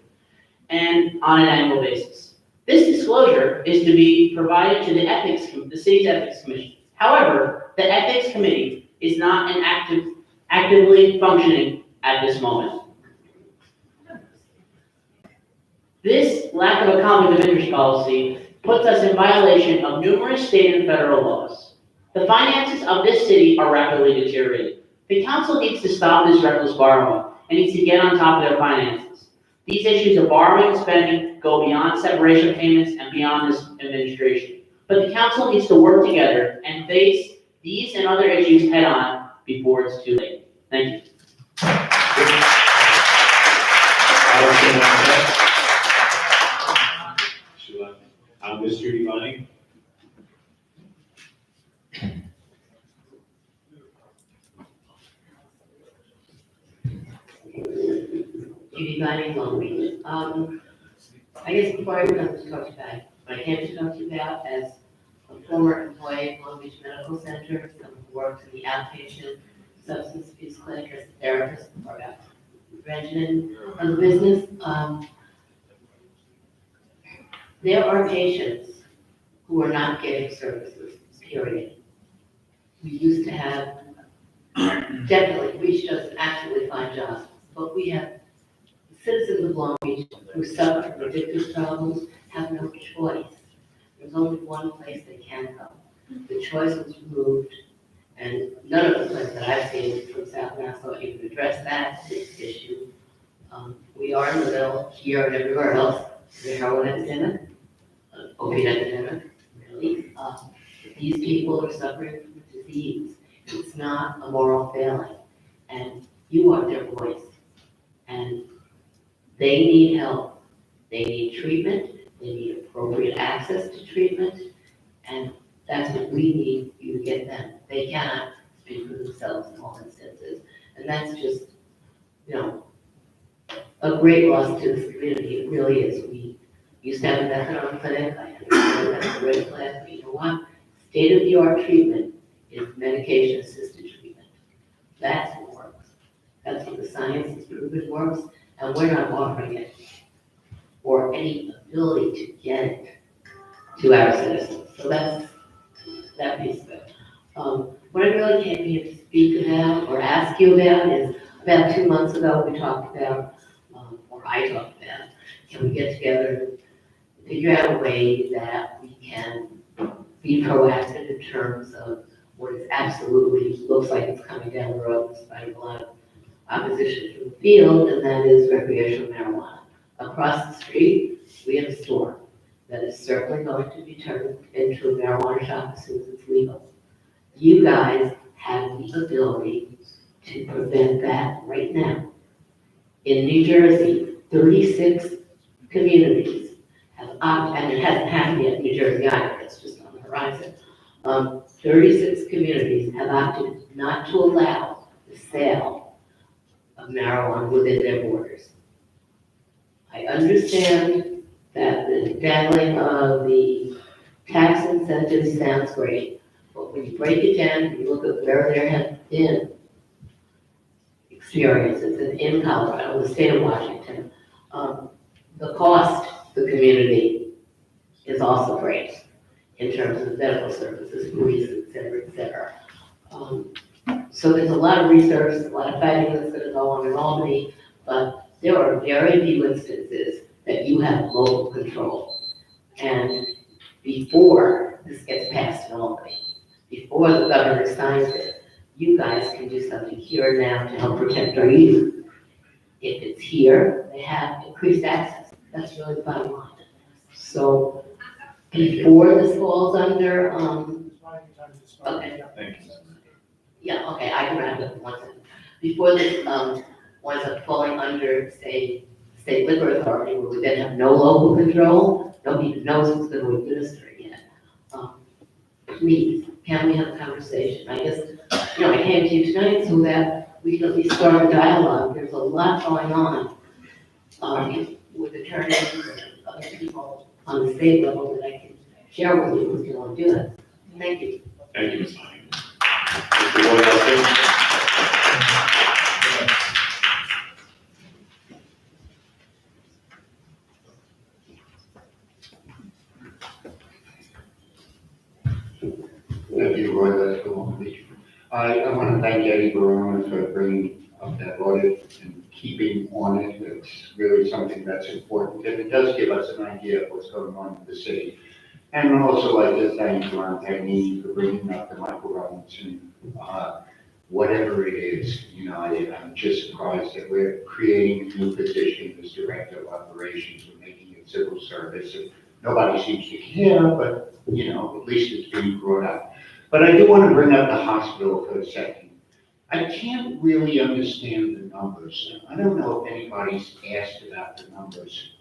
and on an annual basis. This disclosure is to be provided to the city's ethics commission. However, the ethics committee is not actively functioning at this moment. This lack of a conflict of interest policy puts us in violation of numerous state and federal laws. The finances of this city are rapidly deteriorating. The council needs to stop this reckless borrowing and needs to get on top of their finances. These issues of borrowing and spending go beyond separation payments and beyond this administration. But the council needs to work together and face these and other issues head on before it's too late. Thank you. Ms. Judy Bunny. Judy Bunny, Long Beach. I guess before I come to talk about what I came to talk to you about as a former employee of Long Beach Medical Center, someone who worked in the outpatient substance abuse clinic as a therapist before I got prevention of the business. There are patients who are not getting services, period. We used to have, definitely reached us absolutely fine jobs, but we have citizens of Long Beach who suffer from addictive problems have no choice. There's only one place they can go. The choice was removed, and none of the places that I've seen from South Nassau even address that issue. We are in the middle here and everywhere else. The heroin epidemic, opiate epidemic, really. These people are suffering from a disease. It's not a moral failing, and you are their voice. And they need help. They need treatment. They need appropriate access to treatment, and that's what we need you to get them. They cannot speak for themselves in all instances, and that's just, a great loss to this community. It really is. We used to have a methadone clinic. I understand that's a red flag, but you know what? State-of-the-art treatment is medication-assisted treatment. That's what works. That's what the science has proven works, and we're not offering it or any ability to get it to our citizens. So that's that piece of it. What I really came here to speak about or ask you about is about 2 months ago we talked about, or I talked about, can we get together and figure out a way that we can be proactive in terms of what is absolutely looks like it's coming down the road in spite of a lot of opposition from the field, and that is recreational marijuana. Across the street, we have a store that is certainly going to be turned into a marijuana shop as soon as it's legal. You guys have the ability to prevent that right now. In New Jersey, 36 communities have opted, and it hasn't happened yet in New Jersey either, it's just on the horizon, 36 communities have opted not to allow the sale of marijuana within their borders. I understand that the dangling of the tax incentives sounds great, but when you break it down, you look at where there have been experiences in Colorado, the state of Washington, the cost to the community is also great in terms of medical services, police, et cetera. So there's a lot of research, a lot of fighting that's gonna go on in Albany, but there are very few instances that you have local control. And before this gets passed in Albany, before the governor signs it, you guys can do something here and now to help protect our youth. If it's here, they have increased access. That's really the bottom line. So before this falls under, okay. Thank you. Yeah, okay, I can wrap it in 1 second. Before this, winds up falling under, say, state liquor authority, where we then have no local control, nobody knows who's gonna administer it yet. Please, can we have a conversation? I guess, I came to you tonight so that we can at least start a dialogue. There's a lot going on, with attorneys and other people on the state level that I can share with you if you want to do it. Thank you. Thank you, Ms. Lonnie. Mr. Wojciechowski? Thank you, Roy, that's the Long Beach. I want to thank Eddie Barone for bringing up that audit and keeping on it. It's really something that's important, and it does give us an idea of what's going on in the city. And I'd also like to thank Ron Pagnini for bringing up the Michael Robinson, whatever it is, I'm just surprised that we're creating a new position as Director of Operations. We're making it civil service. And nobody seems to care, but, at least it's being brought up. But I do want to bring up the hospital for a second. I can't really understand the numbers. I don't know if anybody's asked about the numbers.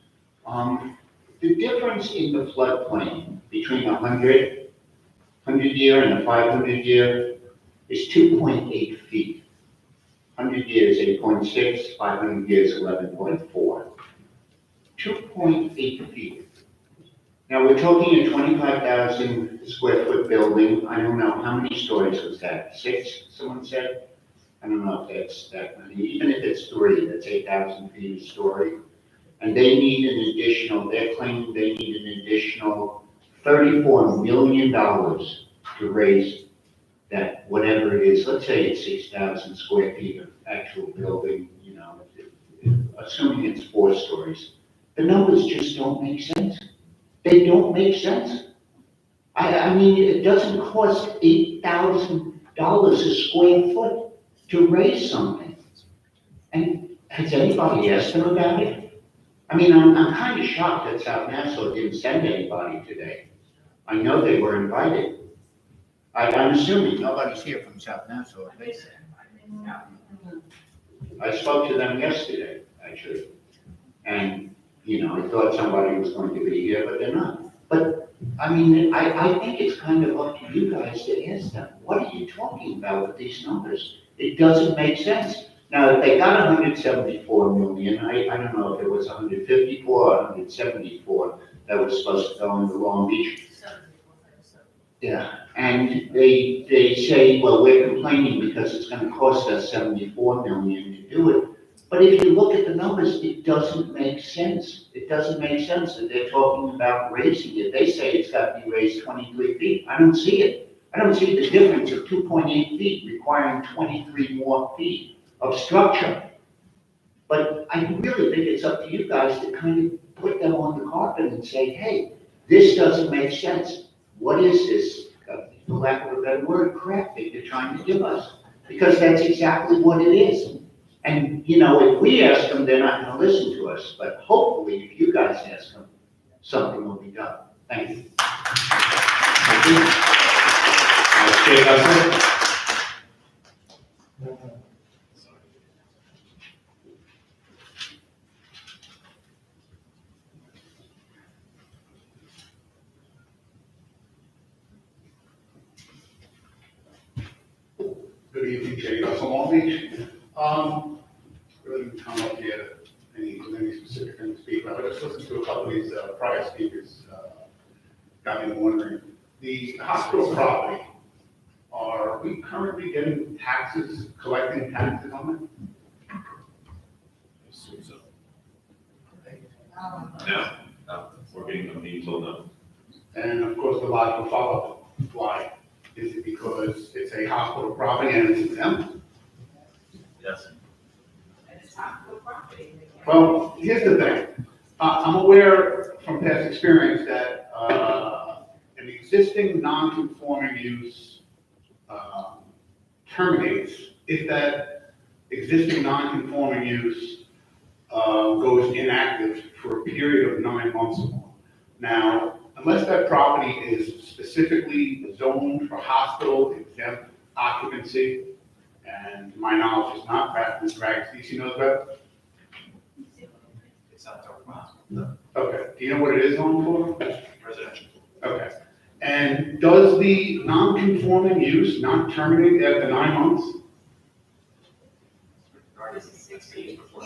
The difference in the floodplain between 100 year and the 500 year is 2.8 feet. 100 years, 8.6, 500 years, 11.4. 2.8 feet. Now, we're talking a 25,000 square foot building. I don't know, how many stories was that? 6, someone said? I don't know if that's that many. Even if it's 3, that's 8,000 feet a story. And they need an additional, they're claiming they need an additional $34 million to raise that, whatever it is. Let's say it's 6,000 square feet of actual building, assuming it's 4 stories. The numbers just don't make sense. They don't make sense. I mean, it doesn't cost $8,000 a square foot to raise something. And has anybody asked them about it? I mean, I'm kind of shocked that South Nassau didn't send anybody today. I know they were invited. I'm assuming nobody's here from South Nassau. I spoke to them yesterday, actually. And I thought somebody was going to be here, but they're not. But, I mean, I think it's kind of up to you guys to ask them, what are you talking about with these numbers? It doesn't make sense. Now, if they got 174 million, I don't know if it was 154 or 174 that was supposed to go into Long Beach. Yeah, and they say, well, we're complaining because it's gonna cost us 74 million to do it. But if you look at the numbers, it doesn't make sense. It doesn't make sense that they're talking about raising it. They say it's got to be raised 23 feet. I don't see it. I don't see the difference of 2.8 feet requiring 23 more feet of structure. But I really think it's up to you guys to kind of put them on the carpet and say, hey, this doesn't make sense. What is this? For lack of a better word, crap that you're trying to give us. Because that's exactly what it is. And, if we ask them, they're not going to listen to us. But hopefully, if you guys ask them, something will be done. Thank you. Thank you. Jay Hudson? Good evening, Jay Russell, Long Beach. Really didn't come up here with any specific thing to speak about, but just listened to a couple of these prior speakers, got me wondering. The hospital property, are we currently getting taxes, collecting taxes on Assume so. No, I'm being told no. it? And of course, the logical follow-up, why? Is it because it's a hospital property and it's exempt? Yes. Well, here's the thing. I'm aware from past experience that an existing non-conforming use terminates if that existing non-conforming use goes inactive for a period of 9 months or more. Now, unless that property is specifically zoned for hospital exempt occupancy, and to my knowledge is not, perhaps Ms. Dragsby knows about it? It's not talking about Okay, do you know what it is zoned for? residential. Okay, and does the non-conforming use not terminate after 9 months?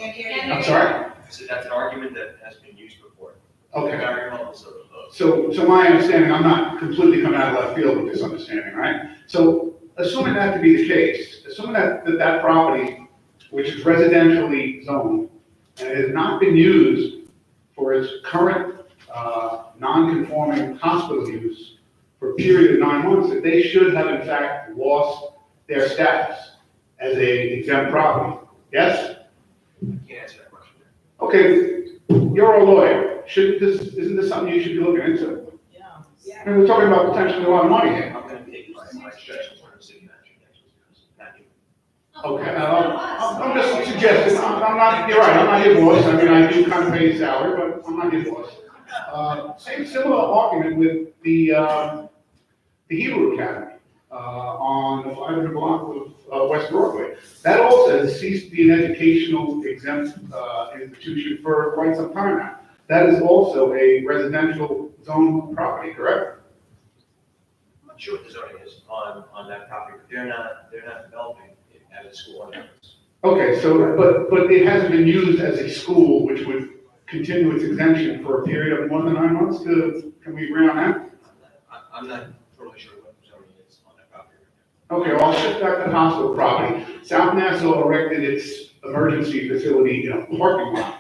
I'm sorry? So that's an argument that has been used before. Okay. An argument also. So my understanding, I'm not completely coming out of left field with this understanding, right? So assuming that to be the case, assuming that property, which is residentially zoned, and has not been used for its current non-conforming hospital use for a period of 9 months, that they should have in fact lost their status as a exempt property. Yes? Can't answer that question. Okay, you're a lawyer. Isn't this something you should be looking into? Yeah. And we're talking about potentially a lot of money here. I'm going to take my suggestions from the city manager next week. Thank you. Okay, I'm just suggesting, I'm not, you're right, I'm not your boss. I mean, I do kind of pay salary, but I'm not your boss. Same similar argument with the Hebrew Academy on the 500 block of West Broadway. That also has ceased to be an educational exempt institution for quite some time now. That is also a residential zone property, correct? I'm not sure what the zoning is on that property, but they're not developing it as a school on campus. Okay, so, but it hasn't been used as a school, which would continue its exemption for a period of more than 9 months. Can we agree on that? I'm not totally sure what the zoning is on that property. Okay, well, I'll shift back to the hospital property. South Nassau erected its emergency facility in a parking lot.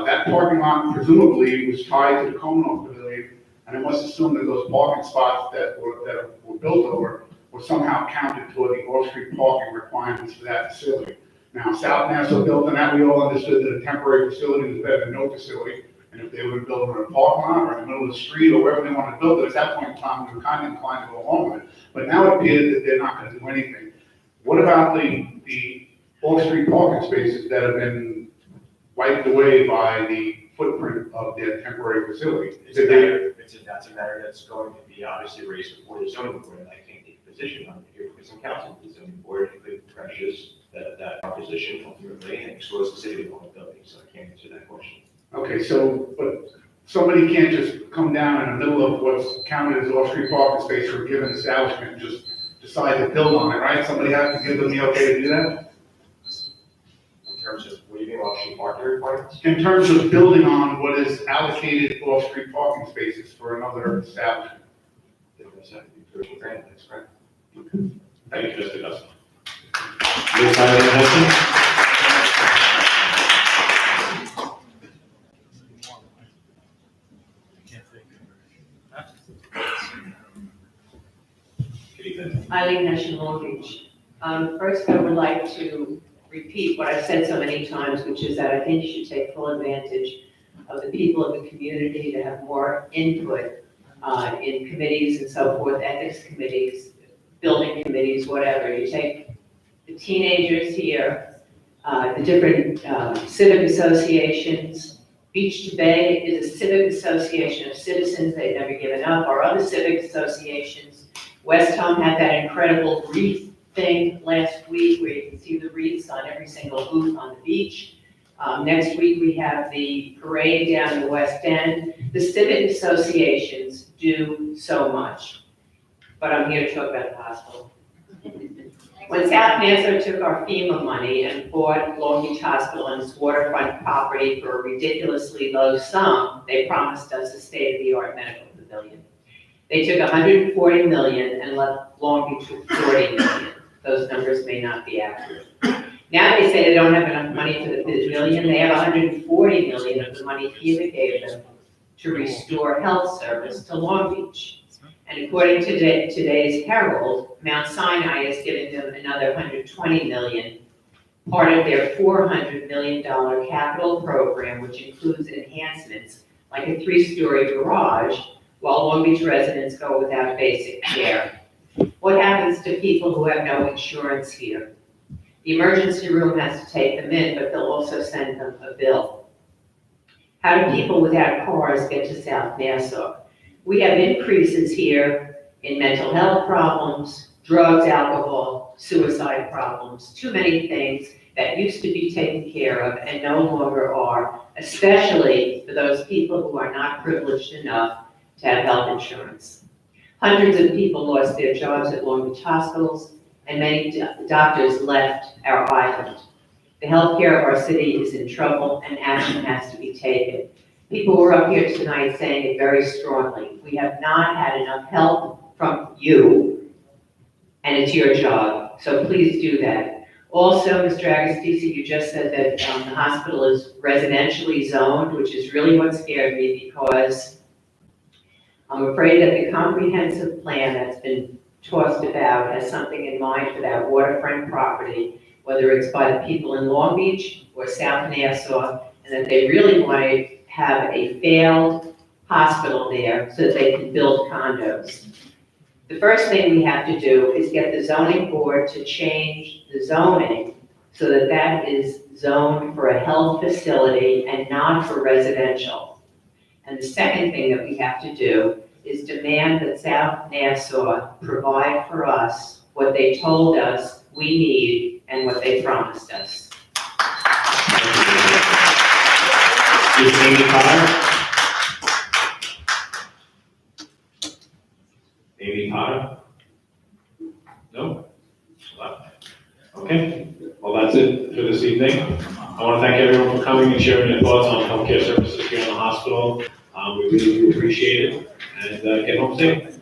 That parking lot presumably was tied to the Commonwealth Pavilion, and I must assume that those parking spots that were built over were somehow counted toward the off-street parking requirements for that facility. Now, South Nassau built on that, we all understood that a temporary facility was better than no facility, and if they were building in a parking lot or in the middle of the street or wherever they wanted to build it, at that point in time, we were kind of inclined to go along with it. But now it appears that they're not going to do anything. What about the off-street parking spaces that have been wiped away by the footprint of their temporary facility? That's a matter that's going to be obviously raised before the zoning board, and I can't take a position on it here because I'm counsel to the zoning board. It could precious that proposition ultimately and expose the city of vulnerability, so I can't answer that question. Okay, so, but somebody can't just come down in the middle of what's counted as off-street parking space for a given establishment and just decide to build on it, right? Somebody has to give them the okay to do that? In terms of waiving off-street parking requirements? In terms of building on what is allocated off-street parking spaces for another establishment. That's correct. Thank you, Mr. Dustin. Eileen National Long Beach. First, I would like to repeat what I've said so many times, which is that I think you should take full advantage of the people of the community to have more input in committees and so forth, ethics committees, building committees, whatever. You take the teenagers here, the different civic associations. Beach to Bay is a civic association of citizens. They've never given up. Our other civic associations, West Home had that incredible wreath thing last week where you can see the wreaths on every single booth on the beach. Next week we have the parade down in the West End. The civic associations do so much. But I'm here to talk about the hospital. When South Nassau took our FEMA money and bought Long Beach Hospital and its waterfront property for a ridiculously low sum, they promised us a state-of-the-art medical pavilion. They took 140 million and left Long Beach with 40 million. Those numbers may not be accurate. Now they say they don't have enough money for the pavilion. They have 140 million of the money FEMA gave them to restore health service to Long Beach. And according to today's Herald, Mount Sinai is giving them another 120 million, part of their $400 million capital program, which includes enhancements like a 3-story garage, while Long Beach residents go without basic care. What happens to people who have no insurance here? The emergency room has to take them in, but they'll also send them a bill. How do people without cars get to South Nassau? We have increases here in mental health problems, drugs, alcohol, suicide problems, too many things that used to be taken care of and no longer are, especially for those people who are not privileged enough to have health insurance. Hundreds of people lost their jobs at Long Beach hospitals, and many doctors left our island. The healthcare of our city is in trouble, and action has to be taken. People were up here tonight saying it very strongly. We have not had enough help from you, and it's your job, so please do that. Also, Mr. Agostisi, you just said that the hospital is residentially zoned, which is really what scared me, because I'm afraid that the comprehensive plan that's been tossed about has something in mind for that waterfront property, whether it's by the people in Long Beach or South Nassau, and that they really want to have a failed hospital there so that they can build condos. The first thing we have to do is get the zoning board to change the zoning so that that is zoned for a health facility and not for residential. And the second thing that we have to do is demand that South Nassau provide for us what they told us we need and what they promised us. Is Amy Potter? Amy Potter? No? Okay, well, that's it for this evening. I want to thank everyone for coming and sharing your thoughts on healthcare services here in the hospital. We really do appreciate it, and get home safe.